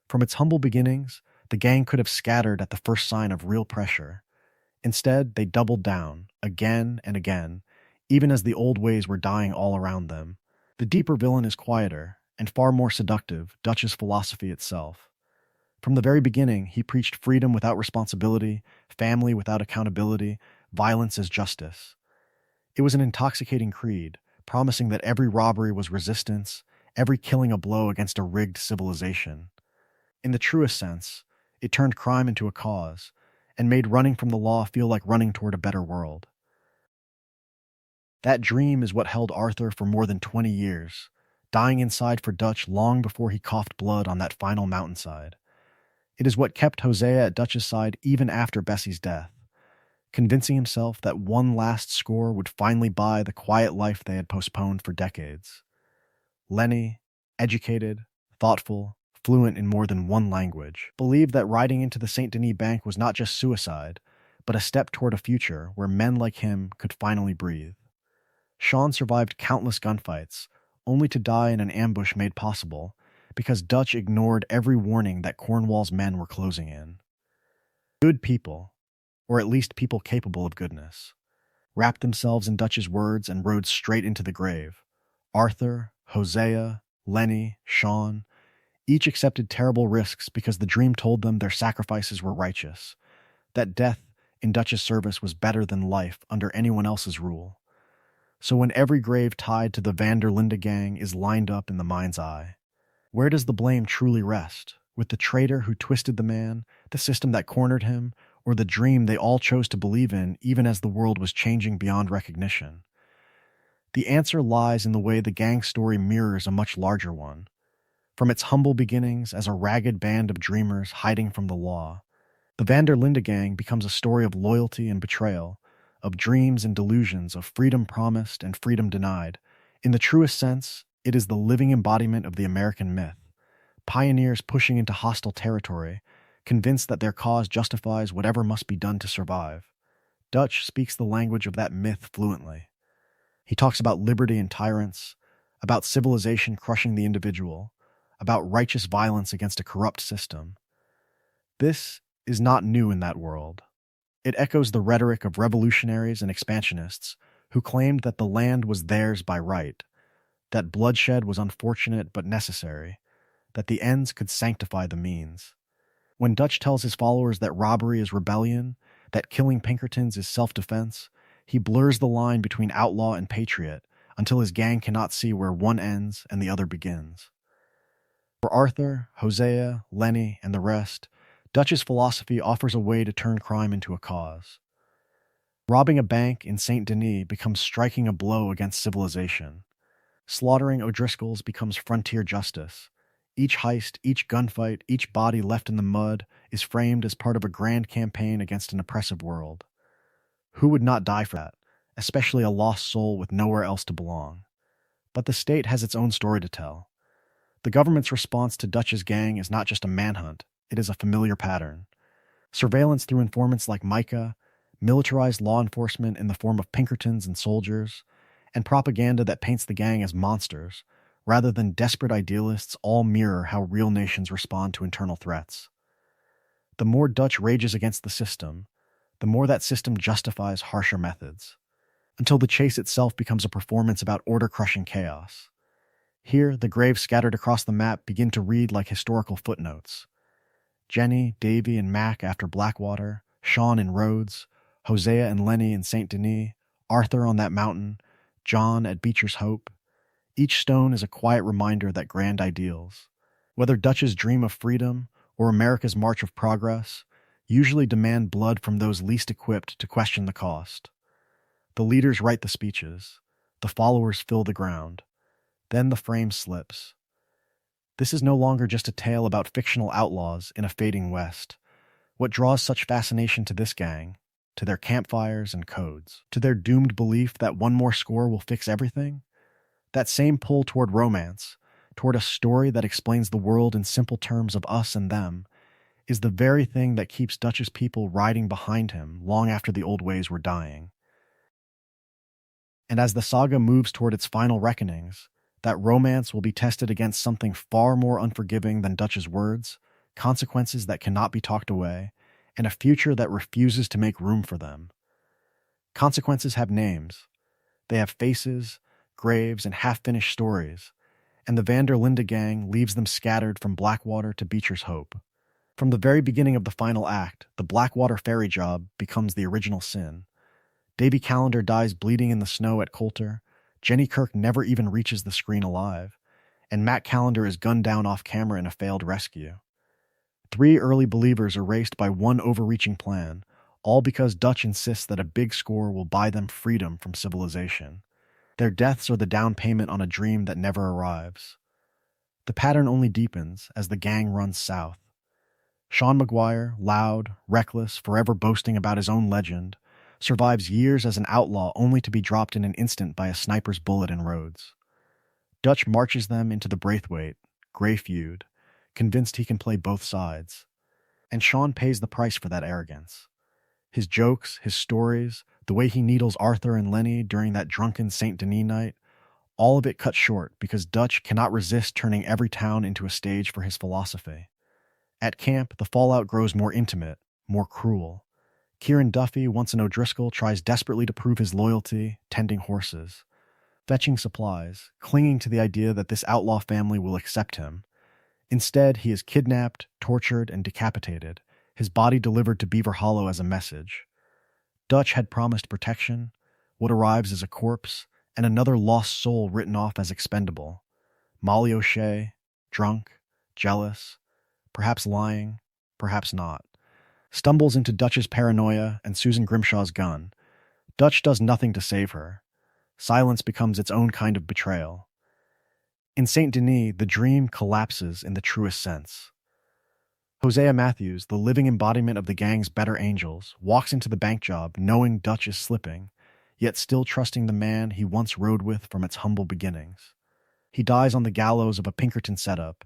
From its humble beginnings, the gang could have scattered at the first sign of real pressure. Instead, they doubled down, again and again, even as the old ways were dying all around them. The deeper villain is quieter, and far more seductive, Dutch's philosophy itself. From the very beginning, he preached freedom without responsibility, family without accountability, violence as justice. It was an intoxicating creed, promising that every robbery was resistance, every killing a blow against a rigged civilization. In the truest sense, it turned crime into a cause, and made running from the law feel like running toward a better world. That dream is what held Arthur for more than 20 years, dying inside for Dutch long before he coughed blood on that final mountainside. It is what kept Hosea at Dutch's side even after Bessie's death, convincing himself that one last score would finally buy the quiet life they had postponed for decades. Lenny, educated, thoughtful, fluent in more than one language, believed that riding into the St. Denis Bank was not just suicide, but a step toward a future where men like him could finally breathe. Sean survived countless gunfights, only to die in an ambush made possible because Dutch ignored every warning that Cornwall's men were closing in. Good people, or at least people capable of goodness, wrapped themselves in Dutch's words and rode straight into the grave. Arthur, Hosea, Lenny, Sean, each accepted terrible risks because the dream told them their sacrifices were righteous, that death in Dutch's service was better than life under anyone else's rule. So when every grave tied to the Van der Linde gang is lined up in the mind's eye, where does the blame truly rest? With the traitor who twisted the man, the system that cornered him, or the dream they all chose to believe in even as the world was changing beyond recognition? The answer lies in the way the gang story mirrors a much larger one. From its humble beginnings as a ragged band of dreamers hiding from the law, the Van der Linde gang becomes a story of loyalty and betrayal, of dreams and delusions, of freedom promised and freedom denied. In the truest sense, it is the living embodiment of the American myth. Pioneers pushing into hostile territory, convinced that their cause justifies whatever must be done to survive. Dutch speaks the language of that myth fluently. He talks about liberty and tyrants, about civilization crushing the individual, about righteous violence against a corrupt system. This is not new in that world. It echoes the rhetoric of revolutionaries and expansionists who claimed that the land was theirs by right, that bloodshed was unfortunate but necessary, that the ends could sanctify the means. When Dutch tells his followers that robbery is rebellion, that killing Pinkertons is self-defense, he blurs the line between outlaw and patriot until his gang cannot see where one ends and the other begins. For Arthur, Hosea, Lenny, and the rest, Dutch's philosophy offers a way to turn crime into a cause. Robbing a bank in St. Denis becomes striking a blow against civilization. Slaughtering O'Driscolls becomes frontier justice. Each heist, each gunfight, each body left in the mud is framed as part of a grand campaign against an oppressive world. Who would not die for that, especially a lost soul with nowhere else to belong? But the state has its own story to tell. The government's response to Dutch's gang is not just a manhunt, it is a familiar pattern. Surveillance through informants like Micah, militarized law enforcement in the form of Pinkertons and soldiers, and propaganda that paints the gang as monsters, rather than desperate idealists, all mirror how real nations respond to internal threats. The more Dutch rages against the system, the more that system justifies harsher methods. until the chase itself becomes a performance about order-crushing chaos. Here, the graves scattered across the map begin to read like historical footnotes. Jenny, Davy, and Mac after Blackwater, Sean in Rhodes, Hosea and Lenny in St. Denis, Arthur on that mountain, John at Beecher's Hope. Each stone is a quiet reminder that grand ideals, whether Dutch's dream of freedom or America's march of progress, usually demand blood from those least equipped to question the cost. The leaders write the speeches, the followers fill the ground. Then the frame slips. This is no longer just a tale about fictional outlaws in a fading West. What draws such fascination to this gang, to their campfires and codes, to their doomed belief that one more score will fix everything? That same pull toward romance, toward a story that explains the world in simple terms of us and them, is the very thing that keeps Dutch's people riding behind him long after the old ways were dying. And as the saga moves toward its final reckonings, that romance will be tested against something far more unforgiving than Dutch's words, consequences that cannot be talked away, and a future that refuses to make room for them. Consequences have names. They have faces, graves, and half-finished stories, and the van der Linde gang leaves them scattered from Blackwater to Beecher's Hope. From the very beginning of the final act, the Blackwater ferry job becomes the original sin. Davy Callender dies bleeding in the snow at Coulter, Jenny Kirk never even reaches the screen alive, and Matt Callender is gunned down off camera in a failed rescue. 3 early believers erased by one overreaching plan, all because Dutch insists that a big score will buy them freedom from civilization. Their deaths are the down payment on a dream that never arrives. The pattern only deepens as the gang runs south. Sean McGuire, loud, reckless, forever boasting about his own legend, survives years as an outlaw only to be dropped in an instant by a sniper's bullet in Rhodes. Dutch marches them into the Braithwaite, gray feud, convinced he can play both sides. And Sean pays the price for that arrogance. His jokes, his stories, the way he needles Arthur and Lenny during that drunken St. Denis night, all of it cut short because Dutch cannot resist turning every town into a stage for his philosophy. At camp, the fallout grows more intimate, more cruel. Kieran Duffy, once an O'Driscoll, tries desperately to prove his loyalty, tending horses, fetching supplies, clinging to the idea that this outlaw family will accept him. Instead, he is kidnapped, tortured, and decapitated, his body delivered to Beaver Hollow as a message. Dutch had promised protection. What arrives is a corpse, and another lost soul written off as expendable. Molly O'Shea, drunk, jealous, perhaps lying, perhaps not, stumbles into Dutch's paranoia and Susan Grimshaw's gun. Dutch does nothing to save her. Silence becomes its own kind of betrayal. In St. Denis, the dream collapses in the truest sense. Hosea Matthews, the living embodiment of the gang's better angels, walks into the bank job knowing Dutch is slipping, yet still trusting the man he once rode with from its humble beginnings. He dies on the gallows of a Pinkerton setup,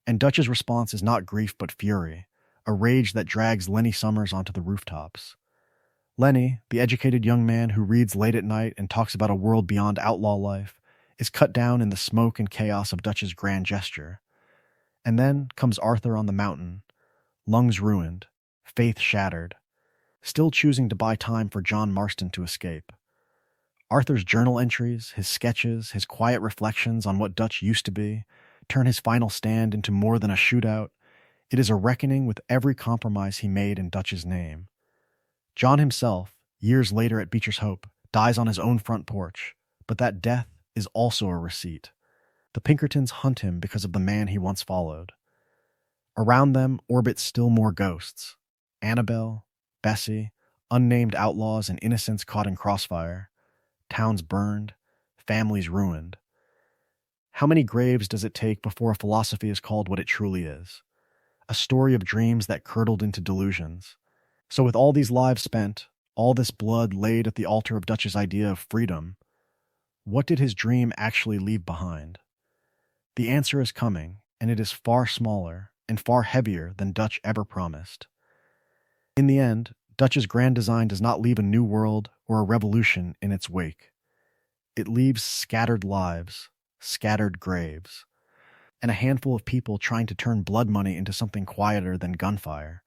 and Dutch's response is not grief but fury, a rage that drags Lenny Summers onto the rooftops. Lenny, the educated young man who reads late at night and talks about a world beyond outlaw life, is cut down in the smoke and chaos of Dutch's grand gesture. And then comes Arthur on the mountain, lungs ruined, faith shattered, still choosing to buy time for John Marston to escape. Arthur's journal entries, his sketches, his quiet reflections on what Dutch used to be, turn his final stand into more than a shootout. It is a reckoning with every compromise he made in Dutch's name. John himself, years later at Beecher's Hope, dies on his own front porch, but that death is also a receipt. The Pinkertons hunt him because of the man he once followed. Around them orbit still more ghosts. Annabelle, Bessie, unnamed outlaws and innocents caught in crossfire, towns burned, families ruined. How many graves does it take before a philosophy is called what it truly is? A story of dreams that curdled into delusions. So with all these lives spent, all this blood laid at the altar of Dutch's idea of freedom, what did his dream actually leave behind? The answer is coming, and it is far smaller and far heavier than Dutch ever promised. In the end, Dutch's grand design does not leave a new world or a revolution in its wake. It leaves scattered lives, scattered graves, and a handful of people trying to turn blood money into something quieter than gunfire.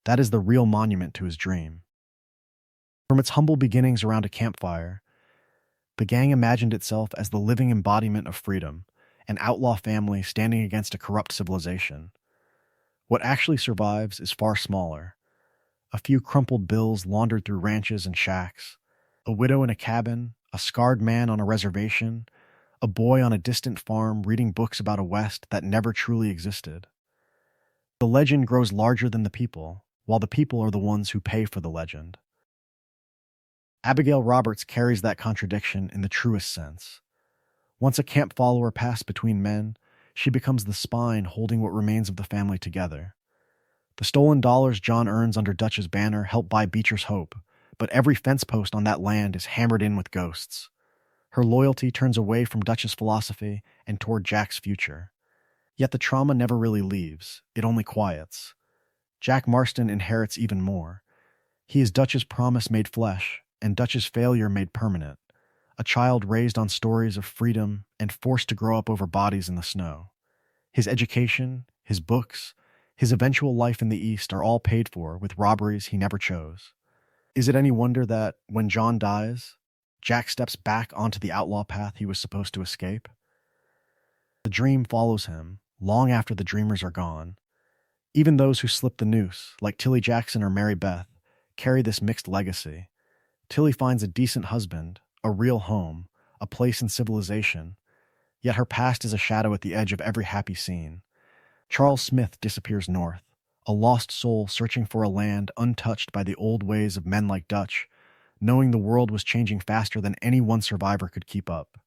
That is the real monument to his dream. From its humble beginnings around a campfire, The gang imagined itself as the living embodiment of freedom, an outlaw family standing against a corrupt civilization. What actually survives is far smaller. A few crumpled bills laundered through ranches and shacks, a widow in a cabin, a scarred man on a reservation, a boy on a distant farm reading books about a West that never truly existed. The legend grows larger than the people, while the people are the ones who pay for the legend. Abigail Roberts carries that contradiction in the truest sense. Once a camp follower passed between men, she becomes the spine holding what remains of the family together. The stolen dollars John earns under Dutch's banner help buy Beecher's hope, but every fence post on that land is hammered in with ghosts. Her loyalty turns away from Dutch's philosophy and toward Jack's future. Yet the trauma never really leaves, it only quiets. Jack Marston inherits even more. He is Dutch's promise made flesh, and Dutch's failure made permanent. A child raised on stories of freedom and forced to grow up over bodies in the snow. His education, his books, his eventual life in the East are all paid for with robberies he never chose. Is it any wonder that, when John dies, Jack steps back onto the outlaw path he was supposed to escape? The dream follows him, long after the dreamers are gone. Even those who slip the noose, like Tilly Jackson or Mary Beth, carry this mixed legacy. Tilly finds a decent husband, a real home, a place in civilization, yet her past is a shadow at the edge of every happy scene. Charles Smith disappears north, a lost soul searching for a land untouched by the old ways of men like Dutch, knowing the world was changing faster than any one survivor could keep up.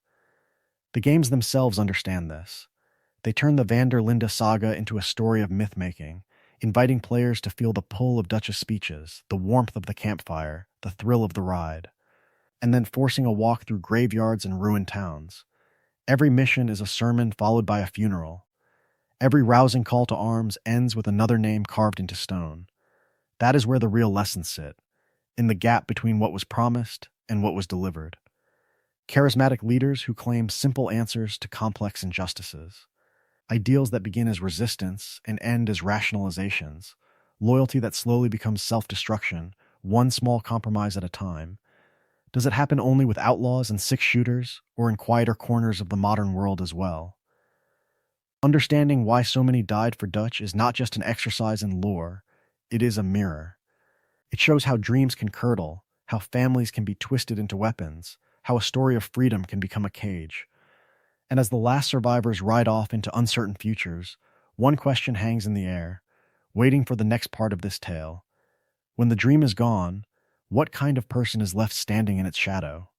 The games themselves understand this. They turn the Van der Linde saga into a story of myth-making, inviting players to feel the pull of Dutch's speeches, the warmth of the campfire, the thrill of the ride, and then forcing a walk through graveyards and ruined towns. Every mission is a sermon followed by a funeral. Every rousing call to arms ends with another name carved into stone. That is where the real lessons sit, in the gap between what was promised and what was delivered. Charismatic leaders who claim simple answers to complex injustices. Ideals that begin as resistance and end as rationalizations. Loyalty that slowly becomes self-destruction, one small compromise at a time. Does it happen only with outlaws and six-shooters, or in quieter corners of the modern world as well? Understanding why so many died for Dutch is not just an exercise in lore, it is a mirror. It shows how dreams can curdle, how families can be twisted into weapons, how a story of freedom can become a cage. And as the last survivors ride off into uncertain futures, one question hangs in the air, waiting for the next part of this tale. When the dream is gone, what kind of person is left standing in its shadow?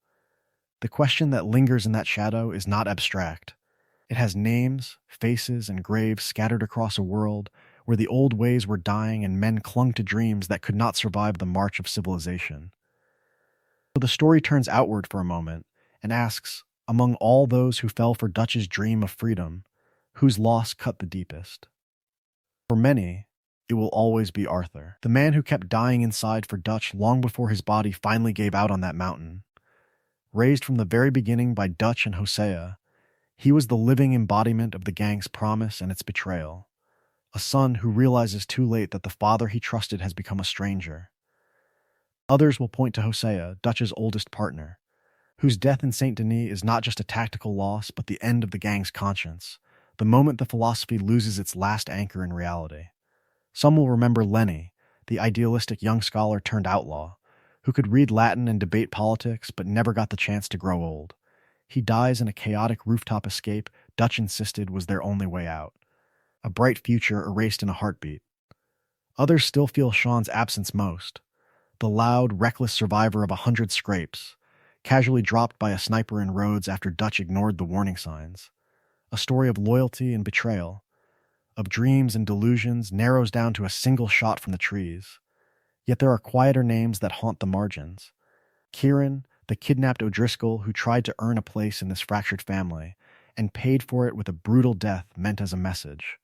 The question that lingers in that shadow is not abstract. It has names, faces, and graves scattered across a world where the old ways were dying and men clung to dreams that could not survive the march of civilization. So the story turns outward for a moment and asks, among all those who fell for Dutch's dream of freedom, whose loss cut the deepest? For many, it will always be Arthur, the man who kept dying inside for Dutch long before his body finally gave out on that mountain. Raised from the very beginning by Dutch and Hosea, he was the living embodiment of the gang's promise and its betrayal. A son who realizes too late that the father he trusted has become a stranger. Others will point to Hosea, Dutch's oldest partner, whose death in Saint Denis is not just a tactical loss but the end of the gang's conscience, the moment the philosophy loses its last anchor in reality. Some will remember Lenny, the idealistic young scholar turned outlaw, who could read Latin and debate politics but never got the chance to grow old. He dies in a chaotic rooftop escape Dutch insisted was their only way out. A bright future erased in a heartbeat. Others still feel Sean's absence most. The loud, reckless survivor of 100 scrapes, casually dropped by a sniper in Rhodes after Dutch ignored the warning signs. A story of loyalty and betrayal, of dreams and delusions narrows down to a single shot from the trees. Yet there are quieter names that haunt the margins. Kieran, the kidnapped O'Driscoll who tried to earn a place in this fractured family, and paid for it with a brutal death meant as a message.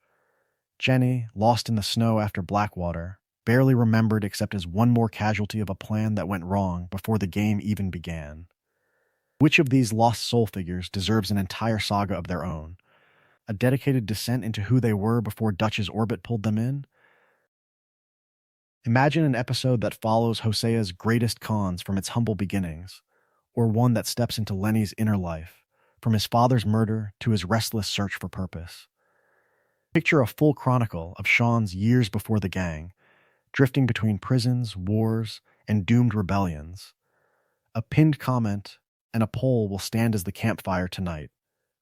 Jenny, lost in the snow after Blackwater, barely remembered except as one more casualty of a plan that went wrong before the game even began. Which of these lost soul figures deserves an entire saga of their own? A dedicated descent into who they were before Dutch's orbit pulled them in? Imagine an episode that follows Hosea's greatest cons from its humble beginnings, or one that steps into Lenny's inner life, from his father's murder to his restless search for purpose. Picture a full chronicle of Sean's years before the gang, drifting between prisons, wars, and doomed rebellions. A pinned comment and a poll will stand as the campfire tonight.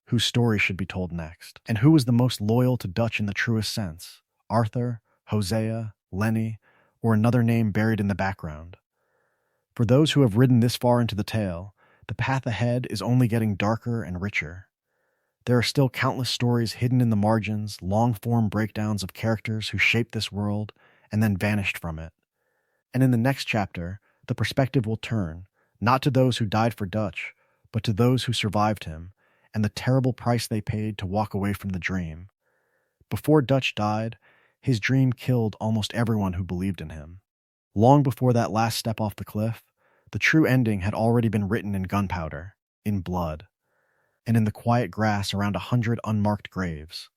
Whose story should be told next? And who was the most loyal to Dutch in the truest sense? Arthur, Hosea, Lenny, or another name buried in the background? For those who have ridden this far into the tale, the path ahead is only getting darker and richer. There are still countless stories hidden in the margins, long-form breakdowns of characters who shaped this world and then vanished from it. And in the next chapter, the perspective will turn, not to those who died for Dutch, but to those who survived him, and the terrible price they paid to walk away from the dream. Before Dutch died, his dream killed almost everyone who believed in him. Long before that last step off the cliff, the true ending had already been written in gunpowder, in blood, and in the quiet grass around 100 unmarked graves.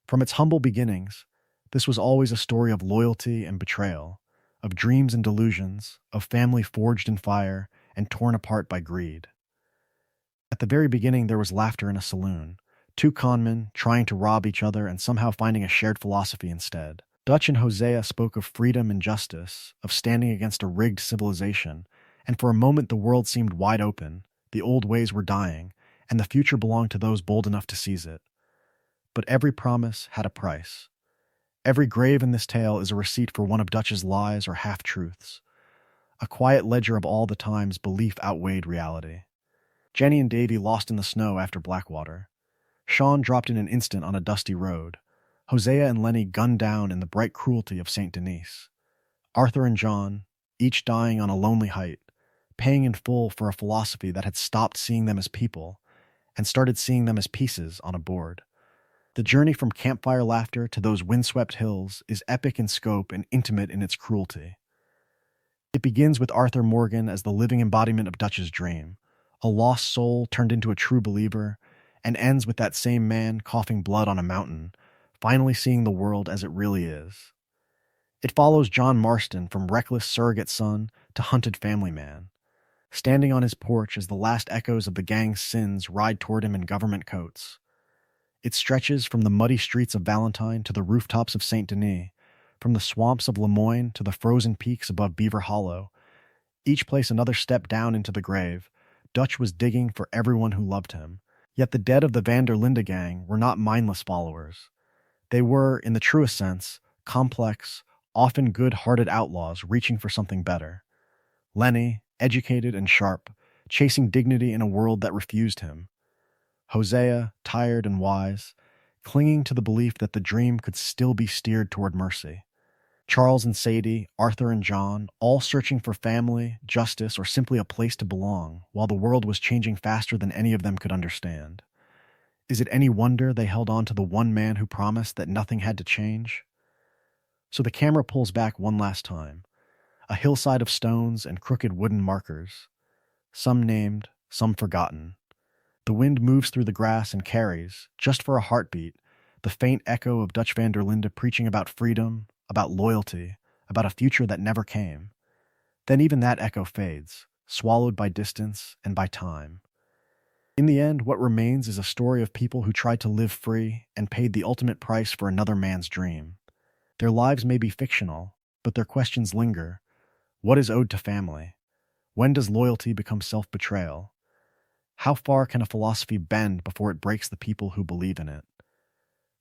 From its humble beginnings, this was always a story of loyalty and betrayal, of dreams and delusions, of family forged in fire and torn apart by greed. At the very beginning, there was laughter in a saloon, two conmen trying to rob each other and somehow finding a shared philosophy instead. Dutch and Hosea spoke of freedom and justice, of standing against a rigged civilization, and for a moment the world seemed wide open, the old ways were dying, and the future belonged to those bold enough to seize it. But every promise had a price. Every grave in this tale is a receipt for one of Dutch's lies or half-truths, a quiet ledger of all the times belief outweighed reality. Jenny and Davy lost in the snow after Blackwater. Sean dropped in an instant on a dusty road. Hosea and Lenny gunned down in the bright cruelty of St. Denis. Arthur and John, each dying on a lonely height, paying in full for a philosophy that had stopped seeing them as people and started seeing them as pieces on a board. The journey from campfire laughter to those windswept hills is epic in scope and intimate in its cruelty. It begins with Arthur Morgan as the living embodiment of Dutch's dream, a lost soul turned into a true believer, and ends with that same man coughing blood on a mountain, finally seeing the world as it really is. It follows John Marston from reckless surrogate son to hunted family man, standing on his porch as the last echoes of the gang's sins ride toward him in government coats. It stretches from the muddy streets of Valentine to the rooftops of St. Denis, from the swamps of Lemoyne to the frozen peaks above Beaver Hollow. Each place another step down into the grave, Dutch was digging for everyone who loved him. Yet the dead of the van der Linde gang were not mindless followers. They were, in the truest sense, complex, often good-hearted outlaws reaching for something better. Lenny, educated and sharp, chasing dignity in a world that refused him. Hosea, tired and wise, clinging to the belief that the dream could still be steered toward mercy. Charles and Sadie, Arthur and John, all searching for family, justice, or simply a place to belong, while the world was changing faster than any of them could understand. Is it any wonder they held on to the one man who promised that nothing had to change? So the camera pulls back one last time. A hillside of stones and crooked wooden markers. Some named, some forgotten. The wind moves through the grass and carries, just for a heartbeat, the faint echo of Dutch van der Linde preaching about freedom, about loyalty, about a future that never came. Then even that echo fades, swallowed by distance and by time. In the end, what remains is a story of people who tried to live free and paid the ultimate price for another man's dream. Their lives may be fictional, but their questions linger. What is owed to family? When does loyalty become self-betrayal? How far can a philosophy bend before it breaks the people who believe in it?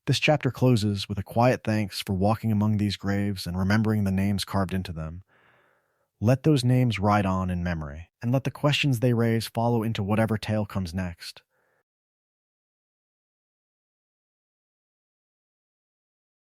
This chapter closes with a quiet thanks for walking among these graves and remembering the names carved into them. Let those names ride on in memory, and let the questions they raise follow into whatever tale comes next.